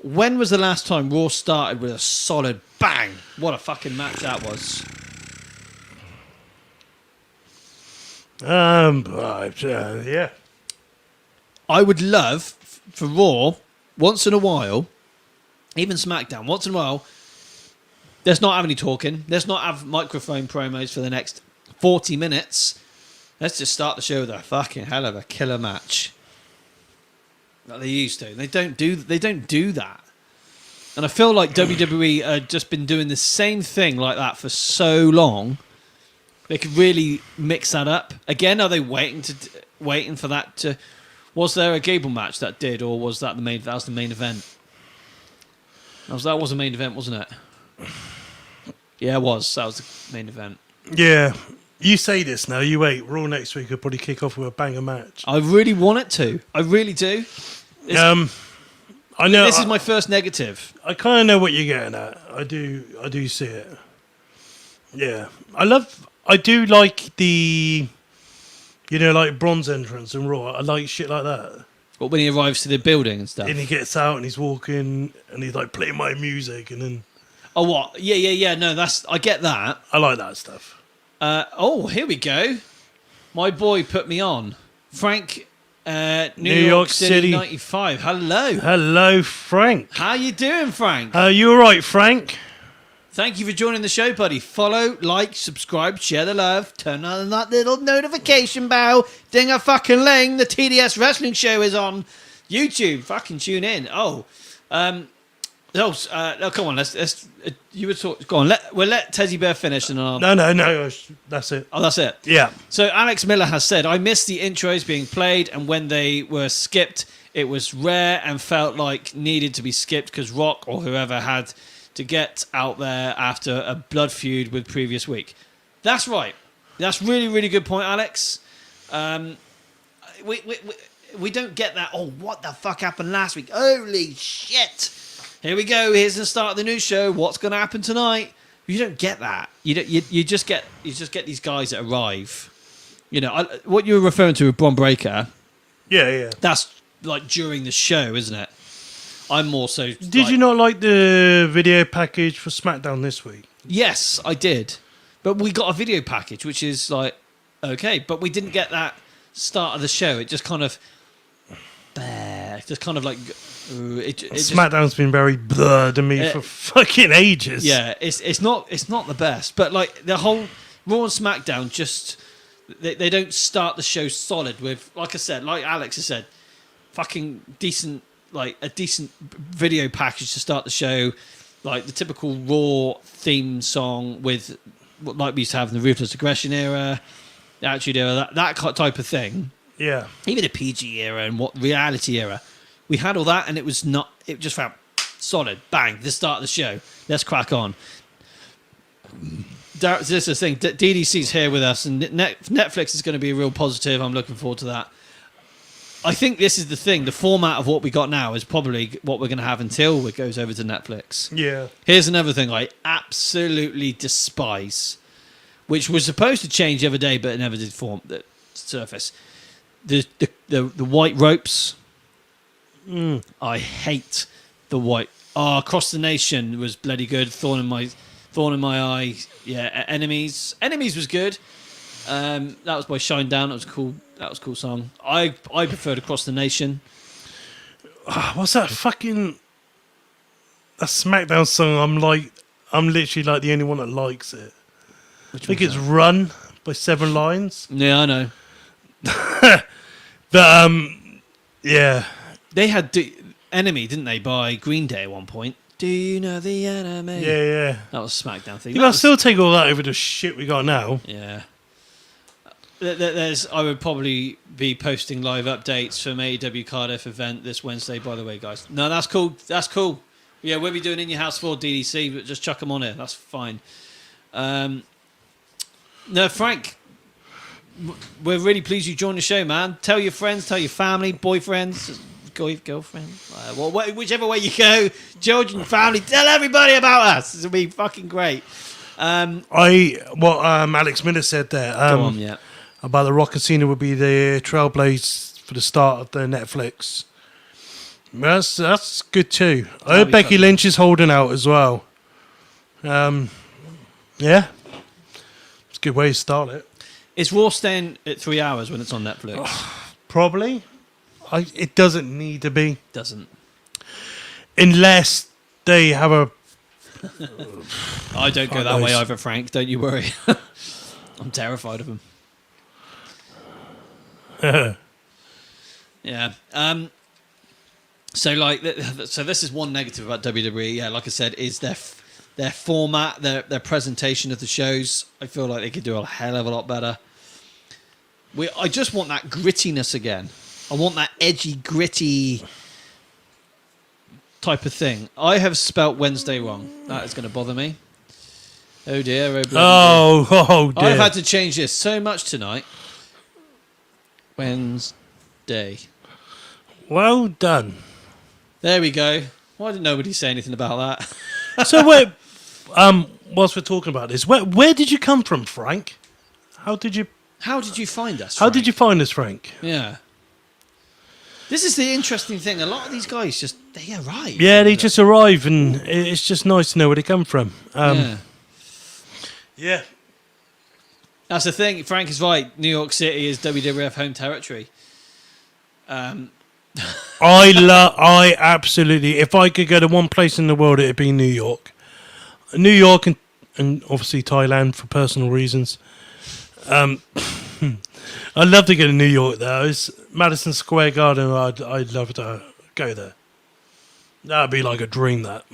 B: When was the last time Raw started with a solid bang? What a fucking match that was.
C: Yeah.
B: I would love for Raw, once in a while, even SmackDown, once in a while, let's not have any talking. Let's not have microphone promos for the next 40 minutes. Let's just start the show with a fucking hell of a killer match. Like they used to. They don't do that. And I feel like WWE have just been doing the same thing like that for so long. They could really mix that up. Again, are they waiting for that to... Was there a Gable match that did, or was that the main event? That was the main event, wasn't it? Yeah, it was. That was the main event.
C: Yeah. You say this now, you wait. Raw next week will probably kick off with a banger match.
B: I really want it to. I really do.
C: I know.
B: This is my first negative.
C: I kind of know what you're getting at. I do see it. Yeah. I do like the, you know, like bronze entrance and Raw. I like shit like that.
B: What, when he arrives to the building and stuff?
C: And he gets out and he's walking and he's like playing my music and then...
B: Oh, what? Yeah. No, I get that.
C: I like that stuff.
B: Here we go. My boy put me on. Frank, New
C: York
B: York City
C: City
B: 95. Hello.
C: Hello, Frank.
B: How you doing, Frank?
C: You all right, Frank?
B: Thank you for joining the show, buddy. Follow, like, subscribe, share the love, turn on that little notification bell, ding a fucking ling. The TDS Wrestling Show is on YouTube. Fucking tune in. Come on. Let's. You were talking. Go on. We'll let Tezzy Bear finish, and I'll.
C: No. That's it.
B: Oh, that's it.
C: Yeah.
B: So Alex Miller has said, I missed the intros being played, and when they were skipped, it was rare and felt like needed to be skipped because Rock or whoever had to get out there after a blood feud with previous week. That's right. That's really, really good point, Alex. we don't get that. Oh, what the fuck happened last week? Holy shit! Here we go. Here's the start of the new show. What's going to happen tonight? You don't get that. You just get these guys that arrive. You know what you were referring to with Bron Breakker.
C: Yeah.
B: That's like during the show, isn't it? I'm more so.
C: Did you not like the video package for SmackDown this week?
B: Yes, I did. But we got a video package, which is like okay, but we didn't get that start of the show. It just kind of, like.
C: SmackDown's been very blur to me for fucking ages.
B: Yeah, it's not the best, but like the whole Raw and SmackDown just they don't start the show solid with, like I said, like Alex has said, fucking decent, like a decent video package to start the show, like the typical Raw theme song with like we used to have in the Ruthless Aggression era, the Attitude era, that type of thing.
C: Yeah,
B: even the PG era and what reality era. We had all that, and it was not. It just felt solid. Bang! The start of the show. Let's crack on. This is the thing. DDC's here with us, and Netflix is going to be a real positive. I'm looking forward to that. I think this is the thing. The format of what we got now is probably what we're going to have until it goes over to Netflix.
C: yeah.
B: Here's another thing I absolutely despise, which was supposed to change the other day, but it never did surface. The white ropes. I hate the white. Across the Nation was bloody good. Thorn in my eye. Yeah, Enemies was good. That was by Shinedown. That was cool. That was a cool song. I preferred Across the Nation.
C: What's that fucking that SmackDown song? I'm literally like the only one that likes it. I think it's Run by 7 Lions.
B: Yeah, I know.
C: But yeah.
B: They had Enemy, didn't they, by Green Day at one point? Do you know the enemy?
C: Yeah.
B: That was a SmackDown thing.
C: I'll still take all that over the shit we got now.
B: Yeah. I would probably be posting live updates from AEW Cardiff event this Wednesday, by the way, guys. No, that's cool. That's cool. Yeah, we'll be doing In Your House for DDC, but just chuck them on here. That's fine. No, Frank, we're really pleased you joined the show, man. Tell your friends, tell your family, boyfriends, girlfriend, whichever way you go, children, family, tell everybody about us. This will be fucking great.
C: Alex Miller said there
B: Go on, yeah.
C: about the Rock and Cena would be the trailblaze for the start of the Netflix. That's good too. I heard Becky Lynch is holding out as well. Yeah, it's a good way to start it.
B: Is Raw staying at 3 hours when it's on Netflix?
C: Probably. It doesn't need to be.
B: Doesn't.
C: Unless they have a...
B: I don't go that way either, Frank. Don't you worry. I'm terrified of them. Yeah. So this is one negative about WWE. Yeah, like I said, is their format, their presentation of the shows. I feel like they could do a hell of a lot better. I just want that grittiness again. I want that edgy, gritty type of thing. I have spelt Wednesday wrong. That is going to bother me. Oh dear.
C: Oh dear.
B: I've had to change this so much tonight. Wednesday.
C: Well done.
B: There we go. Why didn't nobody say anything about that?
C: So whilst we're talking about this, where did you come from, Frank? How did you
B: find us?
C: How did you find us, Frank?
B: Yeah. This is the interesting thing. A lot of these guys they arrive.
C: Yeah, they just arrive, and it's just nice to know where they come from. Yeah.
B: That's the thing. Frank is right. New York City is WWF home territory.
C: I absolutely. If I could go to one place in the world, it'd be New York. New York and obviously Thailand for personal reasons. I'd love to go to New York though. It's Madison Square Garden. I'd love to go there. That'd be like a dream. That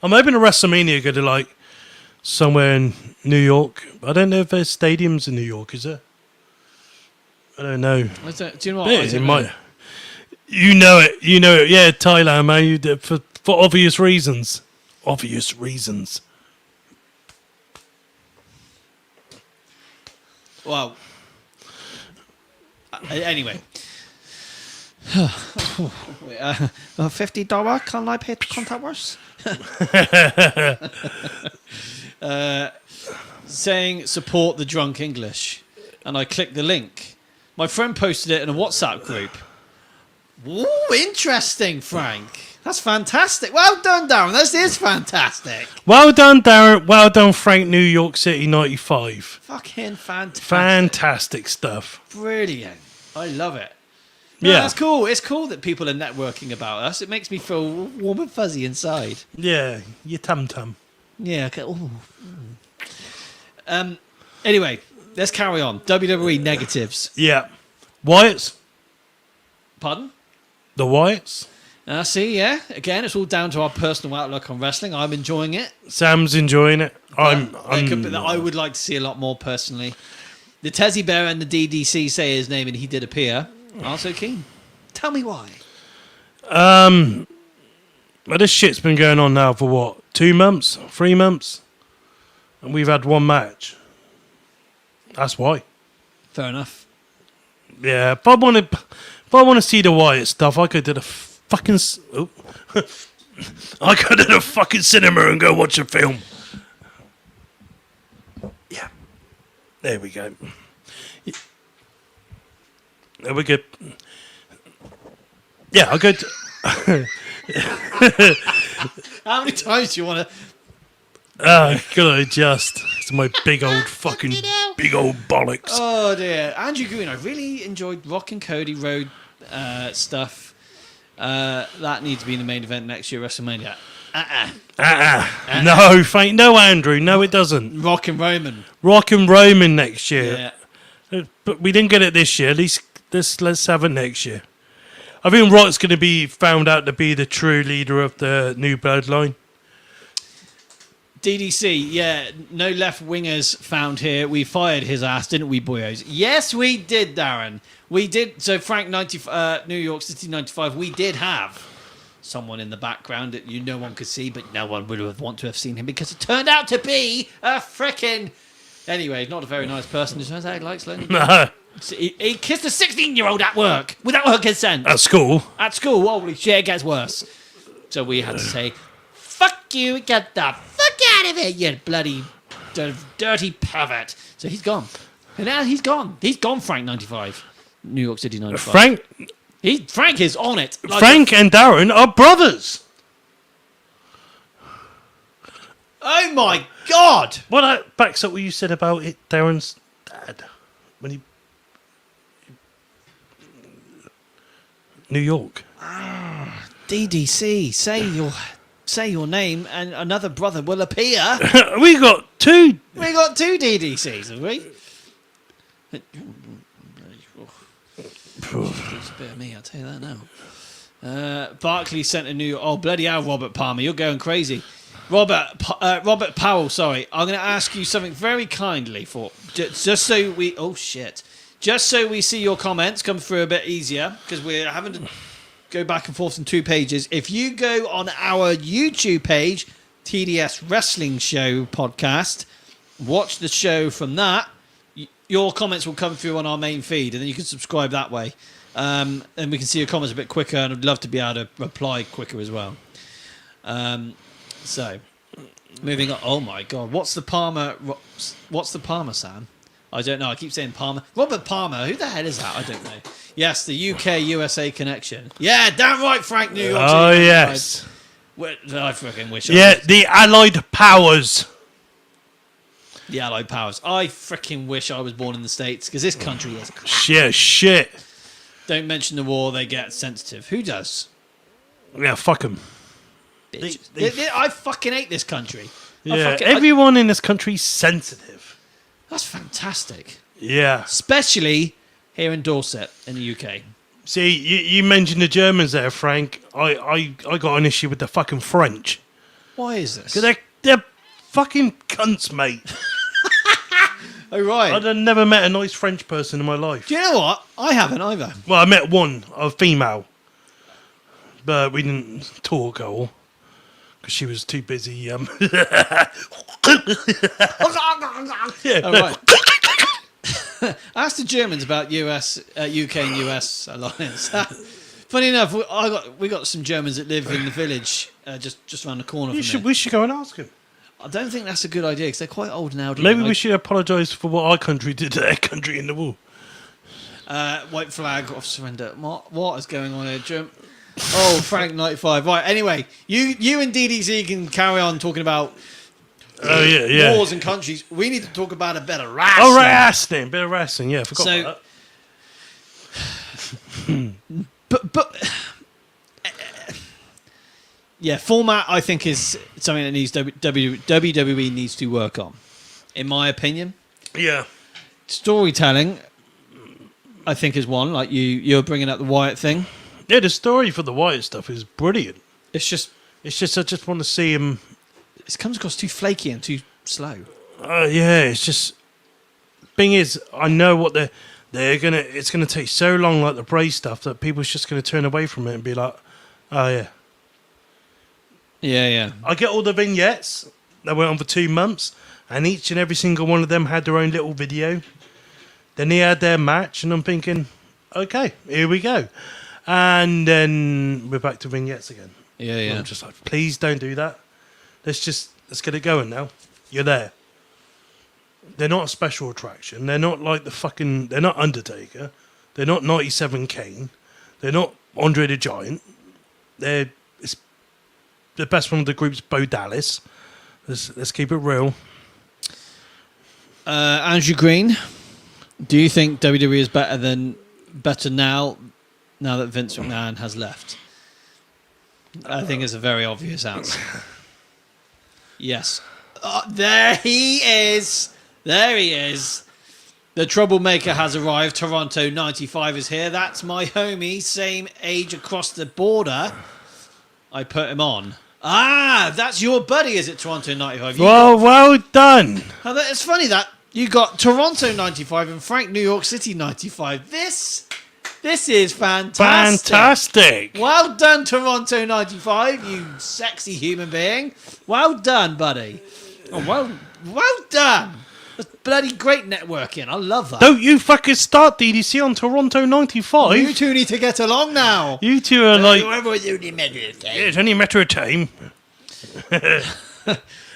C: I'm hoping a WrestleMania go to like somewhere in New York. I don't know if there's stadiums in New York. Is there? I don't know.
B: Do you know what?
C: It might. You know it. Yeah, Thailand, man. For obvious reasons. Obvious reasons.
B: Well, Anyway. $50, can I pay contact worse? Saying support the drunk English. And I clicked the link. My friend posted it in a WhatsApp group. Ooh, interesting, Frank. That's fantastic. Well done, Darren. This is fantastic.
C: Well done, Darren. Well done, Frank. New York City 95.
B: Fucking fantastic.
C: Fantastic stuff.
B: Brilliant. I love it. No,
C: Yeah.
B: that's cool. It's cool that people are networking about us. It makes me feel warm and fuzzy inside.
C: Yeah, your tum-tum.
B: Yeah. Okay. Ooh. Anyway, let's carry on. WWE negatives.
C: Yeah. Wyatts.
B: Pardon?
C: The Wyatts.
B: See, yeah. Again, it's all down to our personal outlook on wrestling. I'm enjoying it.
C: Sam's enjoying it.
B: I would like to see a lot more personally. The Tezzy Bear and the DDC say his name and he did appear. I'm so keen. Tell me why.
C: Well, this shit's been going on now for what? 2 months? 3 months? And we've had one match. That's why.
B: Fair enough.
C: Yeah, if I want to see the Wyatt stuff, I could do the fucking. I go to the fucking cinema and go watch a film. Yeah. There we go. There we go. Yeah, I'll go to.
B: How many times do you want to...
C: Could I adjust? It's my big old fucking big old bollocks.
B: Oh dear. Andrew Green, I really enjoyed Rock and Cody Road stuff. That needs to be in the main event next year, WrestleMania.
C: No, Frank. No, Andrew. No, it doesn't.
B: Rock and Roman.
C: Rock and Roman next year.
B: Yeah.
C: But we didn't get it this year. At least let's have it next year. I think Rock's going to be found out to be the true leader of the new bloodline.
B: DDC, yeah, no left wingers found here. We fired his ass, didn't we, boyos? Yes, we did, Darren. We did. So Frank, New York City 95, we did have someone in the background that no one could see, but no one would have want to have seen him because it turned out to be a frickin'... Anyway, not a very nice person. It turns out he likes learning.
C: No.
B: He kissed a 16-year-old at work without her consent.
C: At school.
B: At school, holy shit, it gets worse. So we had to say, fuck you, get the fuck out of here, you bloody dirty pervert. So he's gone. And now he's gone. He's gone, Frank 95. New York City 95. Frank is on it. Like
C: Frank and Darren are brothers.
B: Oh my God.
C: Well, that backs up what you said about it, Darren's dad. When he... New York.
B: DDC, say your name and another brother will appear.
C: We got two.
B: We got 2 DDCs, have we? It's a bit of me, I'll tell you that now. Barkley sent a new... Oh, bloody hell, Robert Palmer, you're going crazy. Robert Powell, sorry. I'm going to ask you something very kindly just so we... Oh, shit. Just so we see your comments come through a bit easier, because we're having to go back and forth on 2 pages. If you go on our YouTube page, TDS Wrestling Show podcast, watch the show from that, your comments will come through on our main feed, and then you can subscribe that way. And we can see your comments a bit quicker, and I'd love to be able to reply quicker as well. So, moving on. Oh my God, what's the Palmer, Sam? I don't know. I keep saying Palmer. Robert Palmer. Who the hell is that? I don't know. Yes, the UK-USA connection. Yeah, damn right, Frank, New York.
C: Oh, yes.
B: I fucking wish.
C: Yeah, the Allied Powers.
B: The Allied Powers. I freaking wish I was born in the States, because this country is crap.
C: Yeah, shit.
B: Don't mention the war, they get sensitive. Who does?
C: Yeah, fuck them.
B: Bitches. I fucking hate this country.
C: Yeah, everyone in this country's sensitive.
B: That's fantastic.
C: Yeah.
B: Especially here in Dorset, in the UK.
C: See, you mentioned the Germans there, Frank. I got an issue with the fucking French.
B: Why is this?
C: Because they're fucking cunts, mate.
B: Oh, right.
C: I've never met a nice French person in my life.
B: Do you know what? I haven't either.
C: Well, I met one, a female. But we didn't talk at all. Because she was too busy.
B: Yeah. All right. I asked the Germans about UK and US alliance. Funny enough, we got some Germans that live in the village just around the corner from here.
C: We should go and ask him.
B: I don't think that's a good idea because they're quite old and elderly.
C: Maybe we should apologise for what our country did to their country in the war.
B: White flag of surrender. What is going on here, Oh, Frank 95. Right. Anyway, you and DDZ can carry on talking about wars and countries. We need to talk about a bit of wrestling.
C: Oh, wrestling. Bit of wrestling. Yeah, I forgot about that.
B: But yeah, format I think is something that needs WWE needs to work on, in my opinion.
C: Yeah.
B: Storytelling, I think, is one. Like you're bringing up the Wyatt thing.
C: Yeah, the story for the Wyatt stuff is brilliant.
B: It's just
C: I just want to see him.
B: It comes across too flaky and too slow.
C: Yeah, it's just. Thing is, I know what they're gonna. It's gonna take so long, like the Bray stuff, that people's just gonna turn away from it and be like, "Oh yeah."
B: Yeah.
C: I get all the vignettes that went on for 2 months, and each and every single one of them had their own little video. Then they had their match, and I'm thinking, okay, here we go. And then we're back to vignettes again.
B: Yeah.
C: I'm just like, please don't do that. Let's get it going now. You're there. They're not a special attraction. They're not like they're not Undertaker. They're not 97 Kane. They're not Andre the Giant. It's the best one of the group's Bo Dallas. Let's keep it real.
B: Andrew Green, do you think WWE is better now that Vince McMahon has left? I think it's a very obvious answer. Yes. There he is. There he is. The troublemaker has arrived. Toronto 95 is here. That's my homie. Same age across the border. I put him on. Ah, that's your buddy, is it, Toronto 95?
C: Well done.
B: It's funny that you got Toronto 95 and Frank New York City 95. This is fantastic.
C: Fantastic.
B: Well done, Toronto 95, you sexy human being. Well done, buddy. Oh, well done. That's bloody great networking. I love that.
C: Don't you fucking start DDC on Toronto 95.
B: You two need to get along now.
C: You two are like...
B: It's only a matter of time.
C: It's only a matter of time.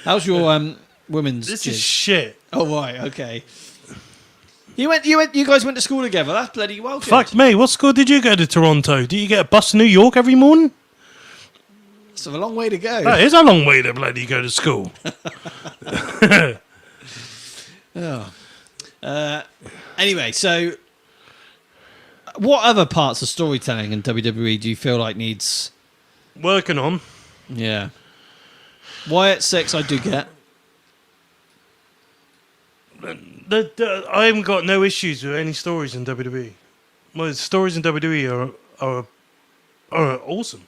B: How's your women's
C: This
B: jig?
C: is shit.
B: Oh, right, okay. You guys went to school together. That's bloody well good.
C: Fuck me. What school did you go to Toronto? Did you get a bus to New York every morning?
B: It's a long way to go.
C: That is a long way to bloody go to school.
B: Anyway, so what other parts of storytelling in WWE do you feel like needs
C: Working on.
B: Yeah. Wyatt 6 I do get.
C: I haven't got no issues with any stories in WWE. My stories in WWE are awesome.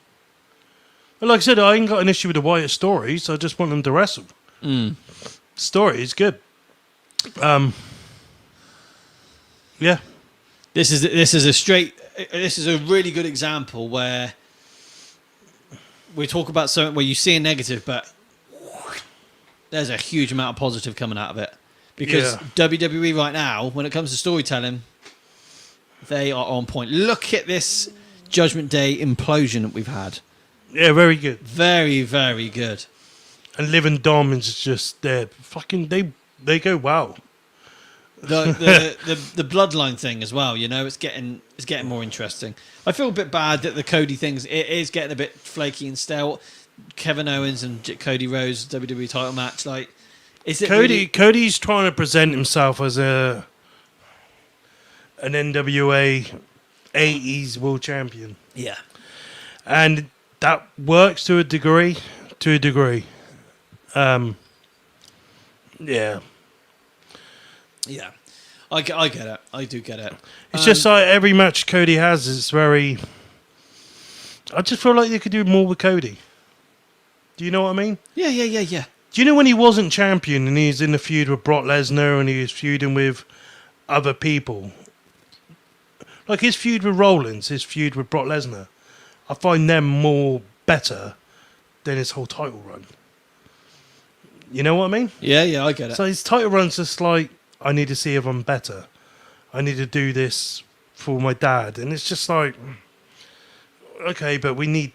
C: But like I said, I ain't got an issue with the Wyatt stories. I just want them to wrestle. Story is good. Yeah.
B: This is a really good example where we talk about something where you see a negative, but there's a huge amount of positive coming out of it. Because WWE right now, when it comes to storytelling, they are on point. Look at this Judgment Day implosion that we've had.
C: Yeah, very good.
B: Very, very good.
C: And Liv and Dom is just there. Fucking, they go wow.
B: The bloodline thing as well, you know, it's getting more interesting. I feel a bit bad that the Cody things it is getting a bit flaky and stale. Kevin Owens and Cody Rhodes WWE title match, like, is it
C: Cody's trying to present himself as an NWA 80s world champion.
B: Yeah.
C: And that works to a degree. Yeah.
B: Yeah. I get it. I do get it.
C: It's just like every match Cody has is very... I just feel like they could do more with Cody. Do you know what I mean?
B: Yeah.
C: Do you know when he wasn't champion and he was in the feud with Brock Lesnar and he was feuding with other people? Like his feud with Rollins, his feud with Brock Lesnar. I find them more better than his whole title run. You know what I mean?
B: Yeah, I get it.
C: So his title run's just like, I need to see if I'm better. I need to do this for my dad. And it's just like, okay, but we need,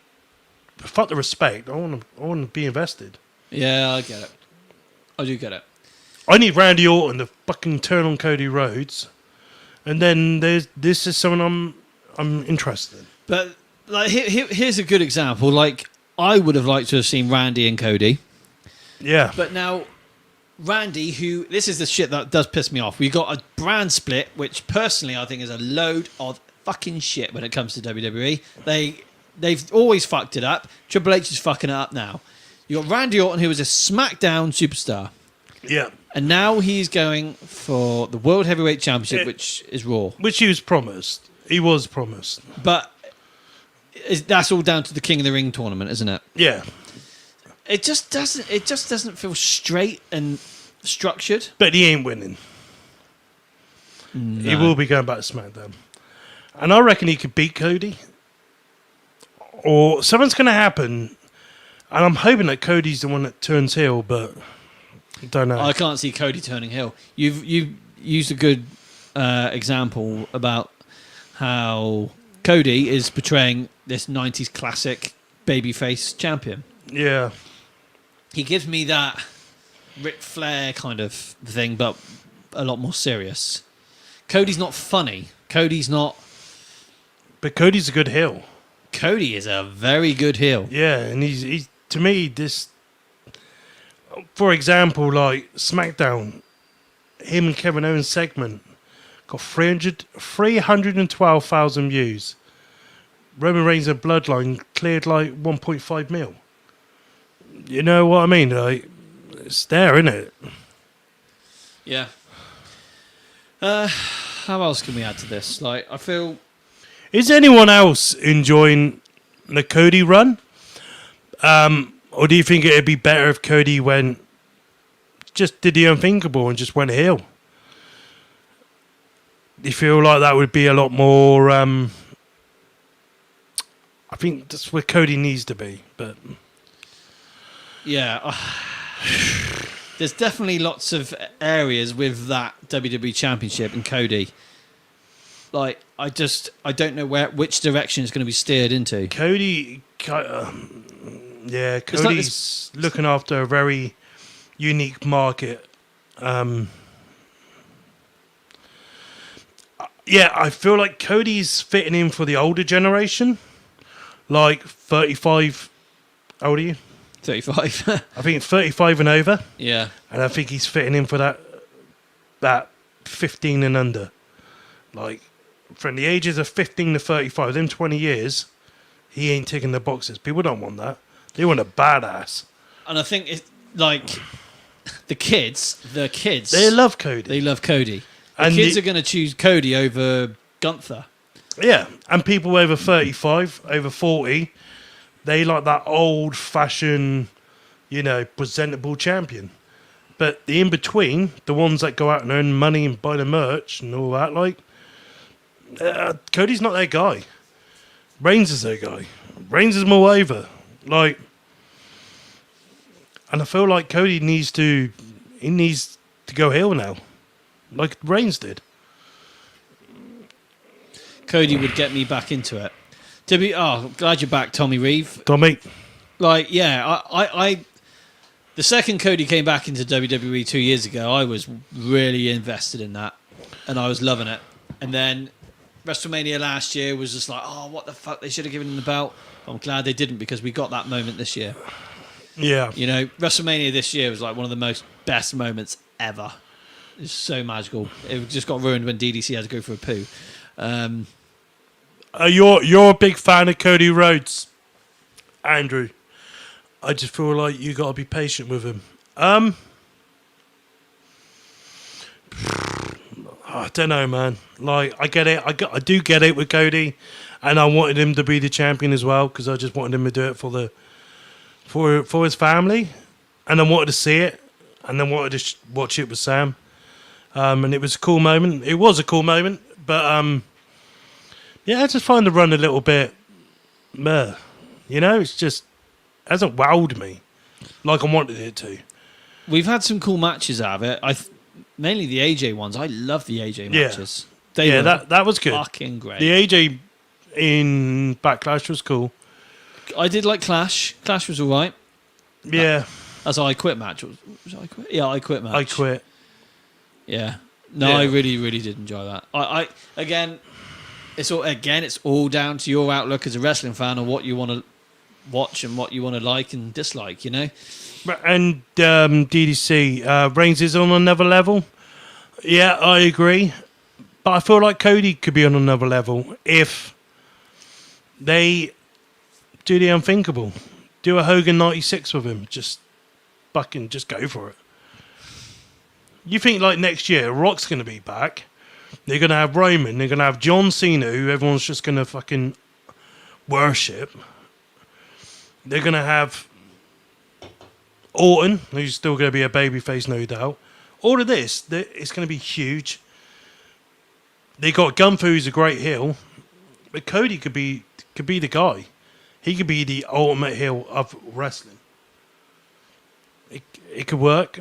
C: fuck the respect. I want to be invested.
B: Yeah, I get it. I do get it.
C: I need Randy Orton to fucking turn on Cody Rhodes. And then this is someone I'm interested in.
B: But like here's a good example. Like I would have liked to have seen Randy and Cody.
C: Yeah.
B: But now Randy, this is the shit that does piss me off. We got a brand split, which personally I think is a load of fucking shit when it comes to WWE. They've always fucked it up. Triple H is fucking it up now. You got Randy Orton, who was a SmackDown superstar.
C: Yeah.
B: And now he's going for the World Heavyweight Championship, which is Raw.
C: Which he was promised. He was promised.
B: But that's all down to the King of the Ring tournament, isn't it?
C: Yeah.
B: It just doesn't feel straight and structured.
C: But he ain't winning.
B: No.
C: He will be going back to SmackDown. And I reckon he could beat Cody. Or something's going to happen. And I'm hoping that Cody's the one that turns heel, but I don't know.
B: I can't see Cody turning heel. You've used a good example about how Cody is portraying this 90s classic babyface champion.
C: Yeah.
B: He gives me that Ric Flair kind of thing, but a lot more serious. Cody's not funny.
C: But Cody's a good heel.
B: Cody is a very good heel.
C: Yeah, and he's to me, this... For example, like SmackDown, him and Kevin Owens segment got 312,000 views. Roman Reigns' Bloodline cleared like 1.5 mil. You know what I mean? Like, it's there, isn't it?
B: Yeah. How else can we add to this? Like, I feel...
C: Is anyone else enjoying the Cody run? Or do you think it'd be better if Cody just did the unthinkable and just went heel? Do you feel like that would be a lot more... I think that's where Cody needs to be, but...
B: Yeah. There's definitely lots of areas with that WWE Championship and Cody. Like, I don't know which direction it's going to be steered into.
C: Cody's looking after a very unique market. I feel like Cody's fitting in for the older generation, like 35. How old are you?
B: 35.
C: I think 35 and over.
B: Yeah.
C: And I think he's fitting in for that 15 and under. Like, from the ages of 15 to 35, them 20 years, he ain't ticking the boxes. People don't want that. They want a badass.
B: And I think it's like the kids.
C: They love Cody.
B: They love Cody. The kids are going to choose Cody over Gunther.
C: Yeah, and people over 35, over 40, they like that old-fashioned, presentable champion. But the in-between, the ones that go out and earn money and buy the merch and all that, like, Cody's not their guy. Reigns is their guy. Reigns is more over. Like, and I feel like Cody needs to go heel now, like Reigns did.
B: Cody would get me back into it. Glad you're back, Tommy Reeve.
C: Tommy.
B: Like, yeah, I the second Cody came back into WWE 2 years ago, I was really invested in that, and I was loving it. And then WrestleMania last year was just like, oh, what the fuck? They should have given him the belt. I'm glad they didn't, because we got that moment this year.
C: Yeah.
B: WrestleMania this year was like one of the best moments ever. It's so magical. It just got ruined when DDC had to go for a poo.
C: You're a big fan of Cody Rhodes, Andrew. I just feel like you got to be patient with him. I don't know, man. Like, I get it. I do get it with Cody, and I wanted him to be the champion as well, because I just wanted him to do it for his family, and I wanted to see it, and then wanted to watch it with Sam. And it was a cool moment. It was a cool moment, but I just find the run a little bit meh. It's just hasn't wowed me like I wanted it to.
B: We've had some cool matches out of it. Mainly the AJ ones. I love the AJ matches. They
C: Yeah,
B: were
C: that was good.
B: fucking great.
C: The AJ in Backlash was cool.
B: I did like Clash. Clash was all right.
C: Yeah,
B: That's I Quit match. Was I Quit? Yeah, I Quit match.
C: I quit.
B: Yeah. No,
C: Yeah.
B: I really, really did enjoy that. I again, it's all down to your outlook as a wrestling fan on what you want to watch and what you want to like and dislike. You know.
C: And DDC, Reigns is on another level. Yeah, I agree. But I feel like Cody could be on another level if they do the unthinkable. Do a Hogan 96 with him. Just go for it. You think like next year, Rock's going to be back. They're going to have Roman. They're going to have John Cena, who everyone's just going to fucking worship. They're going to have Orton, who's still going to be a babyface, no doubt. All of this, it's going to be huge. They got Gunther, who's a great heel, but Cody could be the guy. He could be the ultimate heel of wrestling. It could work.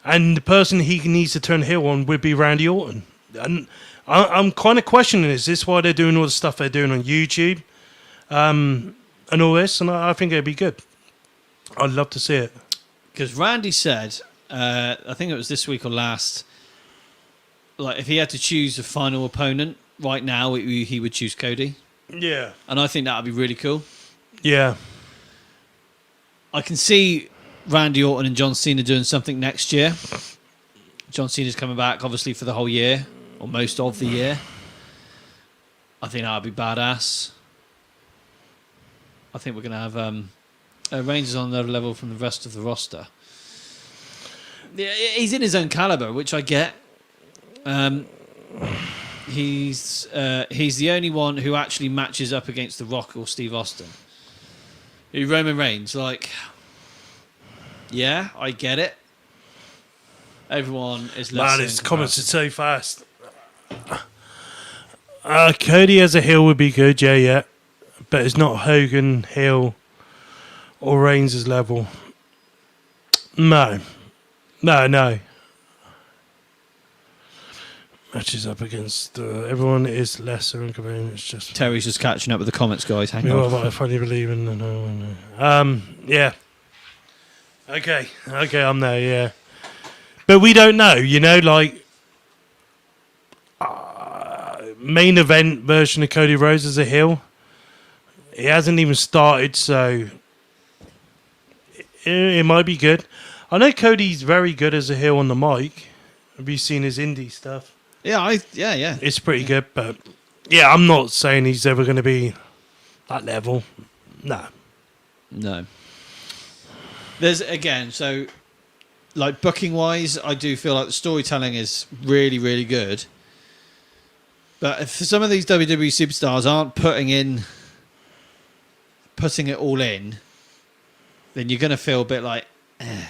C: And the person he needs to turn heel on would be Randy Orton. And I'm kind of questioning, is this why they're doing all the stuff they're doing on YouTube and all this? And I think it'd be good. I'd love to see it.
B: Because Randy said, I think it was this week or last, like if he had to choose a final opponent right now, he would choose Cody.
C: Yeah.
B: And I think that would be really cool.
C: Yeah.
B: I can see Randy Orton and John Cena doing something next year. John Cena's coming back, obviously, for the whole year, or most of the year. I think that would be badass. I think we're going to have Reigns is on another level from the rest of the roster. Yeah, he's in his own caliber, which I get. He's the only one who actually matches up against The Rock or Steve Austin. Roman Reigns, like, yeah, I get it. Everyone is less.
C: Man, his comments are so fast. Cody as a heel would be good, yeah. But it's not Hogan, heel, or Reigns' level. No. Matches up against everyone is lesser and comparing. It's just
B: Terry's just catching up with the comments, guys. Hang
C: what
B: on.
C: I fully believe in. Yeah. Okay, I'm there. Yeah, but we don't know. You know, like main event version of Cody Rhodes as a heel. He hasn't even started, so it might be good. I know Cody's very good as a heel on the mic. Have you seen his indie stuff?
B: Yeah,
C: It's pretty good, but yeah, I'm not saying he's ever going to be that level. No.
B: There's again, so like booking wise, I do feel like the storytelling is really, really good. But if some of these WWE superstars aren't putting it all in, then you're going to feel a bit like, eh.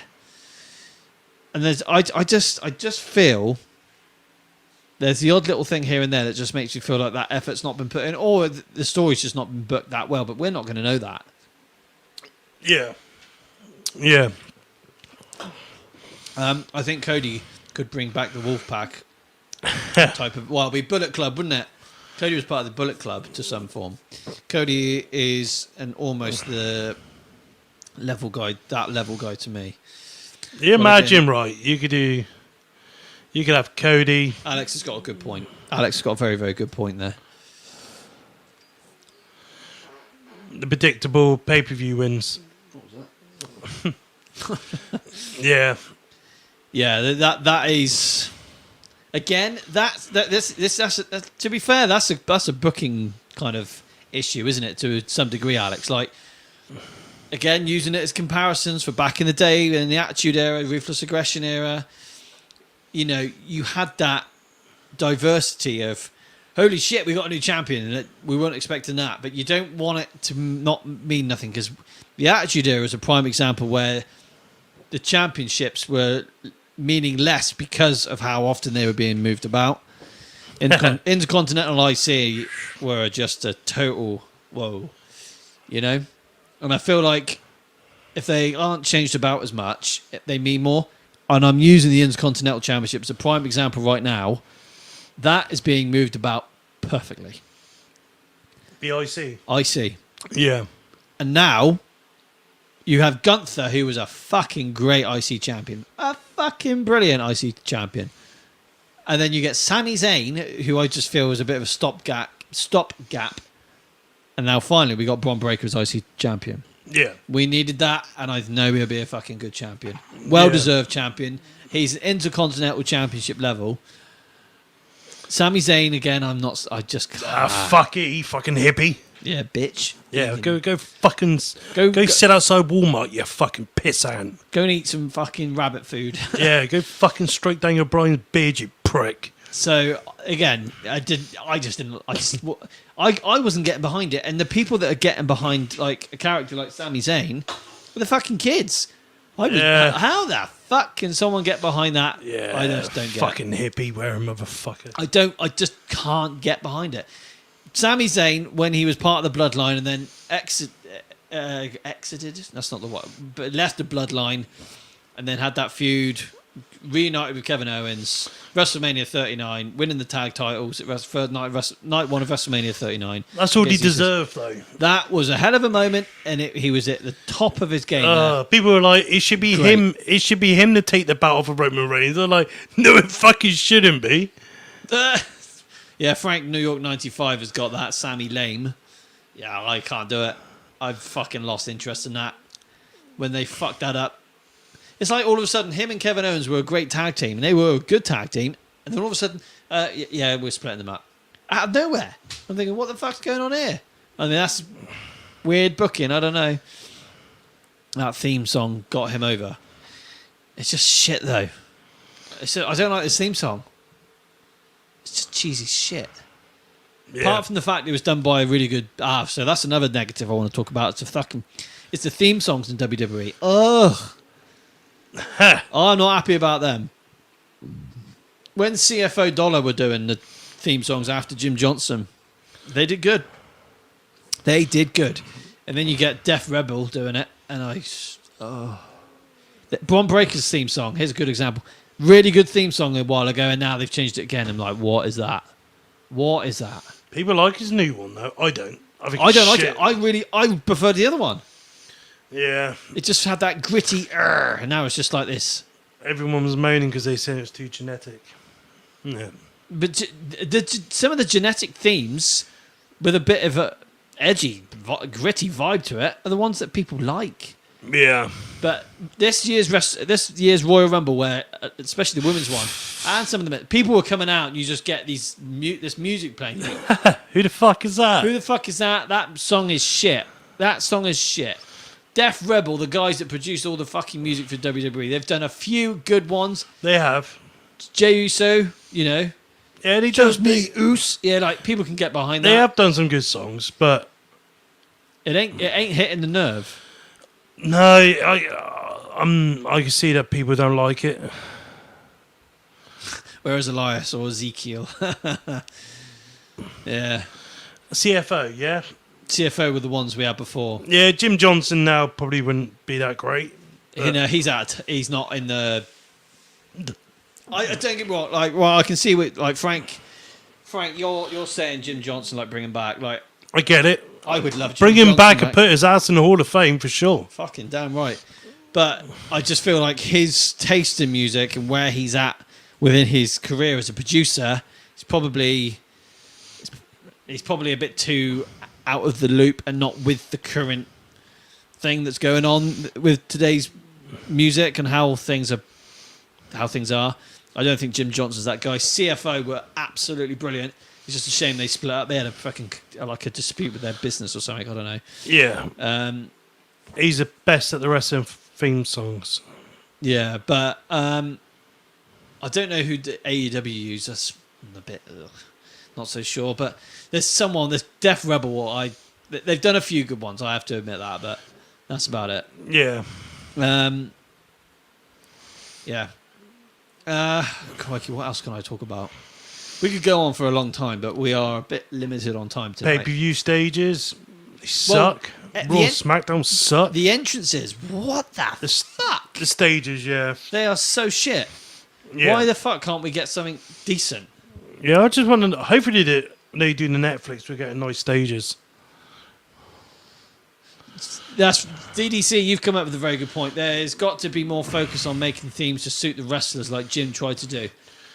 B: And I just feel there's the odd little thing here and there that just makes you feel like that effort's not been put in, or the story's just not been booked that well. But we're not going to know that.
C: Yeah.
B: I think Cody could bring back the Wolfpack type of. Well, it'd be Bullet Club, wouldn't it? Cody was part of the Bullet Club to some form. Cody is almost the level guy. That level guy to me.
C: You imagine, right? You could have Cody.
B: Alex has got a good point. Alex has got a very, very good point there.
C: The predictable pay-per-view wins.
B: What was that?
C: Yeah.
B: Yeah, that is. Again, that's to be fair, that's a booking kind of issue, isn't it? To some degree, Alex. Like, again, using it as comparisons for back in the day in the Attitude Era, Ruthless Aggression Era. You know, you had that diversity of, holy shit, we got a new champion, and we weren't expecting that. But you don't want it to not mean nothing, because the Attitude Era is a prime example where the championships were meaning less because of how often they were being moved about. Intercontinental IC were just a total whoa, you know? And I feel like if they aren't changed about as much, they mean more. And I'm using the Intercontinental Championship as a prime example right now That is being moved about perfectly.
C: The IC.
B: IC.
C: Yeah.
B: And now you have Gunther, who was a fucking great IC champion. A fucking brilliant IC champion. And then you get Sami Zayn, who I just feel was a bit of a stopgap. And now finally we got Bron Breakker as IC champion.
C: Yeah.
B: We needed that, and I know he'll be a fucking good champion. Well-deserved champion. He's Intercontinental Championship level. Sami Zayn, again, I just can't.
C: Fuck it, you fucking hippie.
B: Yeah, bitch.
C: Yeah, go fucking...
B: Go-
C: Go sit outside Walmart, you fucking pissant.
B: Go and eat some fucking rabbit food.
C: Yeah, go fucking straight down your Brian's beard, you prick.
B: So again, I wasn't getting behind it, and the people that are getting behind like a character like Sami Zayn were the fucking kids. How the fuck can someone get behind that?
C: Yeah,
B: I just don't get
C: fucking hippie wearing motherfucker.
B: I just can't get behind it. Sami Zayn, when he was part of the Bloodline and then exited, that's not the one, but left the Bloodline and then had that feud, reunited with Kevin Owens, WrestleMania 39, winning the tag titles at third night one of WrestleMania 39.
C: That's all he deserved, though.
B: That was a hell of a moment, and he was at the top of his game. There.
C: People were like, it should be him. It should be him to take the battle for Roman Reigns. They're like, no, it fucking shouldn't be.
B: Yeah, Frank New York 95 has got that. Sammy Lame. Yeah, I can't do it. I've fucking lost interest in that. When they fucked that up. It's like all of a sudden him and Kevin Owens were a great tag team, and they were a good tag team, and then all of a sudden, yeah, we're splitting them up. Out of nowhere. I'm thinking, what the fuck's going on here? I mean, that's weird booking. I don't know. That theme song got him over. It's just shit, though. I don't like this theme song. It's just cheesy shit.
C: Yeah.
B: Apart from the fact it was done by a really good... so that's another negative I want to talk about. It's the theme songs in WWE. Ugh. I'm not happy about them. When CFO Dollar were doing the theme songs after Jim Johnson, they did good. They did good. And then you get Def Rebel doing it, and Bron Breakker's theme song, here's a good example. Really good theme song a while ago, and now they've changed it again. I'm like, what is that? What is that?
C: People like his new one, though. I don't.
B: I don't like it. I prefer the other one.
C: Yeah.
B: It just had that gritty, and now it's just like this.
C: Everyone was moaning because they said it was too genetic. Yeah.
B: But some of the genetic themes with a bit of a edgy, gritty vibe to it are the ones that people like.
C: Yeah.
B: But this year's Royal Rumble, where especially the women's one, and some of the people were coming out, and you just get this music playing.
C: Who the fuck is that?
B: Who the fuck is that? That song is shit. That song is shit. Def Rebel, the guys that produce all the fucking music for WWE, they've done a few good ones.
C: They have.
B: Jey Uso, you know.
C: Yeah, he does.
B: Us. Yeah, like people can get behind that.
C: They have done some good songs, but
B: It ain't hitting the nerve.
C: no, I can see that people don't like it.
B: Whereas Elias or Ezekiel. Yeah.
C: CFO, yeah.
B: CFO were the ones we had before.
C: Yeah, Jim Johnson now probably wouldn't be that great.
B: You know, he's not in the. I don't get me wrong. Like, well, I can see what like Frank, you're saying Jim Johnson like bring him back. Like,
C: I get it.
B: I would love
C: Bring
B: Jim
C: him
B: Johnson
C: back and put his ass in the Hall of Fame for sure.
B: Fucking damn right. But I just feel like his taste in music and where he's at within his career as a producer, he's probably a bit too out of the loop and not with the current thing that's going on with today's music and how things are. I don't think Jim Johnson's that guy. CFO were absolutely brilliant. It's just a shame they split up. They had a fucking like a dispute with their business or something. I don't know.
C: Yeah. He's the best at the wrestling theme songs.
B: Yeah, but I don't know who AEW use. That's a bit not so sure. But there's Def Rebel. They've done a few good ones. I have to admit that, but that's about it.
C: Yeah.
B: Yeah. Crikey, what else can I talk about? We could go on for a long time, but we are a bit limited on time tonight.
C: Pay-per-view stages, they suck. Raw SmackDown suck.
B: The entrances, what the fuck?
C: The stages, yeah.
B: They are so shit.
C: Yeah.
B: Why the fuck can't we get something decent?
C: Yeah, I just want to. Hopefully, they do the Netflix. We're getting nice stages.
B: That's DDC. You've come up with a very good point. There's got to be more focus on making themes to suit the wrestlers, like Jim tried to do.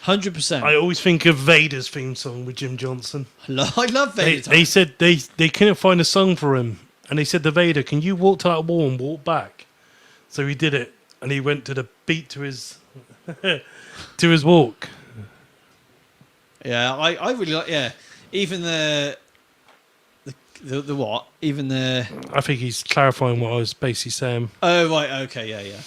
B: 100%.
C: I always think of Vader's theme song with Jim Johnson.
B: I love Vader.
C: They said they couldn't find a song for him, and they said to Vader, "Can you walk to that wall and walk back?" So he did it, and he went to the beat to his to his walk.
B: Yeah, I really like. Yeah, even the what? Even the.
C: I think he's clarifying what I was basically saying.
B: Oh right, okay, yeah.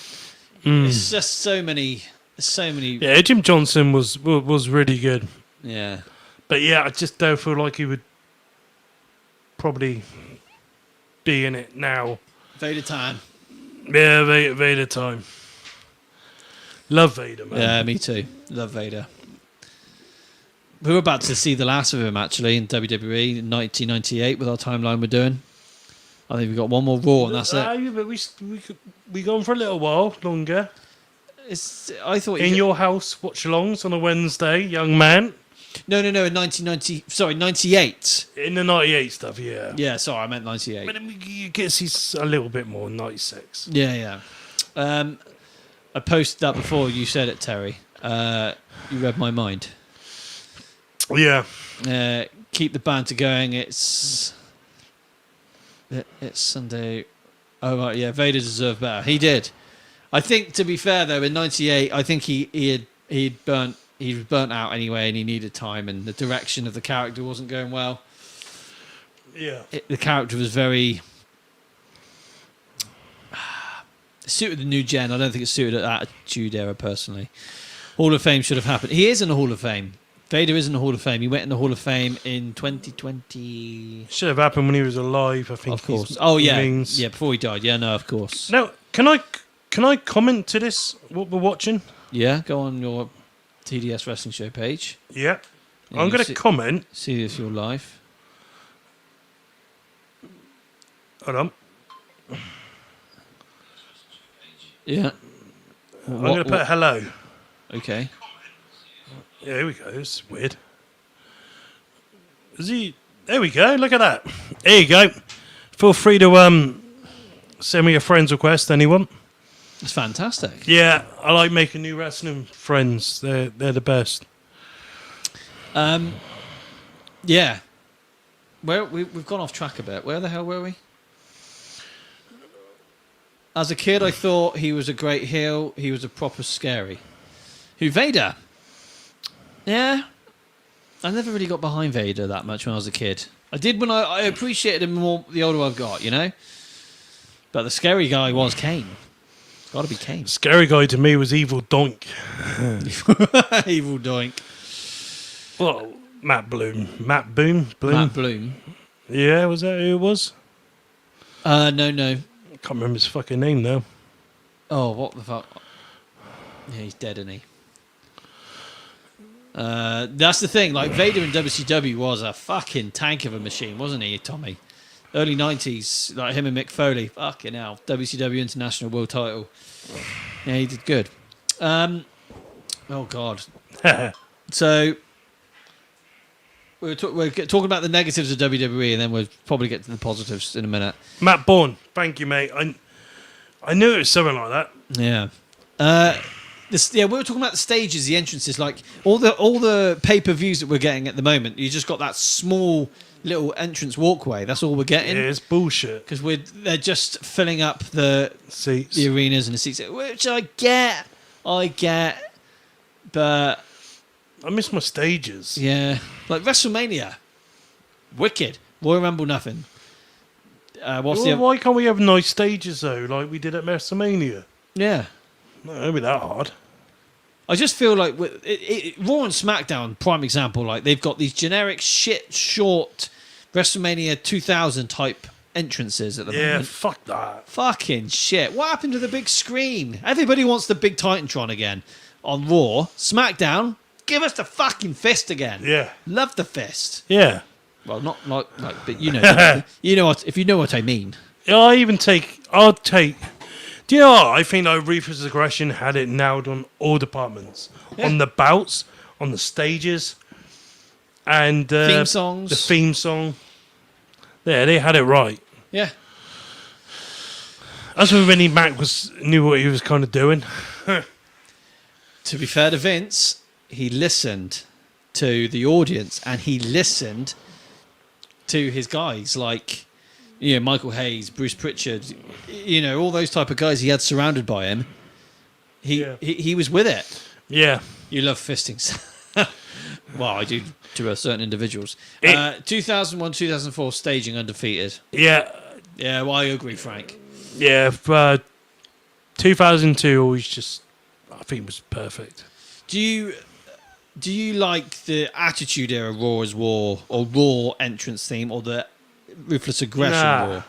B: It's just so many.
C: Yeah, Jim Johnson was really good.
B: Yeah,
C: but yeah, I just don't feel like he would probably be in it now.
B: Vader time.
C: Yeah, Vader time. Love Vader, man.
B: Yeah, me too. Love Vader. We were about to see the last of him actually in WWE in 1998 with our timeline we're doing. I think we've got one more Raw and that's it.
C: Yeah, but we gone for a little while longer.
B: I thought
C: in your house, watch-alongs on a Wednesday, young man.
B: No, in 98.
C: In the 98 stuff, yeah.
B: Yeah, sorry, I meant 98.
C: But then you get to see a little bit more 96.
B: Yeah. I posted that before you said it, Terry. You read my mind.
C: Yeah.
B: Keep the banter going. It's Sunday. Oh right, yeah. Vader deserved better. He did. I think, to be fair though, in '98, I think he was burnt out anyway, and he needed time, and the direction of the character wasn't going well.
C: Yeah.
B: The character was very suited the new gen. I don't think it suited the Attitude Era personally. Hall of Fame should have happened. He is in the Hall of Fame. Vader is in the Hall of Fame. He went in the Hall of Fame in 2020.
C: Should have happened when he was alive, I think.
B: Of course. Oh yeah, yeah. Before he died. Yeah, no, of course.
C: Now, can I comment to this? What we're watching?
B: Yeah, go on your TDS Wrestling Show page.
C: Yeah,
B: Yeah,
C: I'm
B: you
C: going to comment.
B: See this your life.
C: Hold on.
B: Yeah.
C: I'm going to put hello.
B: Okay.
C: Yeah, here we go. This is weird. Is he? There we go. Look at that. There you go. Feel free to send me a friend's request. Anyone?
B: It's fantastic.
C: Yeah, I like making new wrestling friends. They're the best.
B: Yeah. We've gone off track a bit. Where the hell were we? As a kid, I thought he was a great heel. He was a proper scary. Who, Vader? Yeah. I never really got behind Vader that much when I was a kid. I did when I appreciated him more the older I've got, you know? But the scary guy was Kane. It's got to be Kane.
C: Scary guy to me was Evil Doink.
B: Evil Doink.
C: Well, Matt Bloom.
B: Matt Bloom.
C: Yeah, was that who it was?
B: No.
C: I can't remember his fucking name now.
B: Oh, what the fuck? Yeah, he's dead, isn't he? That's the thing. Like, Vader in WCW was a fucking tank of a machine, wasn't he, Tommy? Early 90s, like him and Mick Foley. Fucking hell. WCW International World Title. Yeah, he did good. Oh, God. So, we're talking about the negatives of WWE, and then we'll probably get to the positives in a minute.
C: Matt Bourne. Thank you, mate. I knew it was something like that.
B: Yeah. We were talking about the stages, the entrances, like all the pay-per-views that we're getting at the moment. You just got that small little entrance walkway. That's all we're getting.
C: Yeah, it's bullshit.
B: Because they're just filling up the
C: seats,
B: the arenas and the seats, which I get, but
C: I miss my stages.
B: Yeah, like WrestleMania, wicked. Royal Rumble, nothing.
C: Why can't we have nice stages though, like we did at WrestleMania?
B: Yeah.
C: No, it won't be that hard.
B: I just feel like Raw and SmackDown, prime example, like they've got these generic shit, short WrestleMania 2000 type entrances at the moment.
C: Yeah, fuck that.
B: Fucking shit. What happened to the big screen? Everybody wants the big Titantron again on Raw. SmackDown, give us the fucking fist again.
C: Yeah.
B: Love the fist.
C: Yeah.
B: Well, not like, but you know, you know what? If you know what I mean.
C: Yeah, I'll take. Do you know what? I think that Ruthless Aggression had it nailed on all departments. Yeah. On the bouts, on the stages. and
B: Theme songs.
C: the theme song. Yeah, they had it right.
B: Yeah.
C: That's when Vinnie Mac knew what he was kind of doing.
B: To be fair to Vince, he listened to the audience and he listened to his guys like, Michael Hayes, Bruce Pritchard, all those type of guys he had surrounded by him. He was with it.
C: Yeah.
B: You love fistings. Well, I do to certain individuals. 2001, 2004 staging undefeated.
C: Yeah.
B: Yeah, well, I agree, Frank.
C: Yeah. 2002 always just, I think, was perfect.
B: Do you like the Attitude Era Raw as War or Raw entrance theme or the Ruthless Aggression War?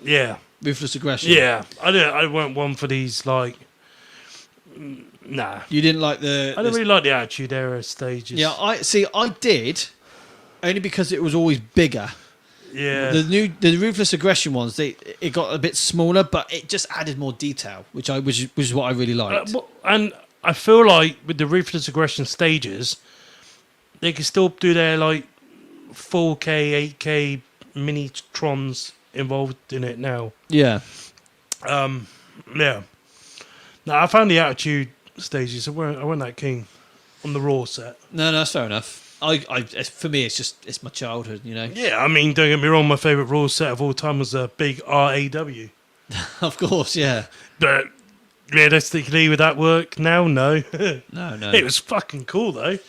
C: Yeah.
B: Ruthless Aggression.
C: Yeah. I weren't one for these, like, nah.
B: You didn't like
C: I don't really like the Attitude Era stages.
B: Yeah, I did, only because it was always bigger.
C: Yeah.
B: The Ruthless Aggression ones, it got a bit smaller, but it just added more detail, which is what I really liked.
C: And I feel like with the Ruthless Aggression stages, they can still do their like 4K, 8K mini-trons involved in it now.
B: Yeah.
C: Yeah. No, I found the Attitude stages. I weren't that keen on the Raw set.
B: No, that's fair enough. For me, it's my childhood,
C: Yeah, I mean, don't get me wrong. My favourite Raw set of all time was a big RAW.
B: Of course, yeah.
C: But realistically, would that work now? No.
B: No.
C: It was fucking cool though.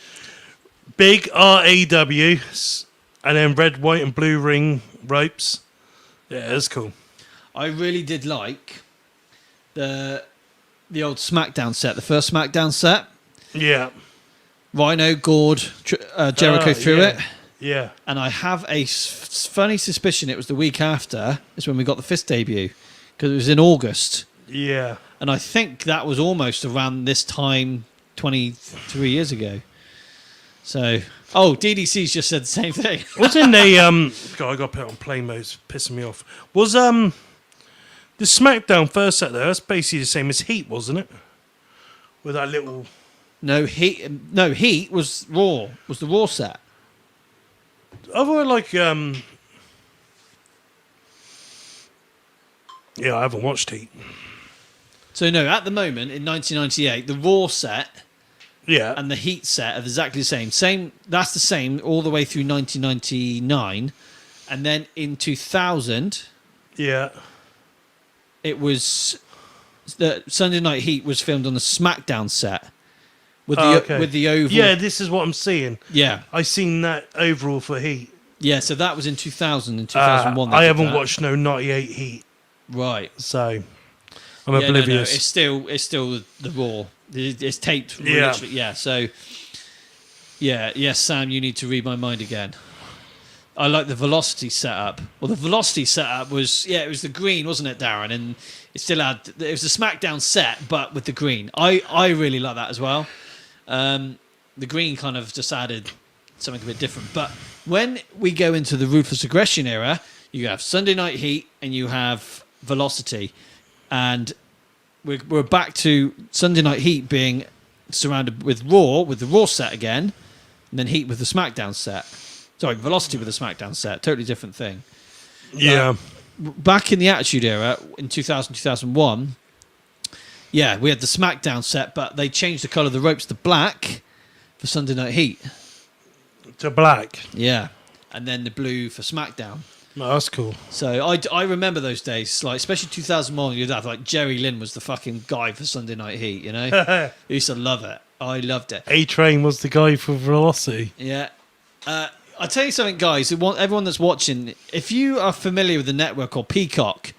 C: Big RAW, and then red, white, and blue ring ropes. Yeah, it was cool.
B: I really did like the old SmackDown set, the first SmackDown set.
C: Yeah.
B: Rhino gored Jericho through it.
C: Yeah.
B: And I have a funny suspicion it was the week after is when we got the Fist debut, because it was in August.
C: Yeah.
B: And I think that was almost around this time 23 years ago. So, DDC's just said the same thing.
C: Wasn't the God, I got to put it on play mode, it's pissing me off. Was the SmackDown first set there? That's basically the same as Heat, wasn't it? With that little.
B: No, Heat was Raw. Was the Raw set?
C: I thought like yeah, I haven't watched Heat.
B: So no, at the moment in 1998, the Raw set
C: Yeah.
B: and the Heat set are exactly the same. That's the same all the way through 1999, and then in 2000,
C: Yeah.
B: it was the Sunday Night Heat was filmed on the SmackDown set with the oval.
C: Yeah, this is what I'm seeing.
B: Yeah.
C: I seen that overall for Heat.
B: Yeah, so that was in 2000 and 2001. they
C: I
B: did
C: haven't
B: that.
C: watched no 98 Heat,
B: Right.
C: so I'm
B: No,
C: oblivious.
B: it's still the Raw. It's taped.
C: Yeah.
B: Literally, yeah. So, yes, Sam, you need to read my mind again. I like the Velocity setup. Well, the Velocity setup was it was the green, wasn't it, Darren? And it still had it was a SmackDown set, but with the green. I really like that as well. The green kind of just added something a bit different. But when we go into the Ruthless Aggression era, you have Sunday Night Heat and you have Velocity, and we're back to Sunday Night Heat being surrounded with the Raw set again, and then Heat with the SmackDown set. Sorry, Velocity with the SmackDown set. Totally different thing.
C: Yeah.
B: Back in the Attitude Era, in 2000, 2001, yeah, we had the SmackDown set, but they changed the colour of the ropes to black for Sunday Night Heat.
C: To black.
B: Yeah. And then the blue for SmackDown.
C: Oh, that's cool.
B: So I remember those days, like especially 2001. You'd have like Jerry Lynn was the fucking guy for Sunday Night Heat. You know, I used to love it. I loved it.
C: A-Train was the guy for Velocity.
B: Yeah. I'll tell you something, guys. Everyone that's watching, if you are familiar with the network or Peacock,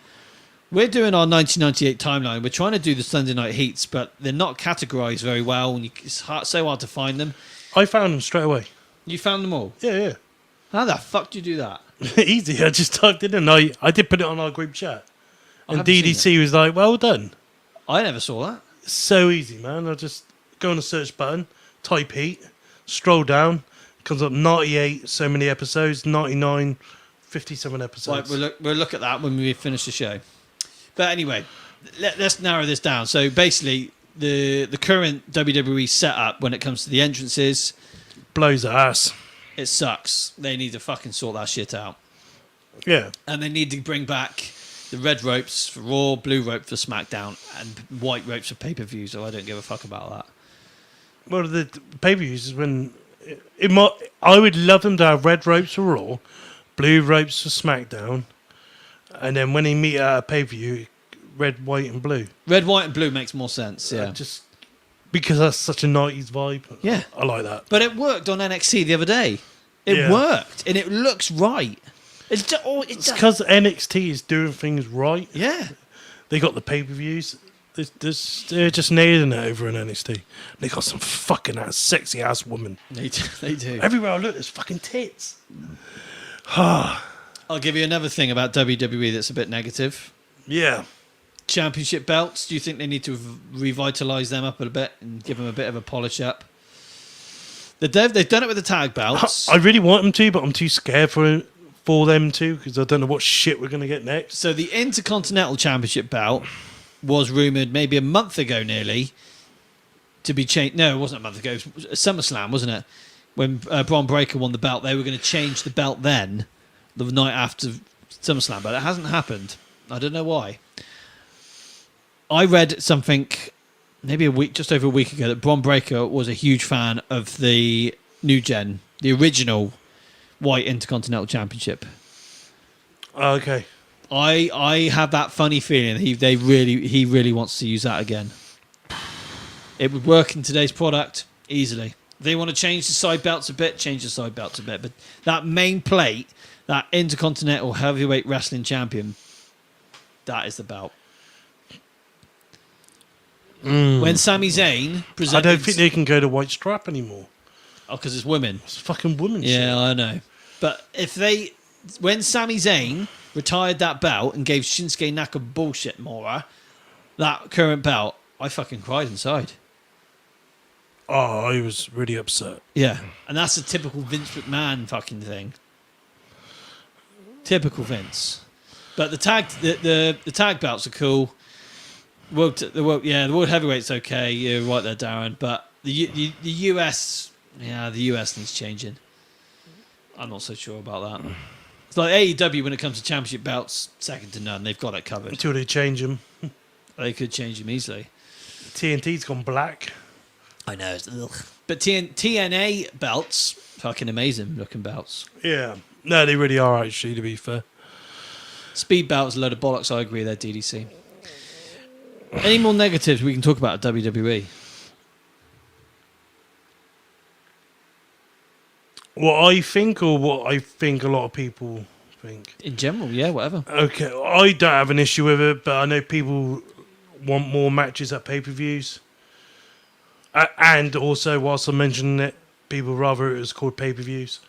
B: we're doing our 1998 timeline. We're trying to do the Sunday Night Heats, but they're not categorised very well, and it's so hard to find them.
C: I found them straight away.
B: You found them all?
C: Yeah.
B: How the fuck do you do that?
C: Easy. I just typed it in. I did put it on our group chat. And
B: haven't seen
C: DDC was like, well done.
B: I never saw that.
C: So easy, man. I just go on the search button, type Heat, scroll down, comes up 98, so many episodes, 99, 57 episodes.
B: Right, we'll look at that when we finish the show. But anyway, let's narrow this down. So basically, the current WWE setup when it comes to the entrances,
C: Blows ass.
B: It sucks. They need to fucking sort that shit out.
C: Yeah.
B: And they need to bring back the red ropes for Raw, blue rope for SmackDown, and white ropes for pay-per-view, so I don't give a fuck about that.
C: Well, the pay-per-views is when... I would love them to have red ropes for Raw, blue ropes for SmackDown, and then when they meet at a pay-per-view, red, white, and blue.
B: Red, white, and blue makes more sense, yeah.
C: Just because that's such a 90s vibe.
B: Yeah.
C: I like that.
B: But it worked on NXT the other day. It worked, and it looks right. It's
C: because NXT is doing things right.
B: Yeah.
C: They got the pay-per-views. They're just nailing it over in NXT. They got some fucking sexy ass woman.
B: They do.
C: Everywhere I look, there's fucking tits.
B: I'll give you another thing about WWE that's a bit negative.
C: Yeah.
B: Championship belts. Do you think they need to revitalise them up a bit and give them a bit of a polish up? They've done it with the tag belts.
C: I really want them to, but I'm too scared for them to because I don't know what shit we're going to get next.
B: So the Intercontinental Championship belt was rumoured maybe a month ago nearly to be changed. No, it wasn't a month ago. It was SummerSlam, wasn't it? When Braun Breaker won the belt, they were going to change the belt then, the night after SummerSlam, but it hasn't happened. I don't know why. I read something maybe just over a week ago that Braun Breaker was a huge fan of the new gen, the original White Intercontinental Championship.
C: Okay.
B: I have that funny feeling he really wants to use that again. It would work in today's product easily. If they want to change the side belts a bit, change the side belts a bit. But that main plate, that Intercontinental Heavyweight Wrestling Champion, that is the belt. When Sami Zayn presented...
C: I don't think they can go to white strap anymore.
B: Oh, because it's women.
C: It's fucking women shit.
B: Yeah, I know. But when Sami Zayn retired that belt and gave Shinsuke Nakamura that current belt, I fucking cried inside.
C: Oh, I was really upset.
B: Yeah, and that's a typical Vince McMahon fucking thing. Typical Vince. But the tag belts are cool. The world heavyweight's okay. You're right there, Darren. But the US, the US needs changing. I'm not so sure about that. It's like AEW when it comes to championship belts, second to none. They've got it covered.
C: Until they change them.
B: They could change them easily.
C: TNT's gone black.
B: I know. But TNA belts, fucking amazing looking belts.
C: Yeah. No, they really are, actually, to be fair.
B: Speed belts, a load of bollocks. I agree there, DDC. Any more negatives we can talk about at WWE?
C: What I think, or what I think a lot of people think?
B: In general, yeah, whatever.
C: Okay, I don't have an issue with it, but I know people want more matches at pay-per-views. And also, whilst I'm mentioning it, people rather it was called pay-per-views.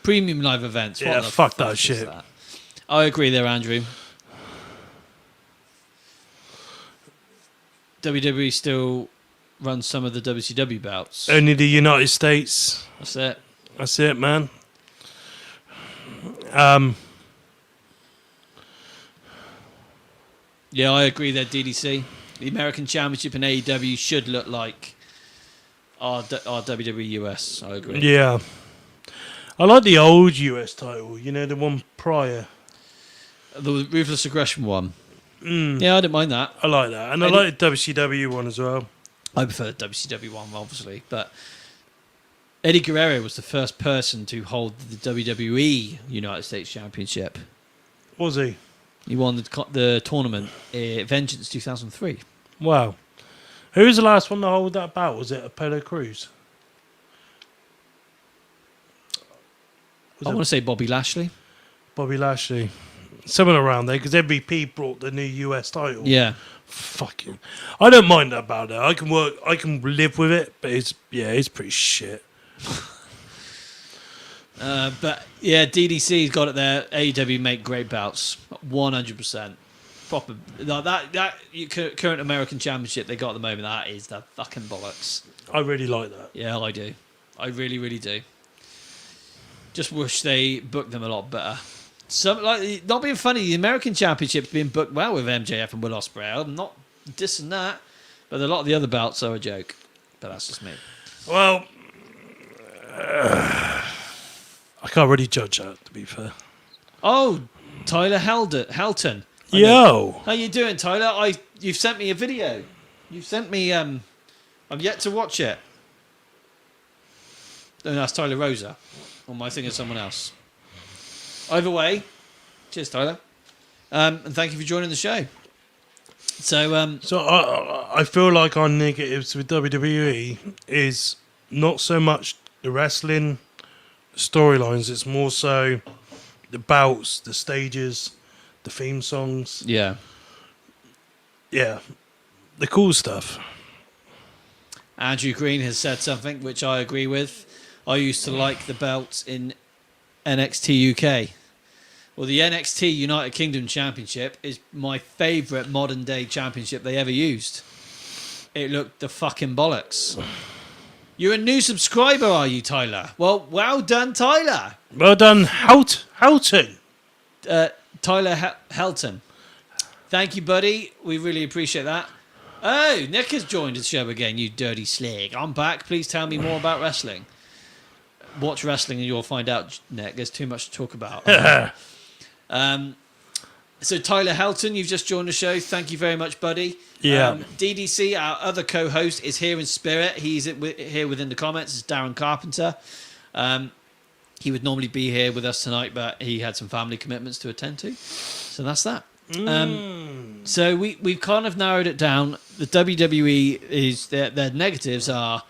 B: Premium live events.
C: Yeah,
B: what the
C: fuck that
B: is
C: shit.
B: That? I agree there, Andrew. WWE still runs some of the WCW belts.
C: Only the United States.
B: That's it.
C: That's it, man.
B: Yeah, I agree there, DDC. The American Championship in AEW should look like our WWE US. I agree.
C: Yeah. I like the old US title, the one prior.
B: The Ruthless Aggression one. Yeah, I didn't mind that.
C: I like that. And I like the WCW one as well.
B: I prefer the WCW one, obviously. But Eddie Guerrero was the first person to hold the WWE United States Championship.
C: Was he?
B: He won the tournament, Vengeance 2003.
C: Wow. Who was the last one to hold that belt? Was it Apollo Crews?
B: I want to say Bobby Lashley.
C: Bobby Lashley. Someone around there, because MVP brought the new US title.
B: Yeah.
C: Fucking. I don't mind that about it. I can live with it, but it's pretty shit.
B: But yeah, DDC's got it there. AEW make great belts, 100%. Proper that current American Championship they got at the moment. That is the fucking bollocks.
C: I really like that.
B: Yeah, I do. I really, really do. Just wish they booked them a lot better. Not being funny, the American Championship's been booked well with MJF and Will Ospreay. I'm not dissing that, but a lot of the other belts are a joke. But that's just me.
C: Well, I can't really judge that, to be fair.
B: Oh, Tyler Helton. I know.
C: Yo!
B: How you doing, Tyler? You've sent me a video. You've sent me. I'm yet to watch it. Oh, no, that's Tyler Rosa. Or am I thinking of someone else? Either way, cheers, Tyler. And thank you for joining the show. So,
C: So I feel like our negatives with WWE is not so much the wrestling storylines, it's more so the bouts, the stages, the theme songs.
B: yeah.
C: Yeah, the cool stuff.
B: Andrew Green has said something which I agree with. I used to like the belts in NXT UK. Well, the NXT United Kingdom Championship is my favourite modern day championship they ever used. It looked the fucking bollocks. You're a new subscriber, are you, Tyler? Well done, Tyler.
C: Well done, Houghton.
B: Tyler Helton. Thank you, buddy. We really appreciate that. Oh, Nick has joined the show again, you dirty slag. I'm back. Please tell me more about wrestling. Watch wrestling and you'll find out, Nick. There's too much to talk about. So Tyler Helton, you've just joined the show. Thank you very much, buddy.
C: Yeah.
B: DDC, our other co-host, is here in spirit. He's here within the comments. It's Darren Carpenter. He would normally be here with us tonight, but he had some family commitments to attend to. So that's that. So we've kind of narrowed it down. The WWE is their negatives are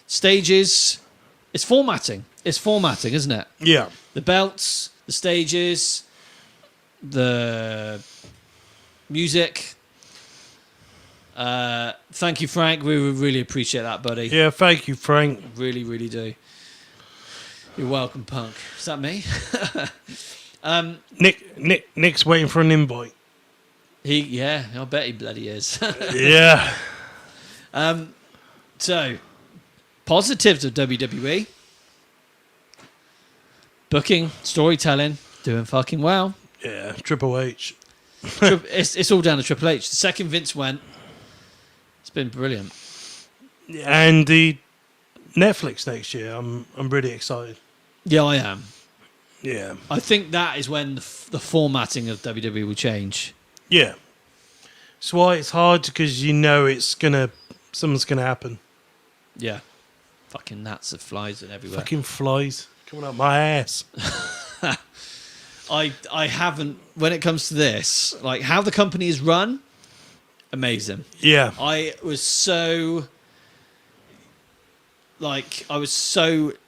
B: stages. It's formatting. It's formatting, isn't it?
C: Yeah.
B: The belts, the stages, the music. Thank you, Frank. We really appreciate that, buddy.
C: Yeah, thank you, Frank.
B: Really, really do. You're welcome, punk. Is that me?
C: Nick's waiting for an invite.
B: I bet he bloody is.
C: Yeah.
B: So, positives of WWE. Booking, storytelling, doing fucking well.
C: Yeah, Triple H.
B: It's all down to Triple H. The second Vince went, it's been brilliant.
C: And the Netflix next year, I'm really excited.
B: Yeah, I am.
C: Yeah.
B: I think that is when the formatting of WWE will change.
C: Yeah. That's why it's hard because you know something's gonna happen.
B: Yeah. Fucking gnats of flies and everywhere.
C: Fucking flies coming up my ass.
B: I haven't, when it comes to this, like how the company is run, amazing.
C: Yeah.
B: I was so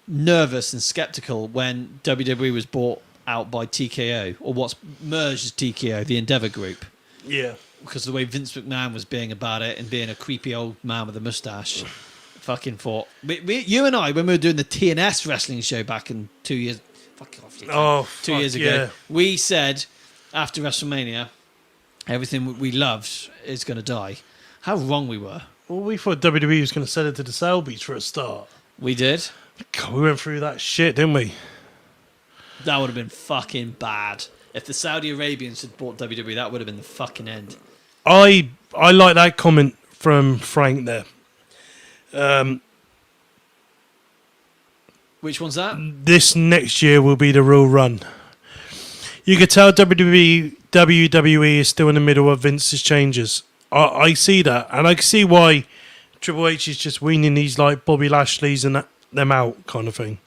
B: nervous and skeptical when WWE was bought out by TKO, or what's merged as TKO, the Endeavour Group.
C: Yeah.
B: Because of the way Vince McMahon was being about it and being a creepy old man with a moustache. Fucking thought. You and I, when we were doing the TNS wrestling show back in 2 years... Fuck off, you cunt. 2 years ago.
C: Yeah.
B: We said, after WrestleMania, everything we loved is going to die. How wrong we were.
C: Well, we thought WWE was going to sell it to the Selbies for a start.
B: We did.
C: God, we went through that shit, didn't we?
B: That would have been fucking bad. If the Saudi Arabians had bought WWE, that would have been the fucking end.
C: I like that comment from Frank there.
B: Which one's that?
C: This next year will be the real run. You could tell WWE is still in the middle of Vince's changes. I see that, and I can see why Triple H is just weaning these like Bobby Lashley's and them out kind of thing.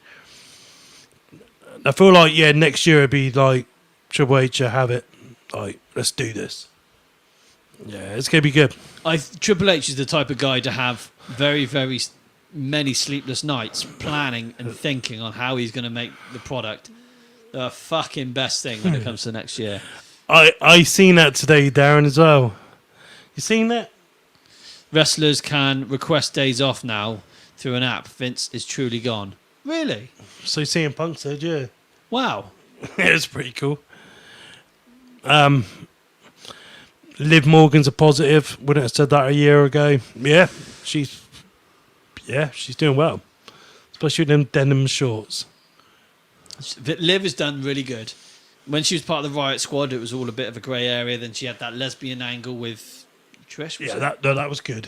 C: I feel like next year it'd be like Triple H will have it. Like, let's do this. Yeah, it's gonna be good.
B: Triple H is the type of guy to have very, very many sleepless nights planning and thinking on how he's going to make the product the fucking best thing when it comes to next year.
C: I seen that today, Darren, as well. You seen that?
B: Wrestlers can request days off now through an app. Vince is truly gone. Really?
C: So CM Punk said, yeah.
B: Wow.
C: It's pretty cool. Liv Morgan's a positive. Wouldn't have said that a year ago. Yeah, she's doing well. Especially with them denim shorts.
B: Liv has done really good. When she was part of the Riot Squad, it was all a bit of a grey area. Then she had that lesbian angle with Trish.
C: That was good.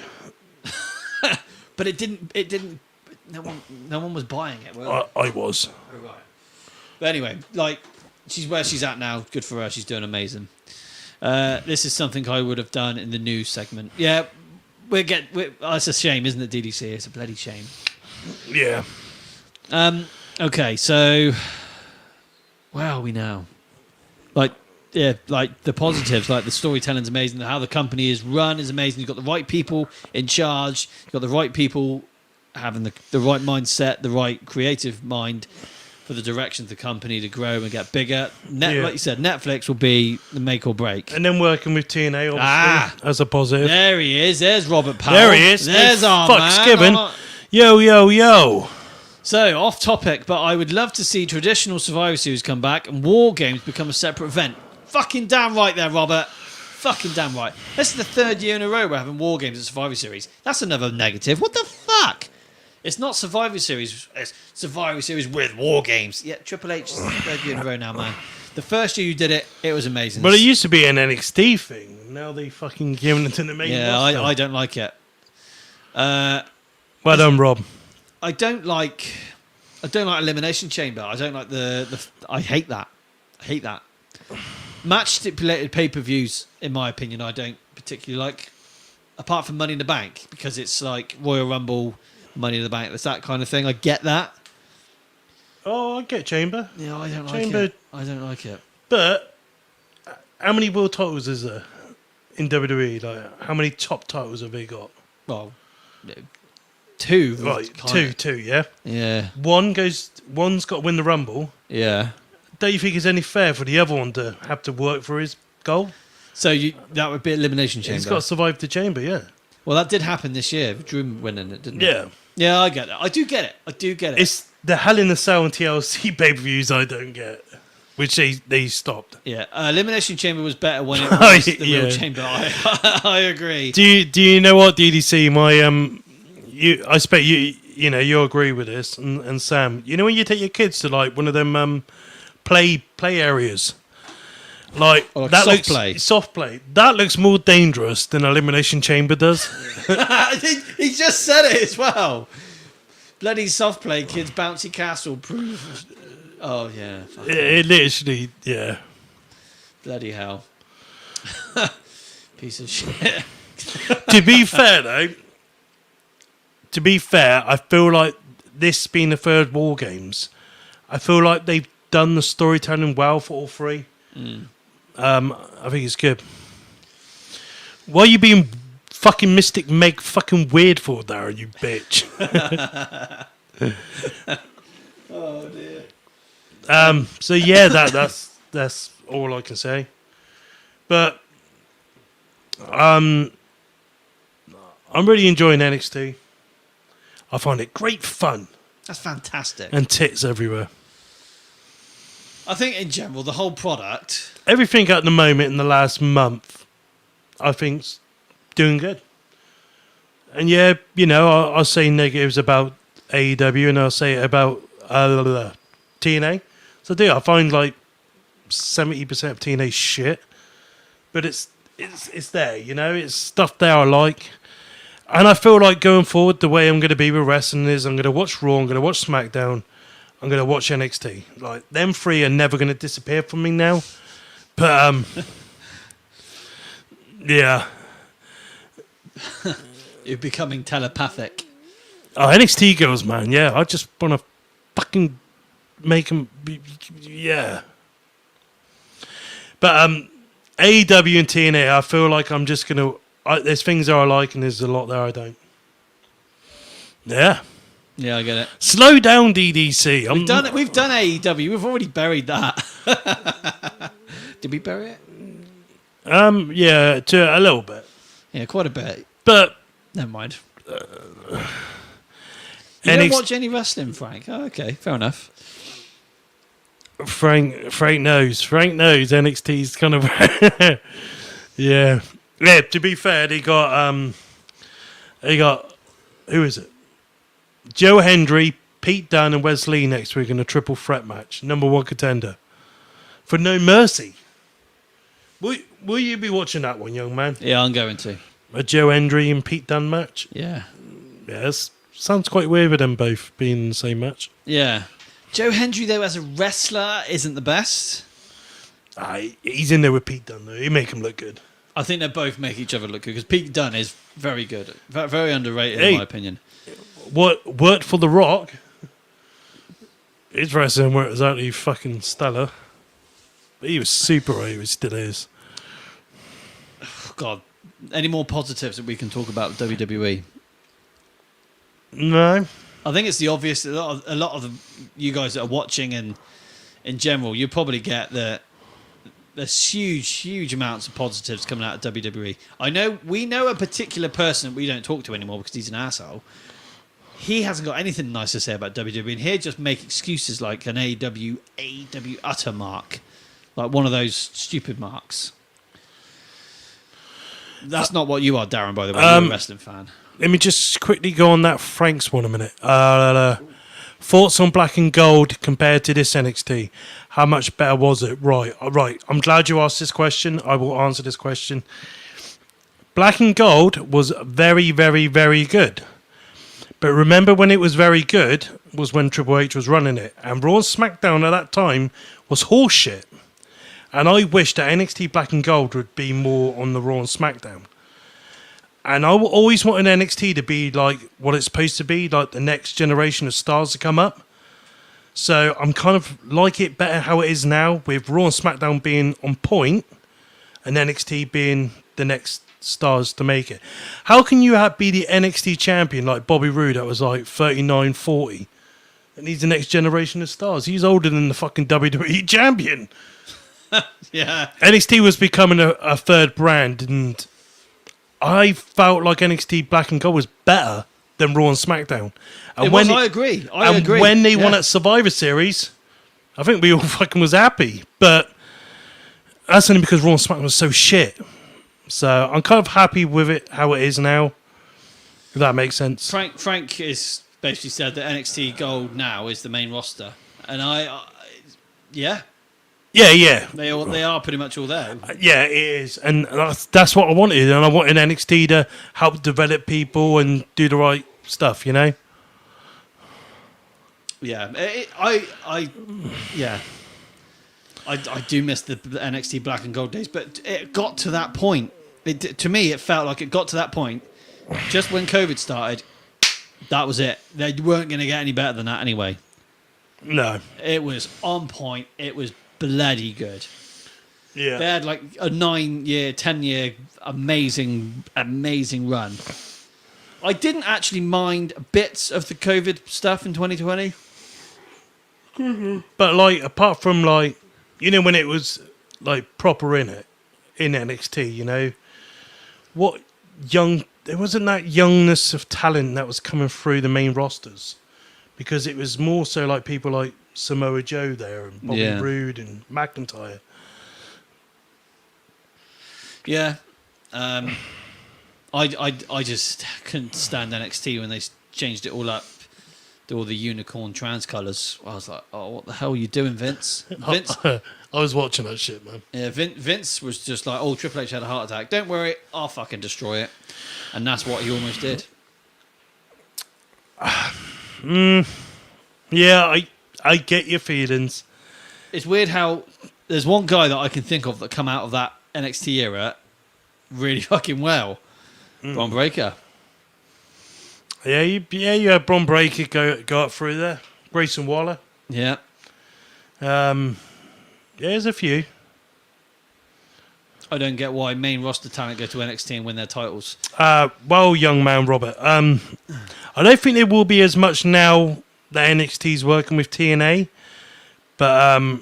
B: But it didn't. No one was buying it.
C: I was.
B: Oh, right. But anyway, like, she's where she's at now. Good for her. She's doing amazing. This is something I would have done in the news segment. Yeah, it's a shame, isn't it, DDC? It's a bloody shame.
C: Yeah.
B: Okay, so where are we now? Like the positives, like the storytelling's amazing, how the company is run is amazing. You've got the right people in charge. You've got the right people having the right mindset, the right creative mind for the direction of the company to grow and get bigger. Like you said, Netflix will be the make or break.
C: And then working with TNA, obviously, as a positive.
B: There he is. There's Robert Powell.
C: There he is.
B: There's our
C: fuck's
B: man.
C: given. Yo, yo, yo.
B: So, off topic, but I would love to see traditional Survivor Series come back and War Games become a separate event. Fucking damn right there, Robert. Fucking damn right. This is the third year in a row we're having War Games at Survivor Series. That's another negative. What the fuck? It's not Survivor Series. It's Survivor Series with War Games. Yeah, Triple H is the third year in a row now, man. The first year you did it, it was amazing.
C: But it used to be an NXT thing. Now they fucking giving it to the main roster.
B: I don't like it.
C: Well done, Rob.
B: I don't like Elimination Chamber. I don't like I hate that. I hate that. Match stipulated pay-per-views, in my opinion, I don't particularly like. Apart from Money in the Bank, because it's like Royal Rumble, Money in the Bank. It's that kind of thing. I get that.
C: Oh, I get Chamber.
B: Yeah, I don't like
C: Chamber.
B: it. I don't like it.
C: But how many world titles is there in WWE? Like, how many top titles have they got?
B: Well, two.
C: Right,
B: kinda.
C: two, yeah.
B: Yeah.
C: One's got to win the Rumble.
B: Yeah.
C: Don't you think it's any fair for the other one to have to work for his goal?
B: So that would be Elimination Chamber.
C: He's got to survive the Chamber, yeah.
B: Well, that did happen this year. Drew winning it, didn't it?
C: Yeah.
B: Yeah, I get it. I do get it.
C: It's the Hell in a Cell and TLC pay-per-views I don't get, which they stopped.
B: Yeah, Elimination Chamber was better when it was the real chamber. I agree.
C: Do you know what, DDC? I expect you agree with this, and Sam. You know when you take your kids to like one of them play areas, like that soft play. That looks more dangerous than Elimination Chamber does.
B: He just said it as well. Bloody soft play, kids, bouncy castle proof. Oh yeah,
C: it literally, yeah.
B: Bloody hell, piece of shit.
C: To be fair though, I feel like this being the third War Games, I feel like they've done the storytelling well for all three. I think it's good. Why are you being fucking Mystic Meg fucking weird for, Darren, you bitch?
B: Oh dear.
C: So yeah, that's all I can say. But I'm really enjoying NXT. I find it great fun.
B: That's fantastic.
C: And tits everywhere.
B: I think in general, the whole product...
C: Everything at the moment in the last month, I think's doing good. And yeah, I'll say negatives about AEW and I'll say it about TNA. So I find like 70% of TNA shit. But it's there, it's stuff there I like. And I feel like going forward, the way I'm going to be with wrestling is I'm going to watch Raw, I'm going to watch SmackDown, I'm going to watch NXT. Like, them three are never going to disappear from me now. But, yeah.
B: You're becoming telepathic.
C: Oh, NXT girls, man, yeah. I just want to fucking make them, yeah. But, AEW and TNA, I feel like I'm just going to... there's things that I like and there's a lot there I don't. Yeah.
B: Yeah, I get it.
C: Slow down, DDC.
B: We've done AEW. We've already buried that. Did we bury it?
C: Yeah, to a little bit.
B: Yeah, quite a bit.
C: But
B: never mind. You don't watch any wrestling, Frank? Oh, okay, fair enough.
C: Frank knows. Frank knows NXT's kind of... Yeah. Yeah, to be fair, they got who is it? Joe Hendry, Pete Dunne, and Wesley next week in a triple threat match. Number one contender. For No Mercy. Will you be watching that one, young man?
B: Yeah, I'm going to.
C: A Joe Hendry and Pete Dunne match?
B: Yeah.
C: Yes. Sounds quite weird with them both being in the same match.
B: Yeah. Joe Hendry, though, as a wrestler, isn't the best.
C: He's in there with Pete Dunne, though. He make him look good.
B: I think they both make each other look good because Pete Dunne is very good, very underrated in my opinion.
C: What worked for The Rock? His wrestling weren't exactly fucking stellar. But he was super right, he still is.
B: God, any more positives that we can talk about WWE?
C: No.
B: I think it's the obvious. A lot of you guys that are watching and in general, you probably get that there's huge amounts of positives coming out of WWE. We know a particular person that we don't talk to anymore because he's an asshole. He hasn't got anything nice to say about WWE, and he'll just make excuses like an AEW utter mark, like one of those stupid marks. That's not what you are, Darren, by the way. You're a wrestling fan.
C: Let me just quickly go on that Frank's one a minute. Thoughts on Black and Gold compared to this NXT? How much better was it? Right. I'm glad you asked this question. I will answer this question. Black and Gold was very, very, very good. But remember when it was very good was when Triple H was running it. And Raw and SmackDown at that time was horseshit. And I wish that NXT Black and Gold would be more on the Raw and SmackDown. And I always wanted NXT to be like what it's supposed to be, like the next generation of stars to come up. So I'm kind of like it better how it is now, with Raw and SmackDown being on point and NXT being the next stars to make it. How can you be the NXT champion like Bobby Roode that was like 39, 40? And he's the next generation of stars. He's older than the fucking WWE champion.
B: Yeah.
C: NXT was becoming a third brand, and I felt like NXT Black and Gold was better than Raw and SmackDown. And
B: I agree. I agree.
C: When they won at Survivor Series, I think we all fucking was happy. But that's only because Raw and SmackDown was so shit. So I'm kind of happy with it how it is now, if that makes sense.
B: Frank is basically said that NXT Gold now is the main roster, and yeah.
C: Yeah.
B: They are pretty much all there.
C: Yeah, it is, and that's what I wanted. And I wanted NXT to help develop people and do the right stuff, you know.
B: Yeah, I do miss the NXT Black and Gold days, but it got to that point. To me, it felt like it got to that point just when COVID started. That was it. They weren't going to get any better than that anyway.
C: No,
B: it was on point. It was bloody good.
C: Yeah,
B: they had like a 9-year, 10-year amazing run. I didn't actually mind bits of the COVID stuff in 2020.
C: But like, apart from like, you know, when it was like proper in NXT, you know, there wasn't that youngness of talent that was coming through the main rosters, because it was more so like people like Samoa Joe there and Bobby Roode and McIntyre.
B: Yeah, I just couldn't stand NXT when they changed it all up. All the unicorn trans colours. I was like, oh, what the hell are you doing, Vince?
C: I was watching that shit, man.
B: Yeah, Vince was just like, oh, Triple H had a heart attack. Don't worry, I'll fucking destroy it. And that's what he almost did.
C: Yeah, I get your feelings.
B: It's weird how there's one guy that I can think of that come out of that NXT era really fucking well. Bron Breakker.
C: Yeah, you had Bron Breakker go up through there. Grayson Waller.
B: Yeah.
C: There's a few.
B: I don't get why main roster talent go to NXT and win their titles.
C: Well, young man Robert, I don't think there will be as much now that NXT's working with TNA, but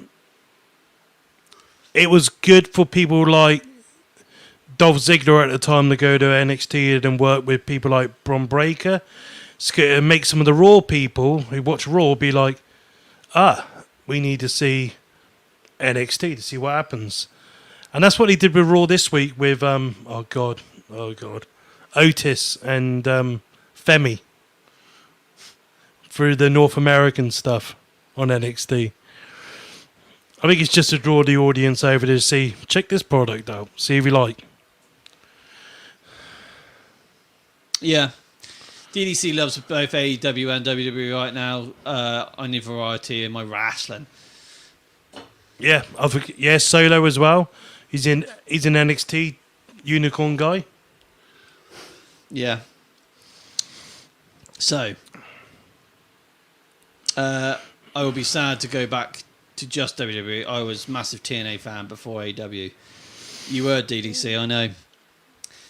C: it was good for people like Dolph Ziggler at the time to go to NXT and work with people like Bron Breakker. To make some of the Raw people who watch Raw be like, we need to see NXT to see what happens. And that's what he did with Raw this week with, oh God, Otis and Femi through the North American stuff on NXT. I think it's just to draw the audience over to see, check this product out, see if you like.
B: Yeah. DDC loves both AEW and WWE right now. I need variety in my wrestling.
C: Yeah, Solo as well. He's in NXT, unicorn guy.
B: Yeah. So, I will be sad to go back to just WWE. I was a massive TNA fan before AEW. You were DDC, I know.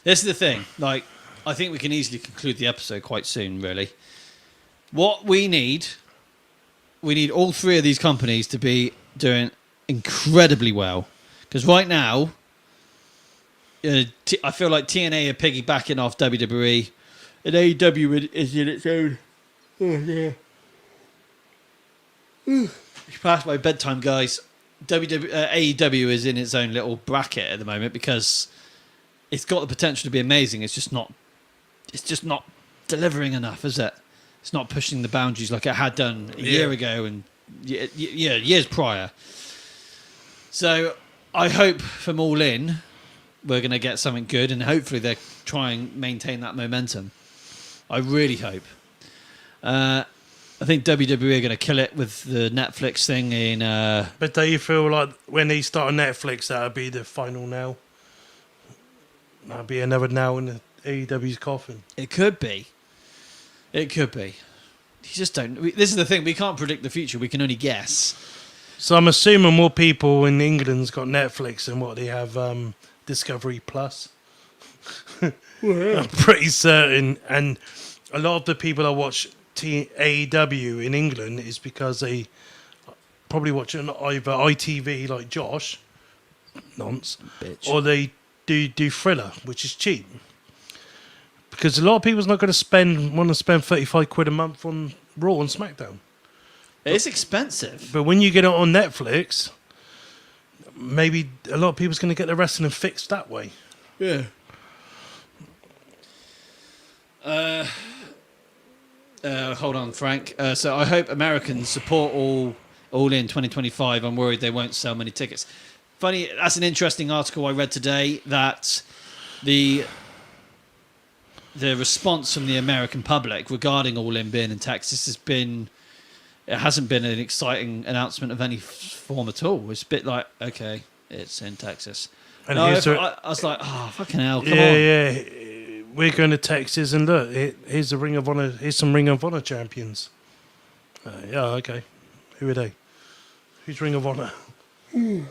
B: This is the thing. Like, I think we can easily conclude the episode quite soon, really. What we need all three of these companies to be doing incredibly well. Because right now, I feel like TNA are piggybacking off WWE, and AEW is in its own. Oh yeah. It's past my bedtime, guys. AEW is in its own little bracket at the moment because it's got the potential to be amazing. It's just not delivering enough, is it? It's not pushing the boundaries like it had done a year ago and years prior. So I hope from All In we're going to get something good, and hopefully they try and maintain that momentum. I really hope. I think WWE are going to kill it with the Netflix thing in...
C: But do you feel like when they start on Netflix, that'll be the final nail? That'll be another nail in the AEW's coffin?
B: It could be. It could be. You just don't... This is the thing. We can't predict the future. We can only guess.
C: So I'm assuming more people in England's got Netflix than what they have Discovery Plus. I'm pretty certain. And a lot of the people that watch AEW in England is because they probably watch it on either ITV like Josh, nonce,
B: Bitch.
C: or they do Thriller, which is cheap. Because a lot of people's not going to want to spend 35 quid a month on Raw and SmackDown.
B: It's expensive.
C: But when you get it on Netflix, maybe a lot of people's going to get their wrestling fixed that way.
B: Yeah. Hold on, Frank. So I hope Americans support all in 2025. I'm worried they won't sell many tickets. Funny, that's an interesting article I read today that the response from the American public regarding All In being in Texas hasn't been an exciting announcement of any form at all. It's a bit like, okay, it's in Texas.
C: And
B: I was like, oh, fucking hell, come on.
C: Yeah. We're going to Texas and look, here's the Ring of Honor. Here's some Ring of Honor champions. Yeah, okay. Who are they? Who's Ring of Honor?
B: I'm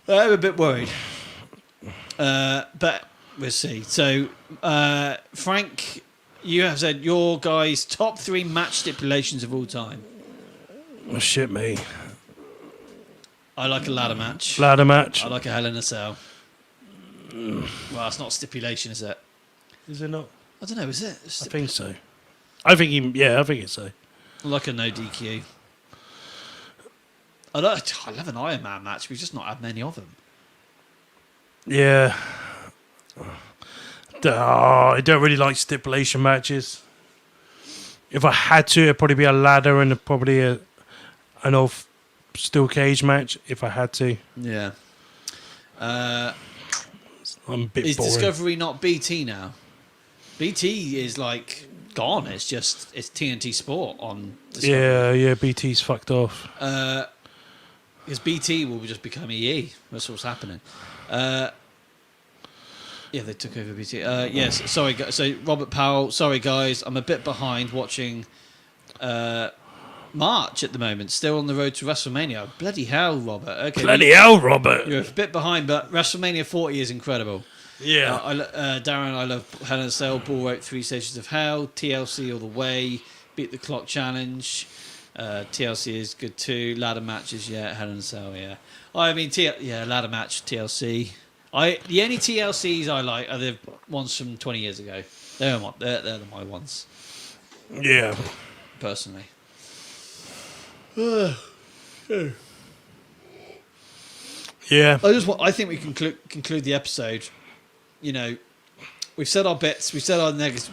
B: a bit worried. But we'll see. So, Frank, you have said your guys' top 3 match stipulations of all time.
C: Oh, shit me.
B: I like a ladder match.
C: Ladder match.
B: I like a Hell in a Cell. Well, it's not stipulation, is it?
C: Is it not?
B: I don't know, is it?
C: I think so. I think it's so.
B: I like a no DQ. I love an Iron Man match. We've just not had many of them.
C: Yeah. I don't really like stipulation matches. If I had to, it'd probably be a ladder and probably an old steel cage match. If I had to.
B: Yeah.
C: I'm a bit
B: Is
C: boring.
B: Discovery not BT now? BT is like gone. It's TNT Sport on Discovery.
C: Yeah, BT's fucked off.
B: Because BT will just become EE. That's what's happening. Yeah, they took over BT. Yes, sorry. So Robert Powell. Sorry, guys. I'm a bit behind watching March at the moment. Still on the road to WrestleMania. Bloody hell, Robert. Okay.
C: Bloody hell, Robert.
B: You're a bit behind, but WrestleMania 40 is incredible.
C: Yeah.
B: Darren, I love Hell in a Cell, Bull Rope, 3 Stages of Hell, TLC all the way, Beat the Clock Challenge. TLC is good too. Ladder matches, yeah. Hell in a Cell, yeah. I mean, ladder match, TLC. The only TLCs I like are the ones from 20 years ago. They're my ones.
C: Yeah.
B: Personally.
C: Yeah.
B: I think we can conclude the episode. You know, we've said our bits, we've said our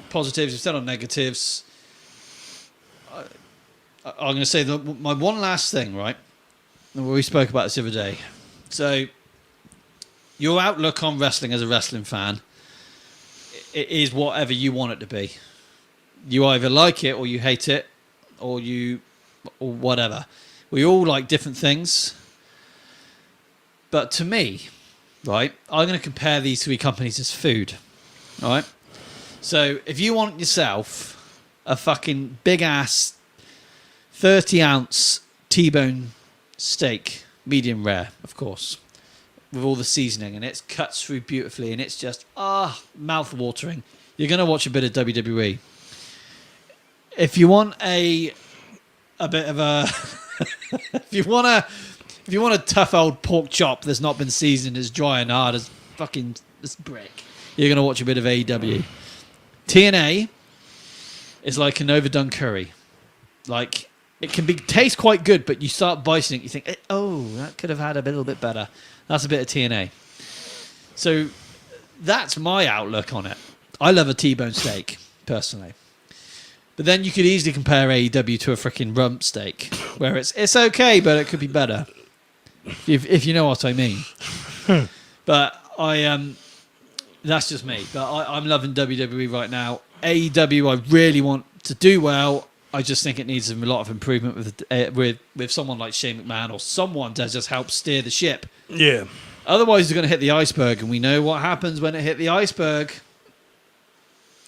B: positives, we've said our negatives. I'm going to say my one last thing, right? We spoke about this the other day. So, your outlook on wrestling as a wrestling fan, it is whatever you want it to be. You either like it or you hate it, or whatever. We all like different things. But to me, right, I'm going to compare these three companies as food, right? So if you want yourself a fucking big ass 30-ounce T-bone steak, medium rare, of course, with all the seasoning, and it cuts through beautifully, and it's just mouth watering. You're going to watch a bit of WWE. If you want a bit of a if you want a tough old pork chop that's not been seasoned, as dry and hard as fucking this brick, you're going to watch a bit of AEW. TNA is like an overdone curry. Like, it can taste quite good, but you start biting it, you think, that could have had a little bit better. That's a bit of TNA. So that's my outlook on it. I love a T-bone steak, personally. But then you could easily compare AEW to a freaking rump steak, where it's okay, but it could be better, if you know what I mean. But that's just me. But I'm loving WWE right now. AEW, I really want to do well. I just think it needs a lot of improvement with someone like Shane McMahon or someone to just help steer the ship.
C: Yeah.
B: Otherwise, they're going to hit the iceberg, and we know what happens when it hit the iceberg.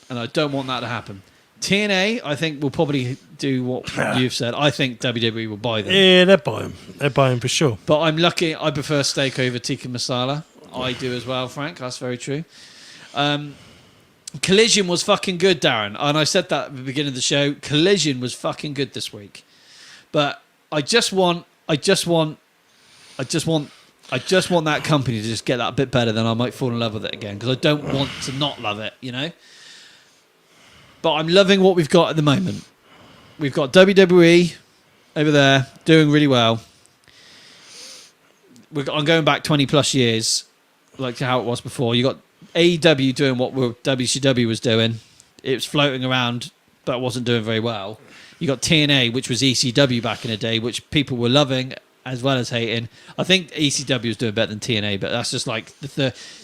B: And I don't want that to happen. TNA, I think, will probably do what you've said. I think WWE will buy them.
C: Yeah, they're buying. They're buying for sure.
B: But I'm lucky. I prefer steak over tikka masala. I do as well, Frank. That's very true. Collision was fucking good, Darren. And I said that at the beginning of the show. Collision was fucking good this week. But I just want that company to just get that a bit better, then I might fall in love with it again. Because I don't want to not love it, you know? But I'm loving what we've got at the moment. We've got WWE over there doing really well. I'm going back 20 plus years, like to how it was before. You got AEW doing what WCW was doing. It was floating around, but wasn't doing very well. You got TNA, which was ECW back in the day, which people were loving as well as hating. I think ECW was doing better than TNA, but that's just like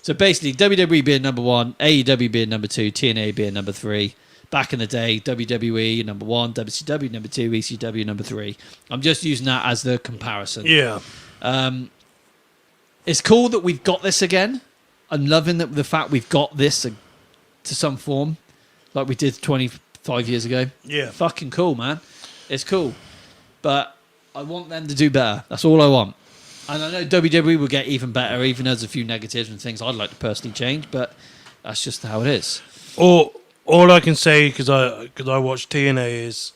B: so basically WWE being number one, AEW being number two, TNA being number three. Back in the day, WWE number one, WCW number two, ECW number three. I'm just using that as the comparison.
C: Yeah.
B: It's cool that we've got this again. I'm loving the fact we've got this to some form, like we did 25 years ago.
C: Yeah.
B: Fucking cool, man. It's cool. But I want them to do better. That's all I want. And I know WWE will get even better, even as a few negatives and things I'd like to personally change, but that's just how it is.
C: All I can say, because I watched TNA, is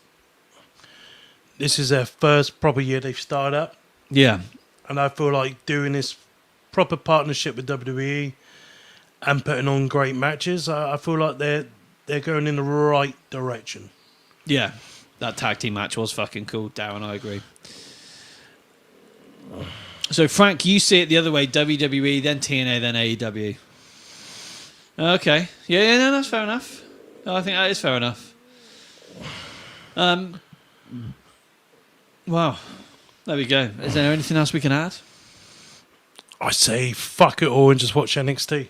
C: this is their first proper year they've started up.
B: Yeah.
C: And I feel like doing this proper partnership with WWE and putting on great matches, I feel like they're going in the right direction.
B: Yeah. That tag team match was fucking cool, Darren, I agree. So, Frank, you see it the other way, WWE, then TNA, then AEW. Okay. Yeah, no, that's fair enough. I think that is fair enough. Wow. There we go. Is there anything else we can add?
C: I say fuck it all and just watch NXT.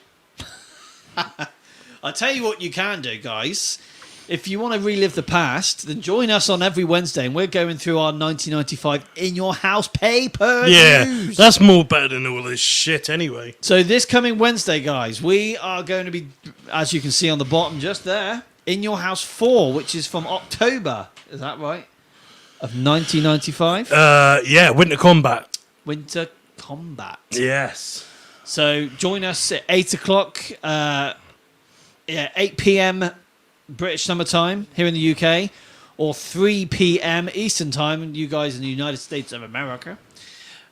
B: I'll tell you what you can do, guys. If you want to relive the past, then join us on every Wednesday, and we're going through our 1995 In Your House pay-per-views.
C: Yeah, that's more better than all this shit anyway.
B: So this coming Wednesday, guys, we are going to be, as you can see on the bottom just there, In Your House 4, which is from October. Is that right? Of 1995?
C: Yeah, Winter Combat.
B: Winter Combat.
C: Yes.
B: So join us at 8 o'clock, 8 p.m. British Summer Time here in the UK, or 3 p.m. Eastern Time, you guys in the United States of America,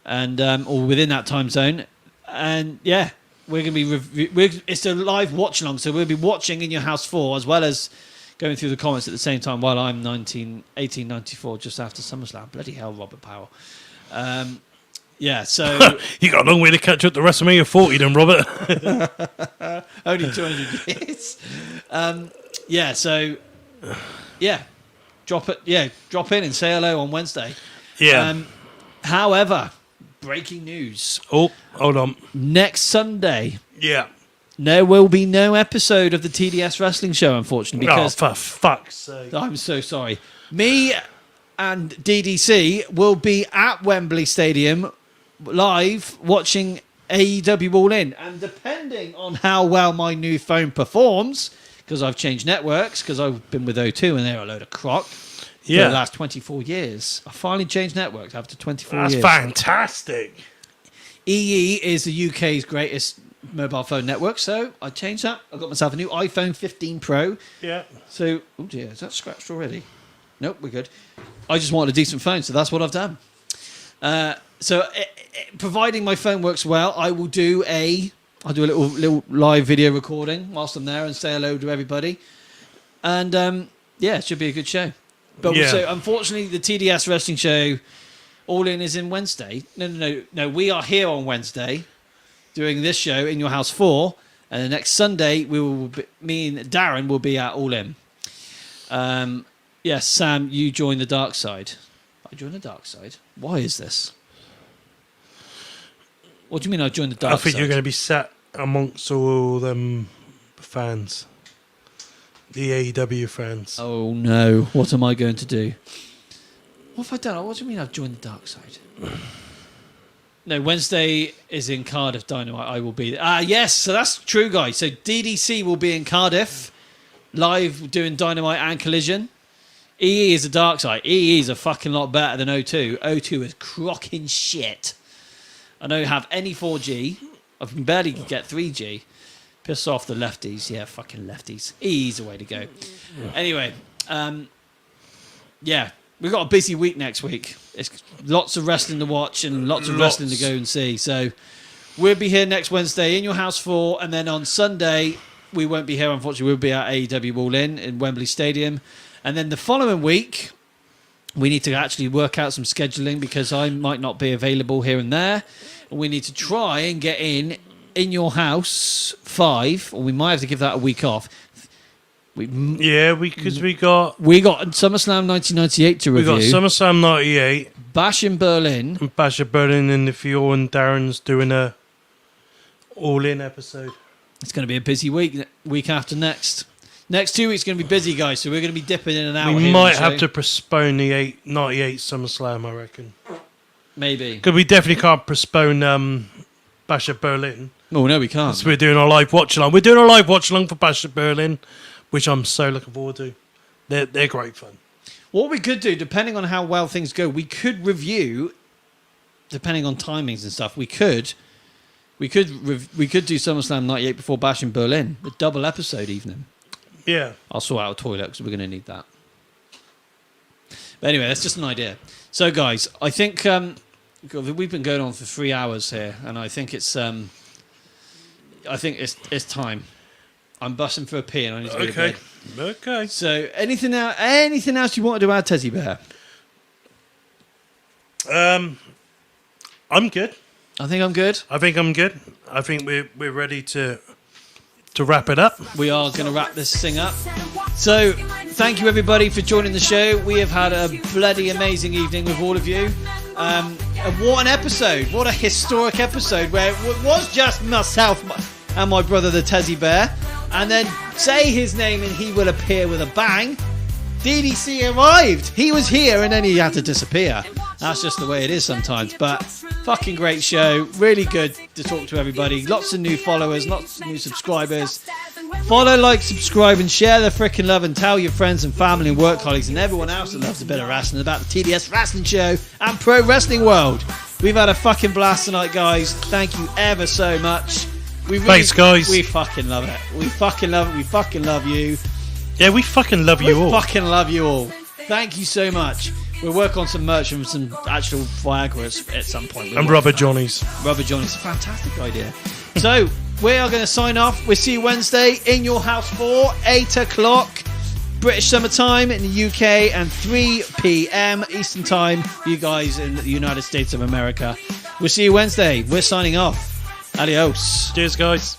B: and or within that time zone. And yeah, we're going to be it's a live watch along, so we'll be watching In Your House 4 as well as going through the comments at the same time while I'm 1894 just after SummerSlam. Bloody hell, Robert Powell. Yeah, so
C: you got a long way to catch up to WrestleMania 40 then, Robert.
B: only 200 years. Yeah, so yeah, drop in and say hello on Wednesday.
C: Yeah.
B: However, breaking news.
C: Oh, hold on.
B: Next Sunday,
C: Yeah.
B: there will be no episode of the TDS Wrestling Show, unfortunately, because
C: for fuck's sake.
B: I'm so sorry. Me and DDC will be at Wembley Stadium live watching AEW All In. And depending on how well my new phone performs, because I've changed networks, because I've been with O2 and they're a load of crock for the last 24 years. I finally changed networks after 24 years.
C: That's fantastic.
B: EE is the UK's greatest mobile phone network, so I changed that. I got myself a new iPhone 15 Pro.
C: Yeah.
B: So, oh dear, is that scratched already? Nope, we're good. I just wanted a decent phone, so that's what I've done. Providing my phone works well, I'll do a little live video recording whilst I'm there and say hello to everybody. And it should be a good show. But so, unfortunately, the TDS Wrestling Show All In is in Wednesday. No. We are here on Wednesday doing this show in Your House 4. And the next Sunday, me and Darren will be at All In. Yes, Sam, you join the dark side. I join the dark side? Why is this? What do you mean I joined the dark side?
C: I think you're going to be sat amongst all them fans. The AEW fans.
B: Oh no, what am I going to do? What have I done? What do you mean I've joined the dark side? No, Wednesday is in Cardiff Dynamite. I will be there. Yes, so that's true, guys. So DDC will be in Cardiff, live doing Dynamite and Collision. EE is the dark side. EE is a fucking lot better than O2. O2 is crocking shit. I don't have any 4G. I can barely get 3G. Piss off the lefties. Yeah, fucking lefties. EE's the way to go. Anyway, we've got a busy week next week. It's lots of wrestling to watch and lots of wrestling to go and see. So we'll be here next Wednesday in Your House 4. And then on Sunday, we won't be here, unfortunately. We'll be at AEW All In Wembley Stadium. And then the following week, we need to actually work out some scheduling because I might not be available here and there. And we need to try and get in Your House 5, or we might have to give that a week off.
C: Because we got
B: SummerSlam 1998 to review.
C: We got SummerSlam 98.
B: Bash in Berlin.
C: And if you and Darren's doing a all-in episode.
B: It's going to be a busy week after next. Next 2 weeks are going to be busy, guys, so we're going to be dipping in and out.
C: We might have to postpone the 98 SummerSlam, I reckon.
B: Maybe.
C: Because we definitely can't postpone Bash at Berlin.
B: Oh, no, we can't.
C: So we're doing a live watch-along. We're doing a live watch-along for Bash at Berlin, which I'm so looking forward to. They're great fun. What
B: we could do, depending on how well things go, we could review, depending on timings and stuff, we could do SummerSlam 98 before Bash in Berlin, a double episode evening.
C: Yeah.
B: I'll sort out a toilet because we're going to need that. But anyway, that's just an idea. So, guys, I think we've been going on for 3 hours here, and I think it's time. I'm busting for a pee, and I need to go to bed.
C: Okay.
B: So, anything else you wanted to add, Tezzy Bear?
C: I'm good.
B: I think I'm good.
C: I think we're ready to wrap it up.
B: We are going to wrap this thing up. So, thank you everybody for joining the show. We have had a bloody amazing evening with all of you. And what an episode. What a historic episode where it was just myself and my brother, the Tezzy Bear. And then say his name and he will appear with a bang. DDC arrived. He was here and then he had to disappear. That's just the way it is sometimes. But fucking great show. Really good to talk to everybody. Lots of new followers, lots of new subscribers. Follow, like, subscribe, and share the freaking love and tell your friends and family and work colleagues and everyone else that loves a bit of wrestling about the TDS Wrestling Show and Pro Wrestling World. We've had a fucking blast tonight, guys. Thank you ever so much.
C: Thanks, guys.
B: We fucking love it. We fucking love it. We fucking love you.
C: Yeah, we fucking love you all.
B: Fucking love you all. Thank you so much. We'll work on some merch and some actual Viagra's at some point.
C: And Rubber Johnnies.
B: Rubber Johnnies. A fantastic idea. So, we are going to sign off. We'll see you Wednesday in Your House 4, 8 o'clock, British Summer Time in the UK, and 3 p.m. Eastern Time, you guys in the United States of America. We'll see you Wednesday. We're signing off. Adios.
C: Cheers, guys.